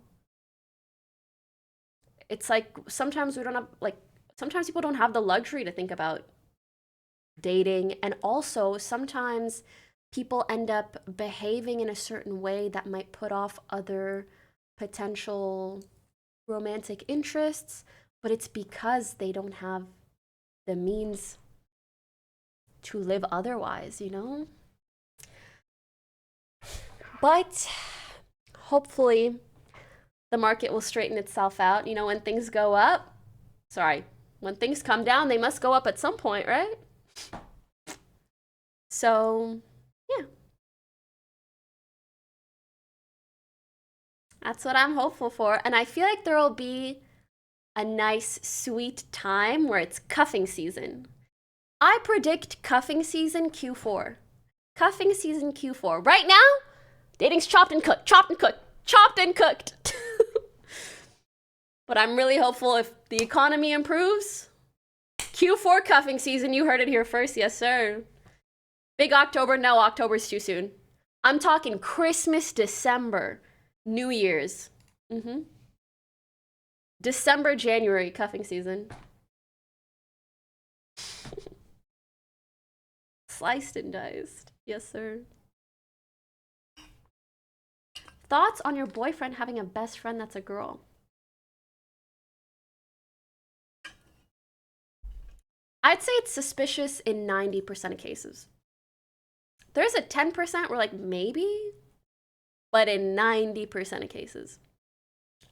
It's like sometimes we don't have like sometimes people don't have the luxury to think about dating, and also sometimes people end up behaving in a certain way that might put off other potential romantic interests, but it's because they don't have the means to live otherwise, you know? But hopefully the market will straighten itself out. You know, when things go up, sorry, when things come down, they must go up at some point, right? So, yeah, that's what I'm hopeful for. And I feel like there will be a nice, sweet time where it's cuffing season. I predict cuffing season Q4. Cuffing season Q4. Right now, dating's chopped and cooked, chopped and cooked, chopped and cooked. But I'm really hopeful if the economy improves. Q4 cuffing season, you heard it here first, yes sir. Big October, no, October's too soon. I'm talking Christmas, December, New Year's. December, January cuffing season. Sliced and diced, yes sir. Thoughts on your boyfriend having a best friend that's a girl? I'd say it's suspicious in 90% of cases. There's a 10% where, like, maybe, but in 90% of cases.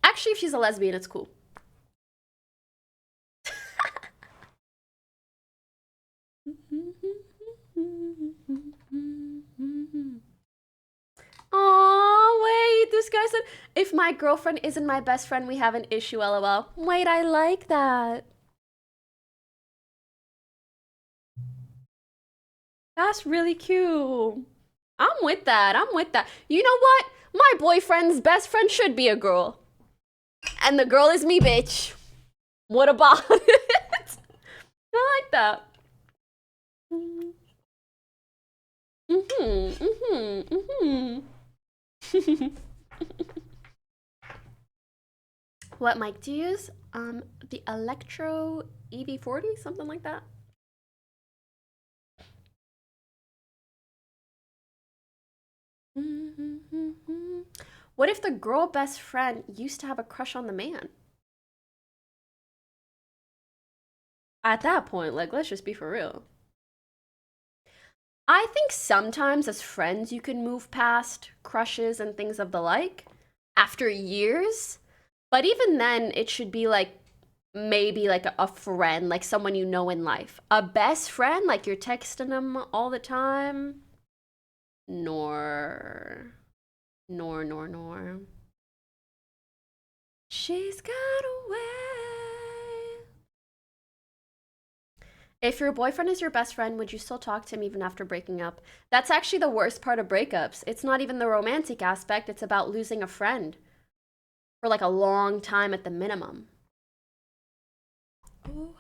Actually, if she's a lesbian, it's cool. Oh, wait, this guy said, if my girlfriend isn't my best friend, we have an issue, lol. Wait, I like that. That's really cute. I'm with that. I'm with that. You know what? My boyfriend's best friend should be a girl. And the girl is me, bitch. What about it? I like that. What mic do you use? The Electro EV40, something like that. What if the girl best friend used to have a crush on the man? At that point, like, let's just be for real. I think sometimes as friends you can move past crushes and things of the like after years. But even then, it should be like maybe like a friend, like someone you know in life. A best friend, like you're texting them all the time. Nor. Nor. She's got away. If your boyfriend is your best friend, would you still talk to him even after breaking up? That's actually the worst part of breakups. It's not even the romantic aspect, it's about losing a friend for like a long time at the minimum. Ooh.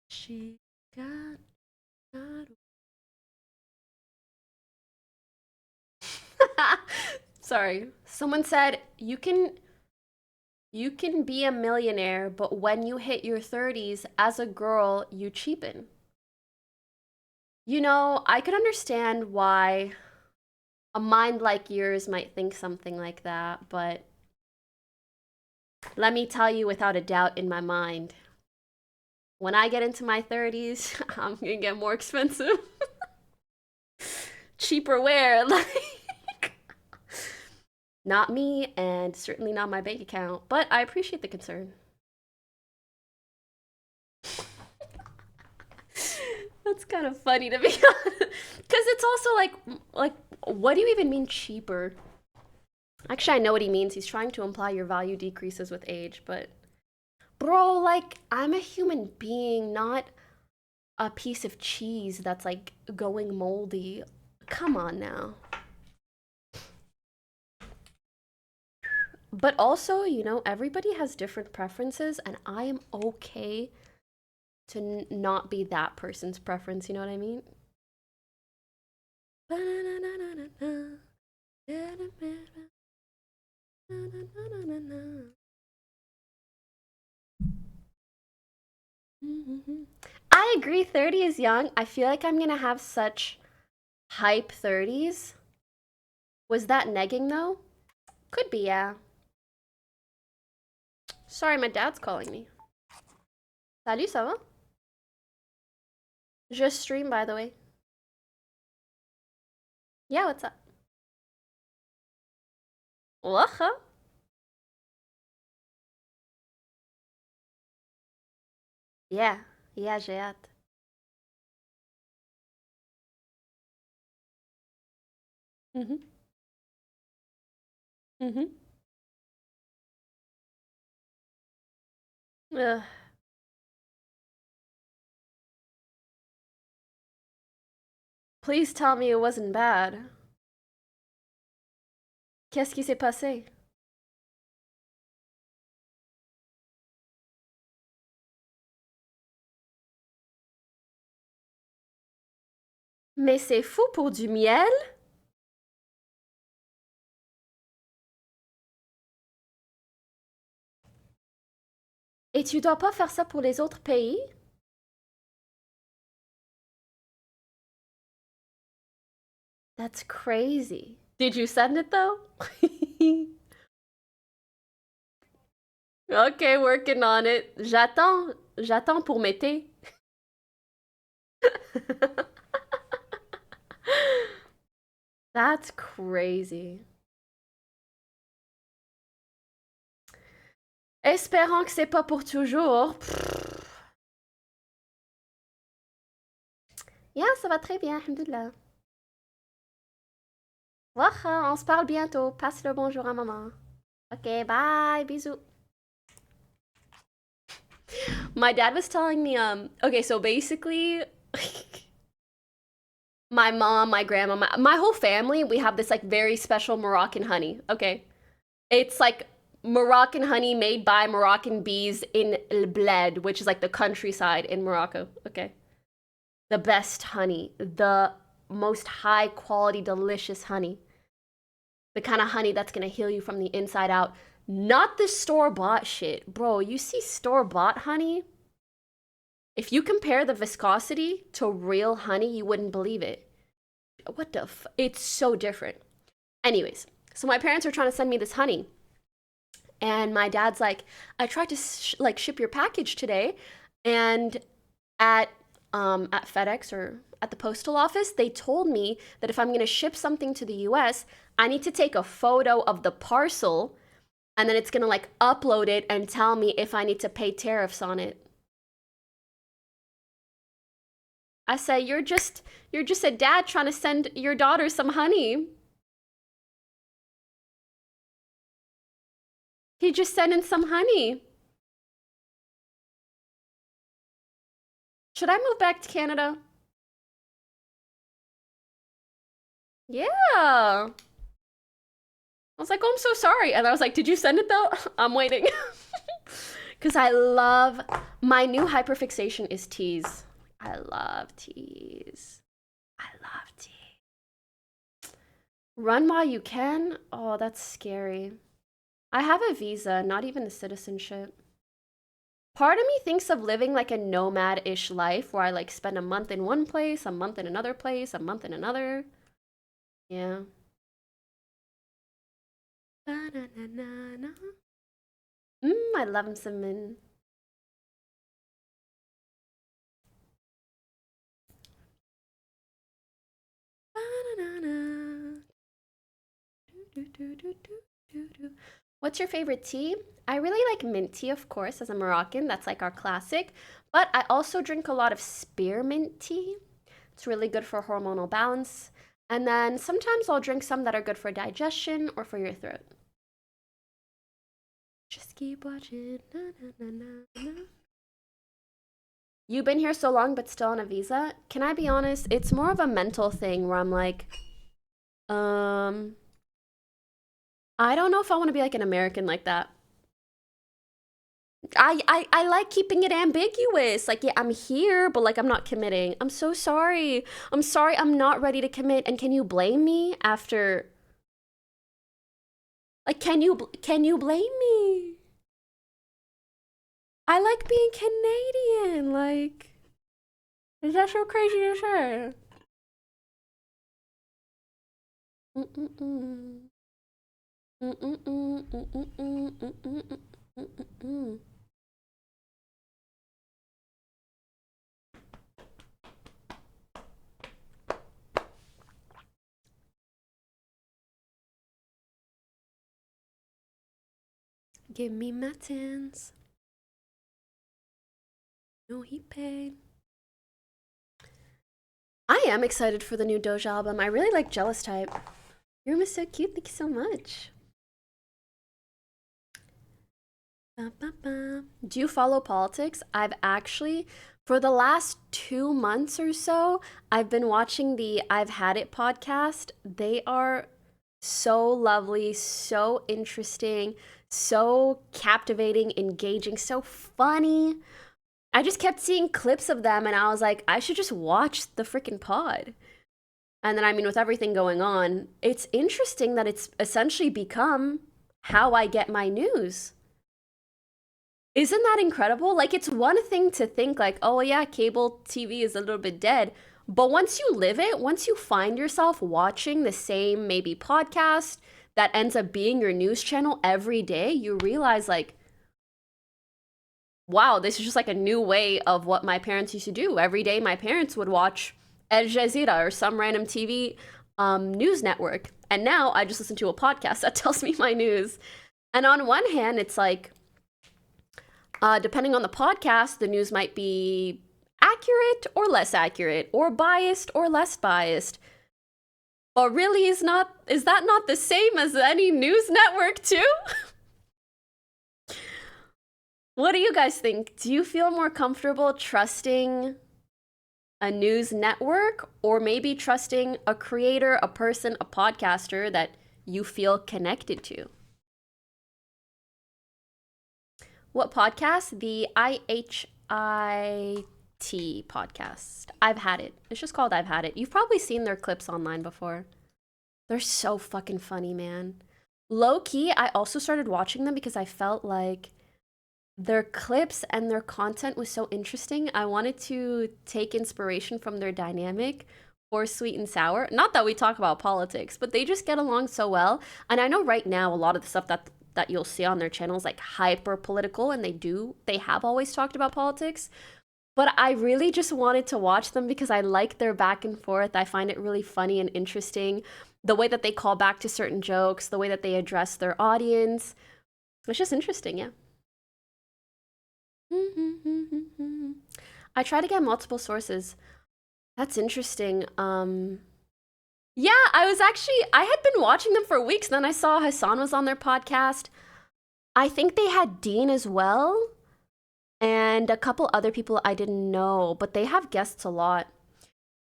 She got Sorry. Someone said you can be a millionaire, but when you hit your 30s as a girl, you cheapen. You know, I could understand why a mind like yours might think something like that, but let me tell you without a doubt in my mind, when I get into my 30s, I'm gonna get more expensive. Cheaper wear, like not me and certainly not my bank account, but I appreciate the concern. That's kind of funny to be honest. Because it's also like, what do you even mean cheaper? Actually, I know what he means. He's trying to imply your value decreases with age, but bro, like, I'm a human being, not a piece of cheese that's like going moldy. Come on now. But also, you know, everybody has different preferences, and I am okay to not be that person's preference, you know what I mean? I agree, 30 is young. I feel like I'm gonna have such hype 30s. Was that negging though? Could be, yeah. Sorry, my dad's calling me. Salut, ça va? Je stream, by the way. Yeah, what's up? Lachen? Yeah, yeah, j'ai hâte. Mhm, mhm. Ugh. Please tell me it wasn't bad. Qu'est-ce qui s'est passé? Mais c'est fou pour du miel? Et tu dois pas faire ça pour les autres pays? That's crazy. Did you send it though? Okay, working on it. J'attends pour m'été. That's crazy. Espérons que c'est pas pour toujours. Yeah, ça va très bien, alhamdoulilah. Waha, on se parle bientôt. Passe le bonjour à maman. Ok, bye, bisous. My dad was telling me, okay, so basically, my mom, my grandma, my whole family, we have this like very special Moroccan honey, okay? It's like Moroccan honey made by Moroccan bees in El Bled, which is like the countryside in Morocco, okay? The best honey, the most high quality, delicious honey. The kind of honey that's gonna heal you from the inside out. Not the store-bought shit. Bro, you see store-bought honey? If you compare the viscosity to real honey, you wouldn't believe it. What the f? It's so different. Anyways, so my parents are trying to send me this honey. And my dad's like, I tried to ship your package today, and at FedEx or at the postal office, they told me that if I'm gonna ship something to the US, I need to take a photo of the parcel, and then it's gonna like upload it and tell me if I need to pay tariffs on it. I say, you're just a dad trying to send your daughter some honey. He just sent in some honey. Should I move back to Canada? Yeah. I was like, oh, I'm so sorry. And I was like, did you send it though? I'm waiting. Because I love, my new hyperfixation is teas. I love teas. I love tea. Run while you can? Oh, that's scary. I have a visa, not even a citizenship. Part of me thinks of living like a nomad-ish life where I like spend a month in one place, a month in another place, a month in another. Yeah. Ba-na-na-na-na. I love some min. Ba-na-na-na. Do-do-do-do-do-do. What's your favorite tea? I really like mint tea, of course, as a Moroccan. That's like our classic. But I also drink a lot of spearmint tea. It's really good for hormonal balance. And then sometimes I'll drink some that are good for digestion or for your throat. Just keep watching. Na, na, na, na, na. You've been here so long but still on a visa? Can I be honest? It's more of a mental thing where I'm like, I don't know if I want to be like an American like that. I like keeping it ambiguous. Like, yeah, I'm here, but like I'm not committing. I'm so sorry. I'm sorry I'm not ready to commit. And can you blame me after like can you blame me? I like being Canadian. Like, is that so crazy to say? Mm-mm-mm. Mm-mm-mm. Mm-mm-mm. Mm-mm-mm. Mm-mm-mm. Give me matins. No, he paid. I am excited for the new Doja album. I really like Jealous Type. Your room is so cute. Thank you so much. Ba, ba, ba. Do you follow politics? I've actually, for the last 2 months or so, I've been watching the I've Had It podcast. They are so lovely, so interesting, so captivating, engaging, so funny. I just kept seeing clips of them and I was like, I should just watch the freaking pod. And then, I mean, with everything going on, it's interesting that it's essentially become how I get my news. Isn't that incredible? Like, it's one thing to think, like, oh, yeah, cable TV is a little bit dead. But once you live it, once you find yourself watching the same, maybe podcast that ends up being your news channel every day, you realize, like, wow, this is just like a new way of what my parents used to do. Every day, my parents would watch Al Jazeera or some random TV news network. And now I just listen to a podcast that tells me my news. And on one hand, it's like, depending on the podcast, the news might be accurate or less accurate, or biased or less biased. But really, is that not the same as any news network too? What do you guys think? Do you feel more comfortable trusting a news network or maybe trusting a creator, a person, a podcaster that you feel connected to? What podcast? The IHIT podcast. I've Had It. It's just called I've Had It. You've probably seen their clips online before. They're so fucking funny, man. Low key, I also started watching them because I felt like their clips and their content was so interesting. I wanted to take inspiration from their dynamic for Sweet and Sour. Not that we talk about politics, but they just get along so well. And I know right now a lot of the stuff that you'll see on their channel is like hyper political, and they have always talked about politics. But I really just wanted to watch them because I like their back and forth. I find it really funny and interesting. The way that they call back to certain jokes, the way that they address their audience. It's just interesting, yeah. I try to get multiple sources. That's interesting. Yeah, I had been watching them for weeks. Then I saw Hassan was on their podcast. I think they had Dean as well, and a couple other people I didn't know, but they have guests a lot.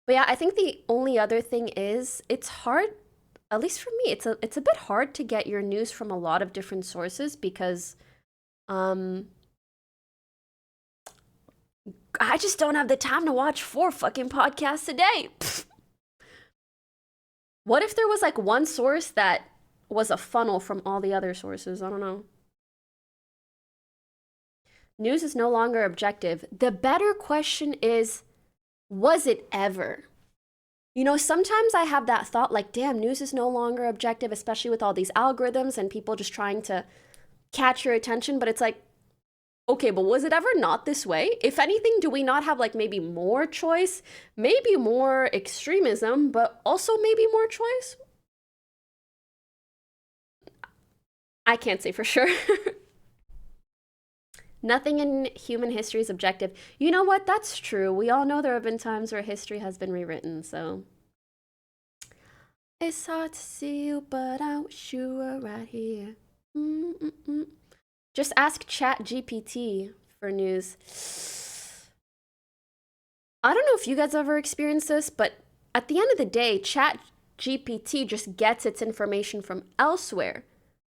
But yeah, I think the only other thing is it's hard, at least for me, it's a bit hard to get your news from a lot of different sources because um I just don't have the time to watch 4 fucking podcasts a day. Pfft. What if there was like one source that was a funnel from all the other sources? I don't know. News is no longer objective. The better question is, was it ever? You know, sometimes I have that thought like, damn, news is no longer objective, especially with all these algorithms and people just trying to catch your attention. But it's like, okay, but was it ever not this way? If anything, do we not have like maybe more choice, maybe more extremism, but also maybe more choice? I can't say for sure. Nothing in human history is objective. You know what? That's true. We all know there have been times where history has been rewritten, so. It's hard to see you, but I wish you were right here. Mm-mm-mm. Just ask ChatGPT for news. I don't know if you guys ever experienced this, but at the end of the day, ChatGPT just gets its information from elsewhere.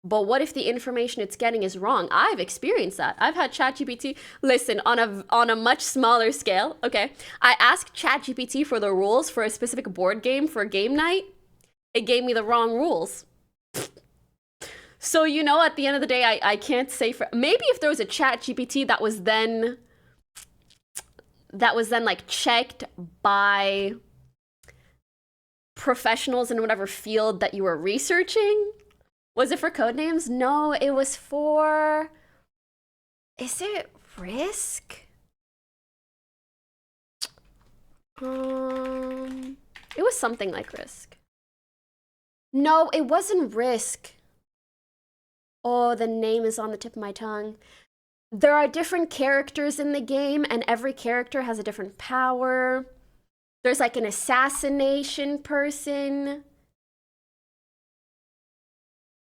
But what if the information it's getting is wrong? I've experienced that. I've had ChatGPT, listen, on a much smaller scale, okay? I asked ChatGPT for the rules for a specific board game for game night. It gave me the wrong rules. So, you know, at the end of the day, I can't say for... Maybe if there was a ChatGPT that was then like checked by professionals in whatever field that you were researching. Was it for Codenames? No, it was for... Is it Risk? It was something like Risk. No, it wasn't Risk. Oh, the name is on the tip of my tongue. There are different characters in the game, and every character has a different power. There's like an assassination person.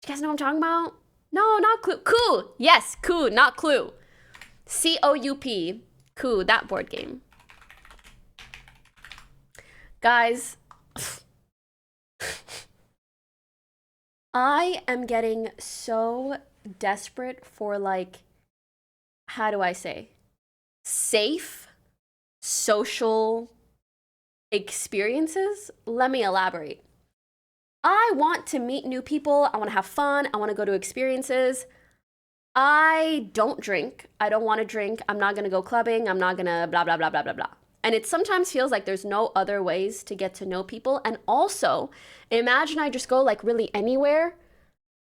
You guys know what I'm talking about? No, not Clue. Coup. Yes, Coup, not Clue. C-O-U-P. Coup, that board game. Guys, I am getting so desperate for like, how do I say? Safe social experiences. Let me elaborate. I want to meet new people. I want to have fun. I want to go to experiences. I don't drink. I don't want to drink. I'm not going to go clubbing. I'm not going to blah, blah, blah, blah, blah, blah. And it sometimes feels like there's no other ways to get to know people. And also, imagine I just go like really anywhere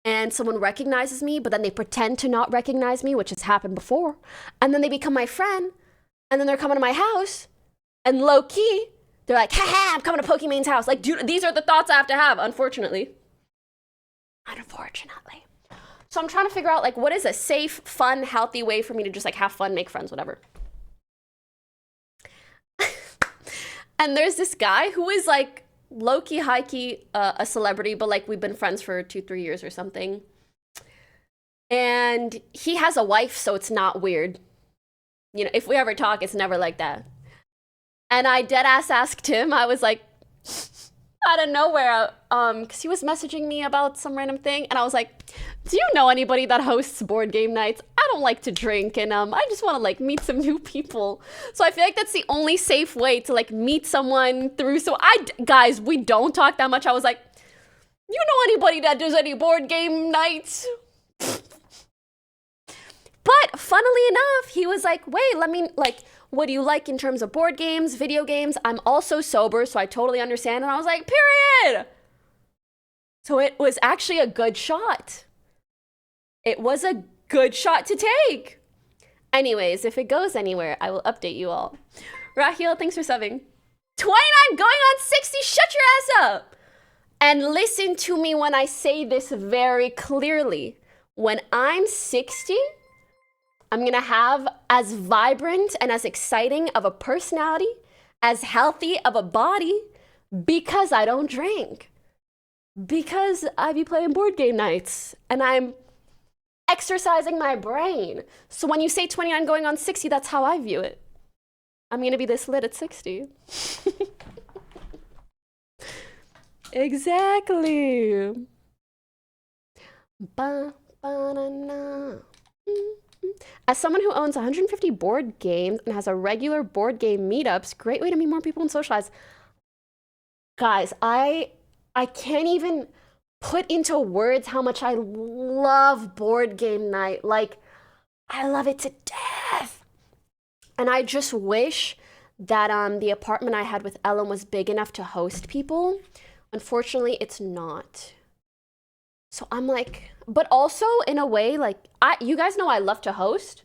and someone recognizes me, but then they pretend to not recognize me, which has happened before. And then they become my friend. And then they're coming to my house. And low key, they're like, haha, I'm coming to Pokemon's house. Like, dude, these are the thoughts I have to have, unfortunately. Unfortunately. So I'm trying to figure out, like, what is a safe, fun, healthy way for me to just, like, have fun, make friends, whatever. And there's this guy who is, like, low-key, high-key, a celebrity, but, like, we've been friends for 2-3 years or something. And he has a wife, so it's not weird. You know, if we ever talk, it's never like that. And I deadass asked him, I was like, out of nowhere, because he was messaging me about some random thing, and I was like, do you know anybody that hosts board game nights? I don't like to drink, and I just want to like meet some new people. So I feel like that's the only safe way to like meet someone through. So guys, we don't talk that much. I was like, you know anybody that does any board game nights? But funnily enough, he was like, wait, let me like, what do you like in terms of board games, video games? I'm also sober, so I totally understand. And I was like, period. So it was actually a good shot. It was a good shot to take. Anyways, if it goes anywhere, I will update you all. Raheel, thanks for subbing. 29 going on 60, shut your ass up. And listen to me when I say this very clearly. When I'm 60, I'm going to have as vibrant and as exciting of a personality, as healthy of a body, because I don't drink. Because I be playing board game nights, and I'm exercising my brain. So when you say 29 going on 60, that's how I view it. I'm going to be this lit at 60. Exactly. Ba, ba, na, na. As someone who owns 150 board games and has a regular board game meetups, great way to meet more people and socialize. Guys, I can't even put into words how much I love board game night. Like, I love it to death. And I just wish that the apartment I had with Ellen was big enough to host people. Unfortunately, it's not. So I'm like, but also in a way, like, you guys know I love to host,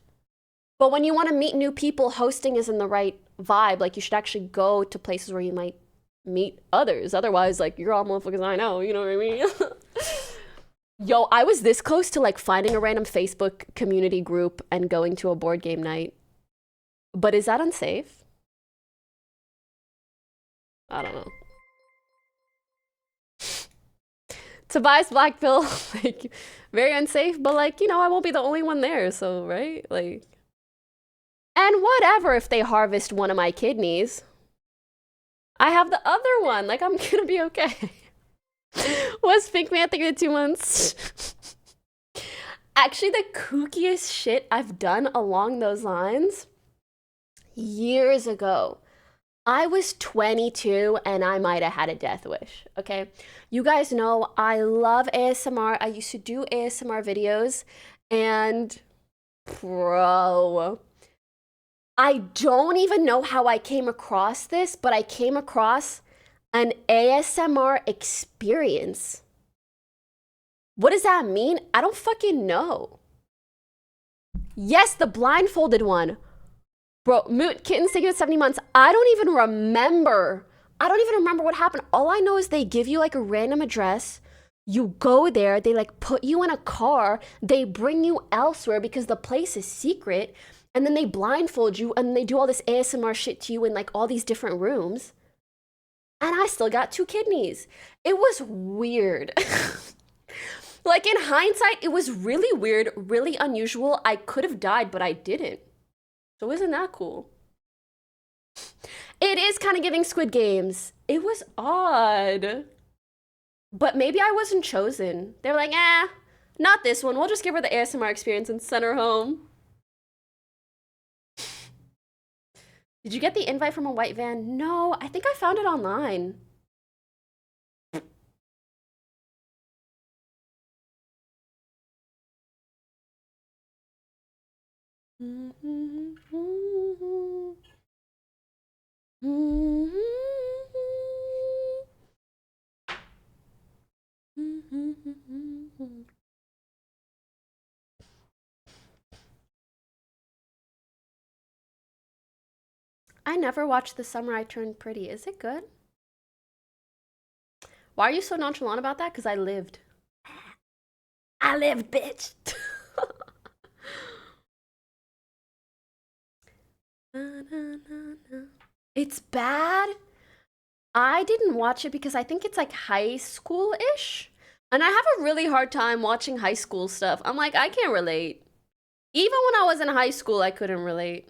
but when you want to meet new people, hosting isn't the right vibe. Like, you should actually go to places where you might meet others. Otherwise, like, you're all motherfuckers I know, you know what I mean? Yo, I was this close to like finding a random Facebook community group and going to a board game night. But is that unsafe? I don't know. Tobias Black Pill, like, very unsafe, but like, you know, I won't be the only one there, so, right? Like, and whatever if they harvest one of my kidneys. I have the other one, like, I'm gonna be okay. Was Pink Panther in 2 months? Actually, the kookiest shit I've done along those lines, years ago, I was 22 and I might have had a death wish, okay? You guys know I love ASMR. I used to do ASMR videos and bro, I don't even know how I came across this, but I came across an ASMR experience. What does that mean? I don't fucking know. Yes, the blindfolded one. Bro, Moot Kitten's taking it 70 months. I don't even remember what happened. All I know is they give you like a random address. You go there, they like put you in a car, they bring you elsewhere because the place is secret, and then they blindfold you and they do all this ASMR shit to you in like all these different rooms. And I still got 2 kidneys. It was weird. Like in hindsight, it was really weird, really unusual. I could have died, but I didn't. So isn't that cool? It is kind of giving Squid Games. It was odd. But maybe I wasn't chosen. They're like, not this one. We'll just give her the ASMR experience and send her home. Did you get the invite from a white van? No, I think I found it online. I never watched The Summer I Turned Pretty. Is it good? Why are you so nonchalant about that? Because I lived. I lived, bitch. It's bad. I didn't watch it because I think it's like high school-ish. And I have a really hard time watching high school stuff. I'm like, I can't relate. Even when I was in high school, I couldn't relate.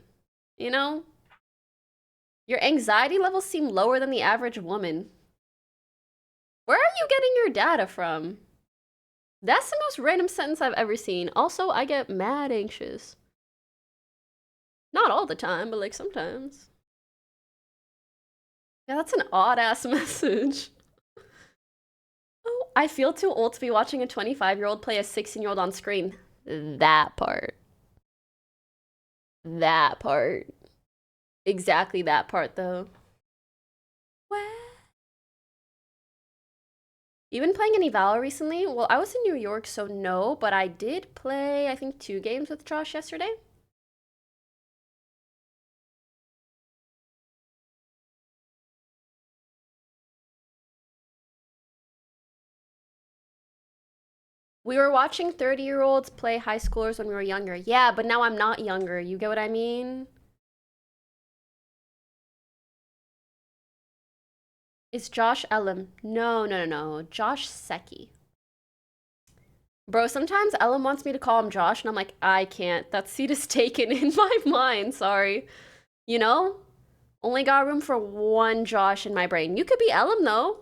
You know? Your anxiety levels seem lower than the average woman. Where are you getting your data from? That's the most random sentence I've ever seen. Also, I get mad anxious. Not all the time, but like sometimes. Yeah, that's an odd ass message. Oh, I feel too old to be watching a 25-year-old play a 16-year-old on screen. That part. That part. Exactly that part, though. What? You been playing any Valor recently? Well, I was in New York, so no, but I did play, I think, 2 games with Josh yesterday. We were watching 30-year-olds play high schoolers when we were younger. Yeah, but now I'm not younger. You get what I mean? It's Josh Ellum. No. Josh Secchi. Bro, sometimes Ellum wants me to call him Josh, and I'm like, I can't. That seat is taken in my mind. Sorry. You know? Only got room for one Josh in my brain. You could be Ellum, though.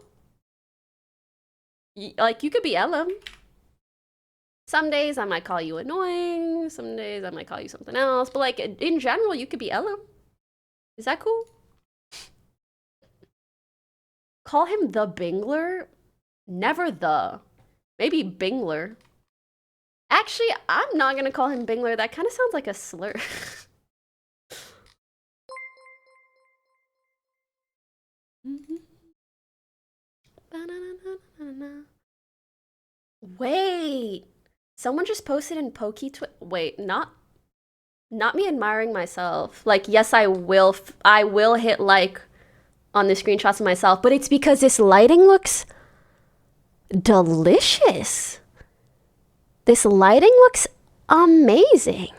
Like, you could be Ella. Some days I might call you annoying. Some days I might call you something else. But, like, in general, you could be Ella. Is that cool? Call him the Bingler? Never the. Maybe Bingler. Actually, I'm not gonna call him Bingler. That kind of sounds like a slur. Wait. Someone just posted in Wait, not me admiring myself. Like, yes, I will hit like on the screenshots of myself, but it's because this lighting looks delicious. This lighting looks amazing.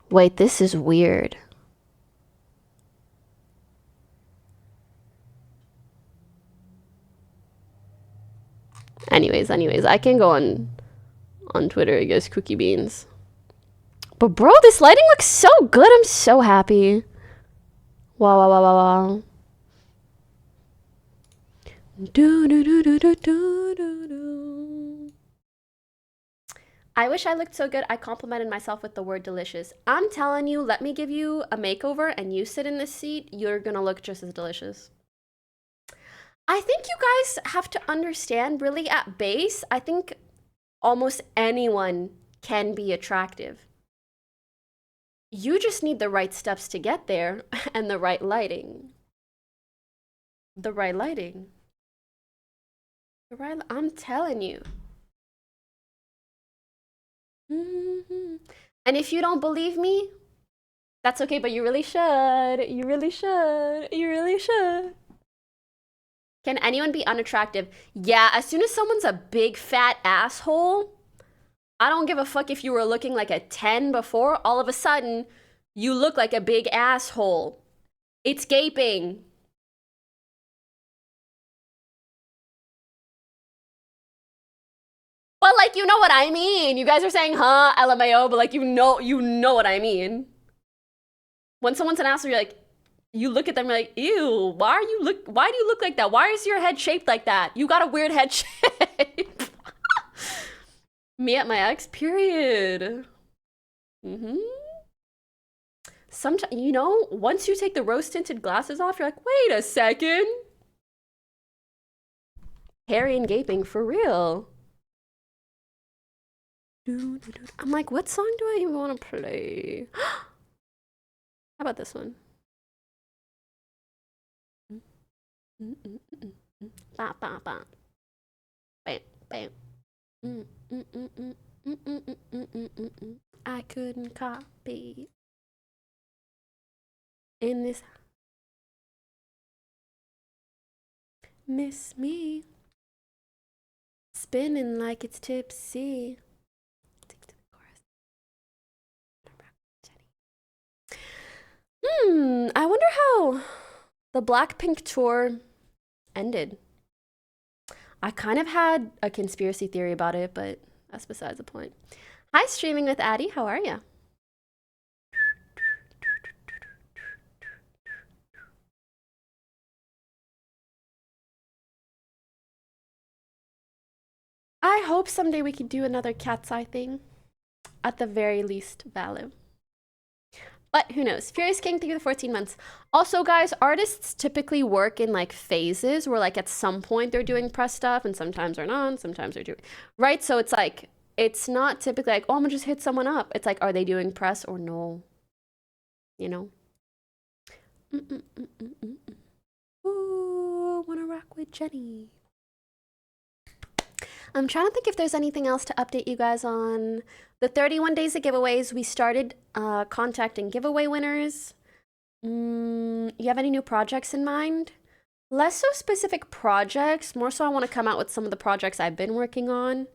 Wait, this is weird. Anyways, I can go on Twitter, I guess, cookie beans. But bro, this lighting looks so good. I'm so happy. Wow, wow, wow, wow, wow. Do, do, do, do, do, do, do, do. I wish I looked so good. I complimented myself with the word delicious. I'm telling you, let me give you a makeover and you sit in this seat, you're gonna look just as delicious. I think you guys have to understand, really, at base, I think almost anyone can be attractive. You just need the right steps to get there and the right lighting. The right lighting. I'm telling you. And if you don't believe me, that's okay, but you really should. You really should. You really should. Can anyone be unattractive? Yeah, as soon as someone's a big fat asshole, I don't give a fuck if you were looking like a 10 before. All of a sudden, you look like a big asshole. It's gaping. But like, you know what I mean. You guys are saying, huh, LMAO, but like, you know what I mean. When someone's an asshole, you're like, you look at them, you're like, ew, why do you look like that? Why is your head shaped like that? You got a weird head shape. Me at my ex, period. Sometimes, you know, once you take the rose tinted glasses off, you're like, wait a second. Hairy and gaping for real. I'm like, what song do I even want to play? How about this one? Ba, ba, ba. Bam, bam. I couldn't copy in this. Miss me spinning like it's tipsy. I wonder how the Blackpink tour ended. I kind of had a conspiracy theory about it, but that's besides the point. Hi, Streaming with Addie. How are ya? I hope someday we can do another Cat's Eye thing. At the very least, valid. But who knows? Furious King, thank you for the 14 months. Also, guys, artists typically work in like phases where like at some point they're doing press stuff and sometimes they're not, sometimes they're doing, right? So it's like, it's not typically like, oh, I'm gonna just hit someone up. It's like, are they doing press or no? You know? Ooh, wanna rock with Jenny. I'm trying to think if there's anything else to update you guys on. The 31 days of giveaways, we started contacting giveaway winners. You have any new projects in mind? Less so specific projects, more so I want to come out with some of the projects I've been working on.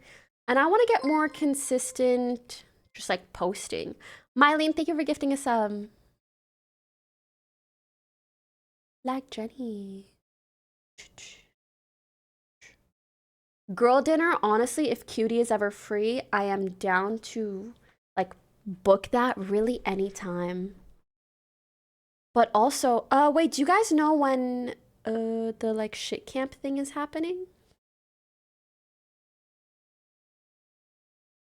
And I want to get more consistent, just like posting. Mylene, thank you for gifting us like Jenny. Girl dinner, honestly, if Cutie is ever free, I am down to like book that really anytime. But also, wait, do you guys know when the like shit camp thing is happening.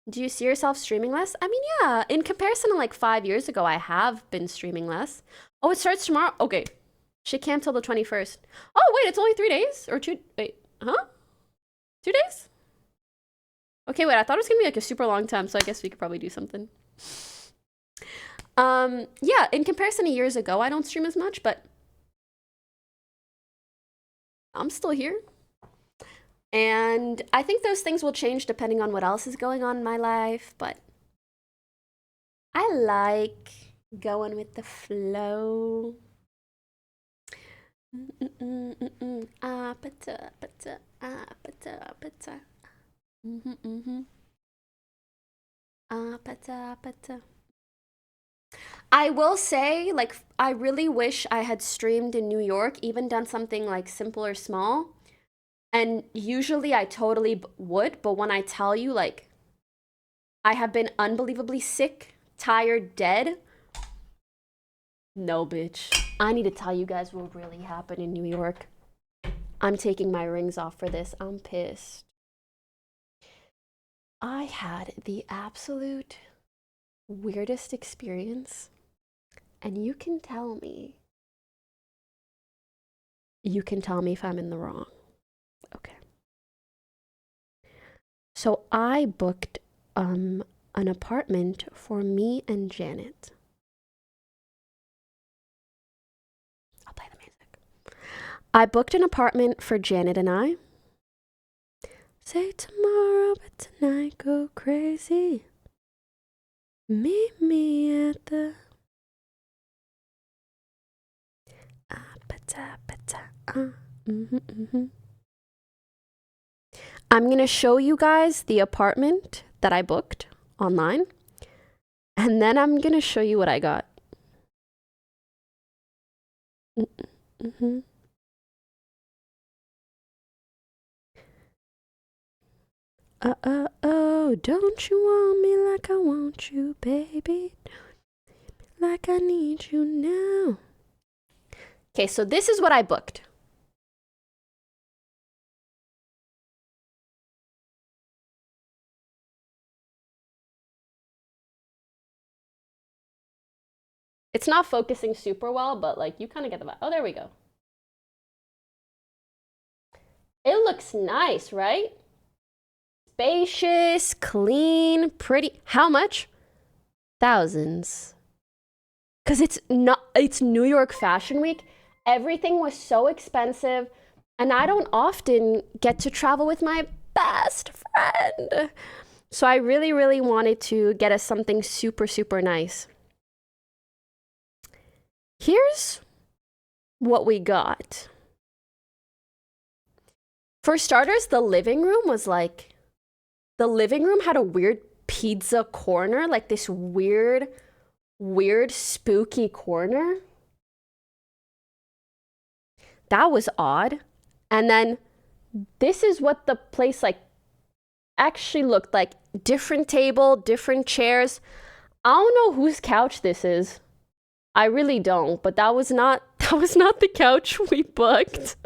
Do you see yourself streaming less? I mean, yeah, in comparison to like 5 years ago, I have been streaming less. Oh, it starts tomorrow? Okay. Shit camp till the 21st. Oh, wait, it's only 3 days? Or wait, huh? 2 days? Okay, wait, I thought it was gonna be like a super long time, so I guess we could probably do something. Yeah, in comparison to years ago, I don't stream as much, but I'm still here. And I think those things will change depending on what else is going on in my life, but I like going with the flow. I will say, like, I really wish I had streamed in New York, even done something like simple or small. And usually I totally would, but when I tell you, like, I have been unbelievably sick, tired, dead. No, bitch. I need to tell you guys what really happened in New York. I'm taking my rings off for this. I'm pissed. I had the absolute weirdest experience, and you can tell me if I'm in the wrong. Okay. So I booked an apartment for me and Janet. I'll play the music. I booked an apartment for Janet and I. Say tomorrow, but tonight go crazy. Meet me at the I'm gonna show you guys the apartment that I booked online, and then I'm gonna show you what I got. Oh, don't you want me like I want you, baby? Like I need you now. Okay, so this is what I booked. It's not focusing super well, but like you kind of get the vibe. Oh, there we go. It looks nice, right? Spacious, clean, pretty. How much? Thousands. Because it's New York Fashion Week. Everything was so expensive, and I don't often get to travel with my best friend. So I really, really wanted to get us something super, super nice. Here's what we got. For starters, the living room had a weird pizza corner, like this weird, spooky corner. That was odd. And then this is what the place like actually looked like. Different table, different chairs. I don't know whose couch this is. I really don't, but that was not the couch we booked.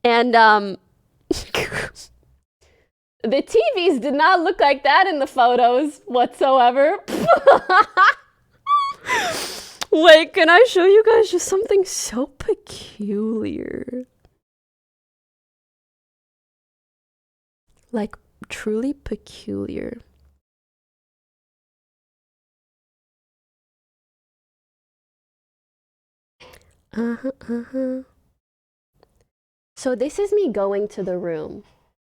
And the TVs did not look like that in the photos whatsoever. Wait, can I show you guys just something so peculiar? Like, truly peculiar. So this is me going to the room,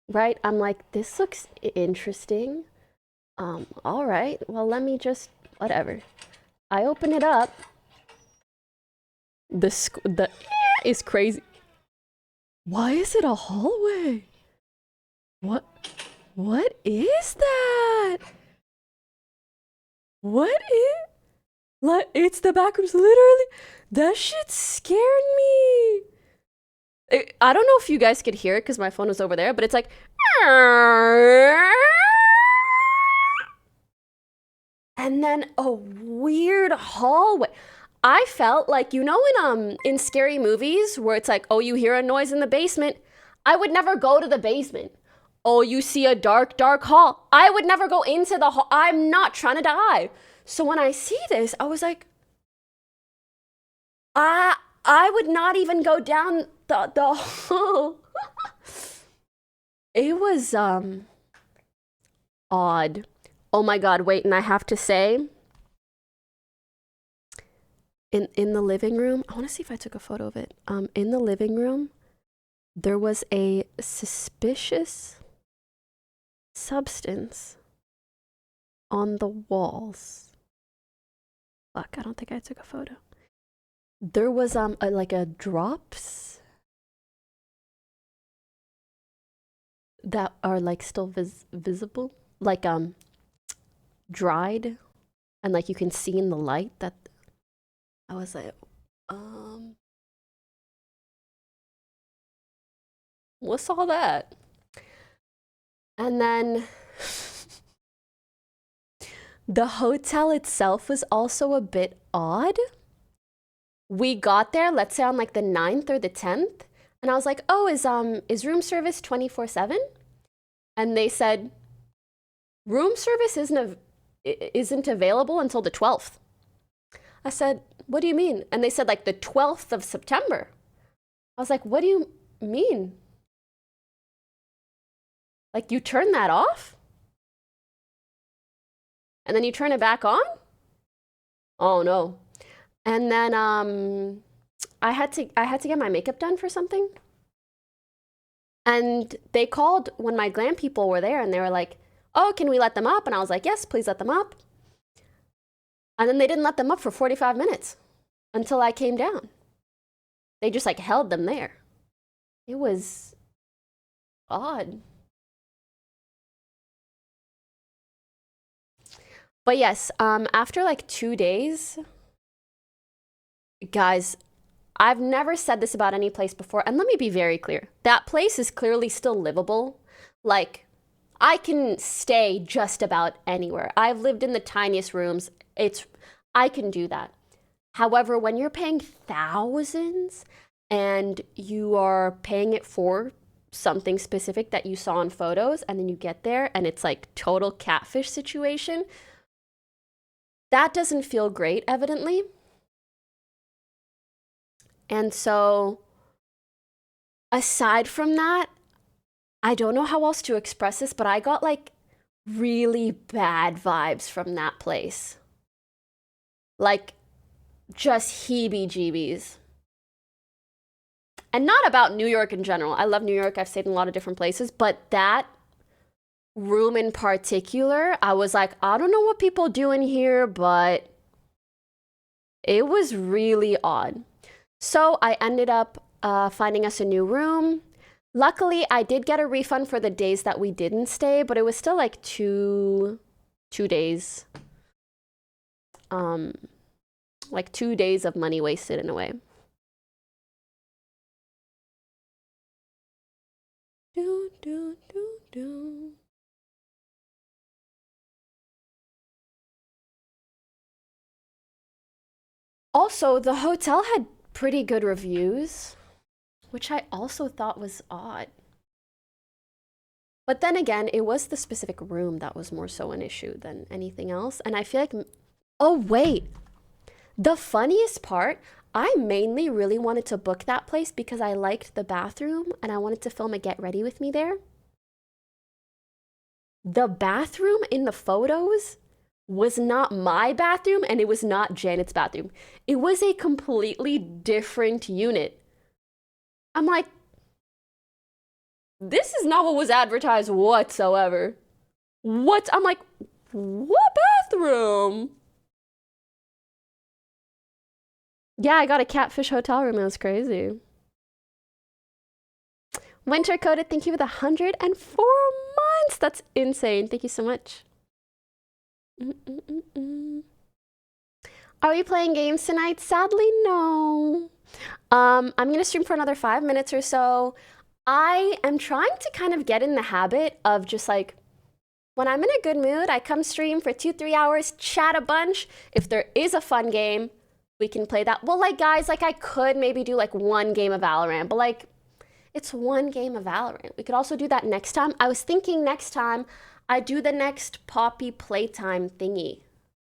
right? I'm like, this looks interesting. All right, well, let me just, whatever. I open it up. The is crazy. Why is it a hallway? What is that? What is, like, it's the back rooms, literally. That shit scared me. I don't know if you guys could hear it because my phone was over there, but it's like, and then a weird hallway. I felt like, you know, in scary movies where it's like, oh, you hear a noise in the basement. I would never go to the basement. Oh, you see a dark, dark hall. I would never go into the hall. I'm not trying to die. So when I see this, I was like, I would not even go down the hall. It was odd. Oh my God, wait, and I have to say, in the living room, I want to see if I took a photo of it. In the living room, there was a suspicious substance on the walls. Fuck, I don't think I took a photo. There was like a drops that are like still visible, like dried, and like you can see in the light that I was like, what's all that? And then the hotel itself was also a bit odd. We got there, let's say on like the 9th or the 10th, and I was like, oh, is room service 24/7? And they said, room service isn't available until the 12th. I said, what do you mean? And they said like the 12th of September. I was like, what do you mean? Like you turn that off? And then you turn it back on? Oh no. And then I had to get my makeup done for something. And they called when my glam people were there and they were like, oh, can we let them up? And I was like, yes, please let them up. And then they didn't let them up for 45 minutes until I came down. They just like held them there. It was odd. But yes, after like 2 days, guys, I've never said this about any place before, and let me be very clear. That place is clearly still livable. Like, I can stay just about anywhere. I've lived in the tiniest rooms. I can do that. However, when you're paying thousands and you are paying it for something specific that you saw in photos, and then you get there and it's like total catfish situation, that doesn't feel great, evidently. And so, aside from that, I don't know how else to express this, but I got like really bad vibes from that place. Like, just heebie-jeebies. And not about New York in general. I love New York. I've stayed in a lot of different places, but that room in particular, I was like, I don't know what people do in here, but it was really odd. So I ended up finding us a new room. Luckily, I did get a refund for the days that we didn't stay, but it was still like two days. Like 2 days of money wasted in a way. Do, do, do, do. Also, the hotel had pretty good reviews, which I also thought was odd. But then again, it was the specific room that was more so an issue than anything else. And I feel like, oh wait, the funniest part, I mainly really wanted to book that place because I liked the bathroom and I wanted to film a Get Ready With Me there. The bathroom in the photos was not my bathroom and it was not Janet's bathroom. It was a completely different unit. I'm like, this is not what was advertised whatsoever. What? I'm like, what bathroom? Yeah, I got a catfish hotel room. It was crazy. Winter Coded, thank you for the 104 months. That's insane. Thank you so much. Are we playing games tonight? Sadly, no. I'm gonna stream for another 5 minutes or so. I am trying to kind of get in the habit of just like, when I'm in a good mood, I come stream for 2-3 hours, chat a bunch. If there is a fun game, we can play that. Well, like, guys, like, I could maybe do like one game of Valorant, but like, it's one game of Valorant. We could also do that next time. I was thinking next time I do the next Poppy playtime thingy.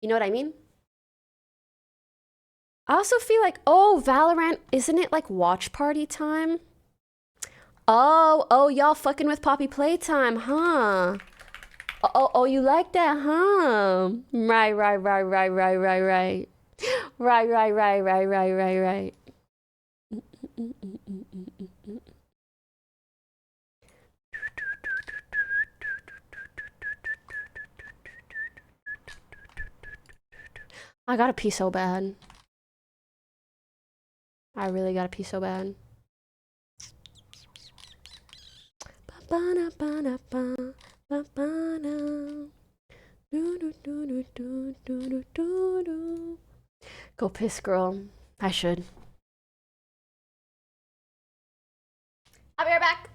You know what I mean? I also feel like, oh, Valorant, isn't it like watch party time? Oh, y'all fucking with Poppy playtime, huh? Oh, you like that, huh? Right. Right. I gotta pee so bad. I really gotta pee so bad. Go piss, girl. I should. I'll be right back.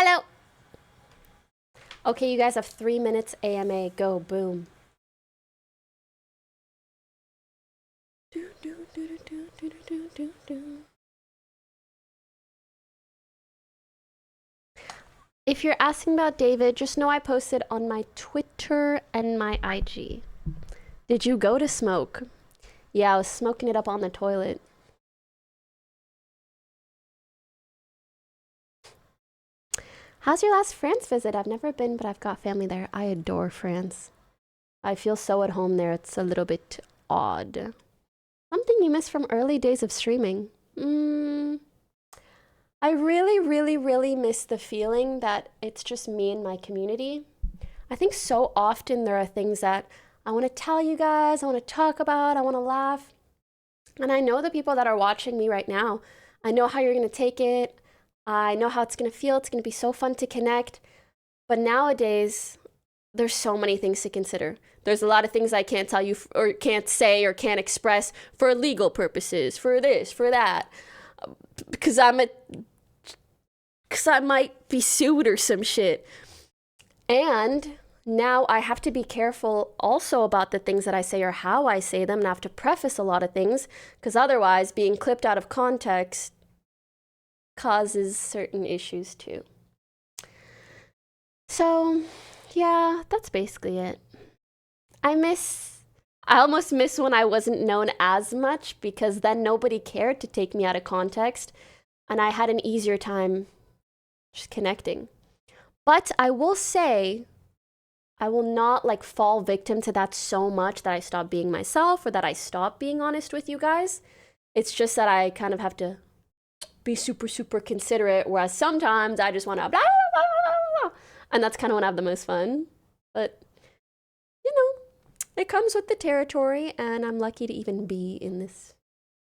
Hello. Okay, you guys have 3 minutes AMA. Go, boom. If you're asking about David, just know I posted on my Twitter and my IG. Did you go to smoke? Yeah, I was smoking it up on the toilet. How's your last France visit? I've never been, but I've got family there. I adore France. I feel so at home there. It's a little bit odd. Something you miss from early days of streaming. I really miss the feeling that it's just me and my community. I think so often there are things that I want to tell you guys, I want to talk about, I want to laugh. And I know the people that are watching me right now, I know how you're going to take it. I know how it's going to feel. It's going to be so fun to connect. But nowadays, there's so many things to consider. There's a lot of things I can't tell you or can't say or can't express for legal purposes, for this, for that. Because I might be sued or some shit. And now I have to be careful also about the things that I say or how I say them, and I have to preface a lot of things, because otherwise being clipped out of context causes certain issues too. So yeah, that's basically it. I almost miss when I wasn't known as much, because then nobody cared to take me out of context and I had an easier time just connecting. But I will say, I will not like fall victim to that so much that I stop being myself or that I stop being honest with you guys. It's just that I kind of have to be super considerate, whereas sometimes I just want to blah, blah, blah, blah, and that's kind of when I have the most fun. But you know, it comes with the territory, and I'm lucky to even be in this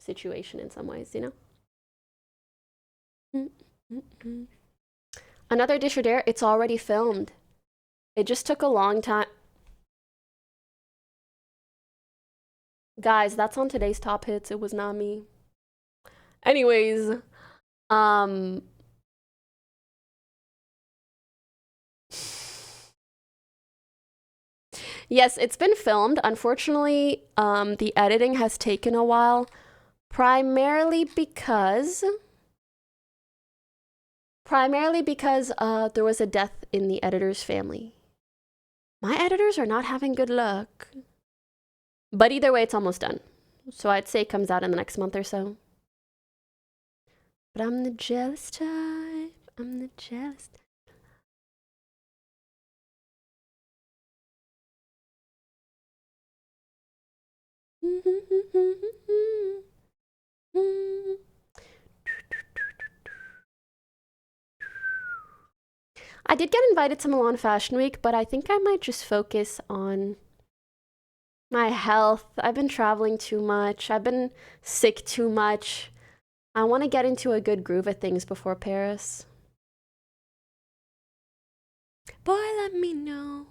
situation in some ways, you know? Another Dish or Dare, it's already filmed. It just took a long time. Guys, that's on today's top hits. It was not me. Anyways, yes, it's been filmed. Unfortunately, the editing has taken a while, primarily because there was a death in the editor's family. My editors are not having good luck. But either way, it's almost done. So I'd say it comes out in the next month or so. But I'm the jealous type. I'm the jealous type. I did get invited to Milan Fashion Week, but I think I might just focus on my health. I've been traveling too much. I've been sick too much. I want to get into a good groove of things before Paris. Boy, let me know.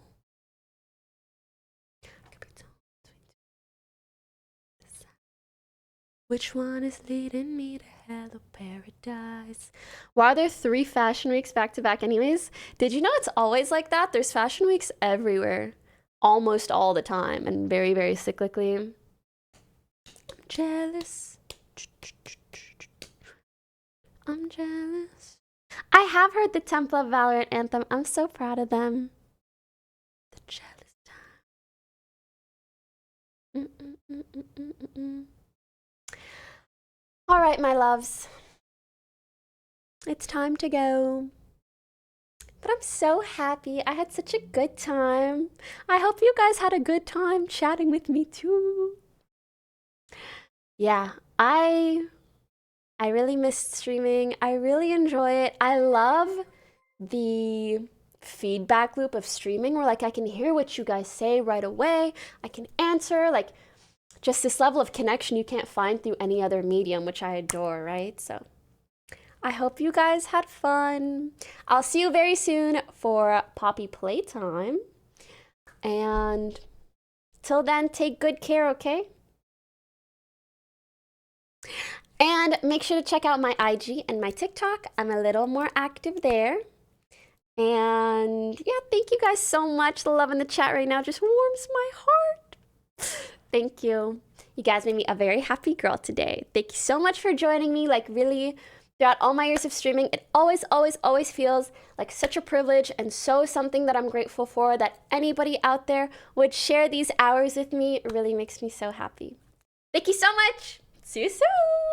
Which one is leading me to hello paradise? Why are there 3 fashion weeks back to back anyways? Did you know it's always like that? There's fashion weeks everywhere. Almost all the time, and very, very cyclically. I'm jealous. I'm jealous. I have heard the Temple of Valorant anthem. I'm so proud of them. The jealous time. All right, my loves. It's time to go. But I'm so happy. I had such a good time. I hope you guys had a good time chatting with me too. Yeah, I really missed streaming. I really enjoy it. I love the feedback loop of streaming where like I can hear what you guys say right away. I can answer, like just this level of connection you can't find through any other medium, which I adore, right? So I hope you guys had fun. I'll see you very soon for Poppy Playtime. And till then, take good care, okay? And make sure to check out my IG and my TikTok. I'm a little more active there. And yeah, thank you guys so much. The love in the chat right now just warms my heart. Thank you. You guys made me a very happy girl today. Thank you so much for joining me. Like really, throughout all my years of streaming, it always, always, always feels like such a privilege and so something that I'm grateful for, that anybody out there would share these hours with me. It really makes me so happy. Thank you so much. See you soon.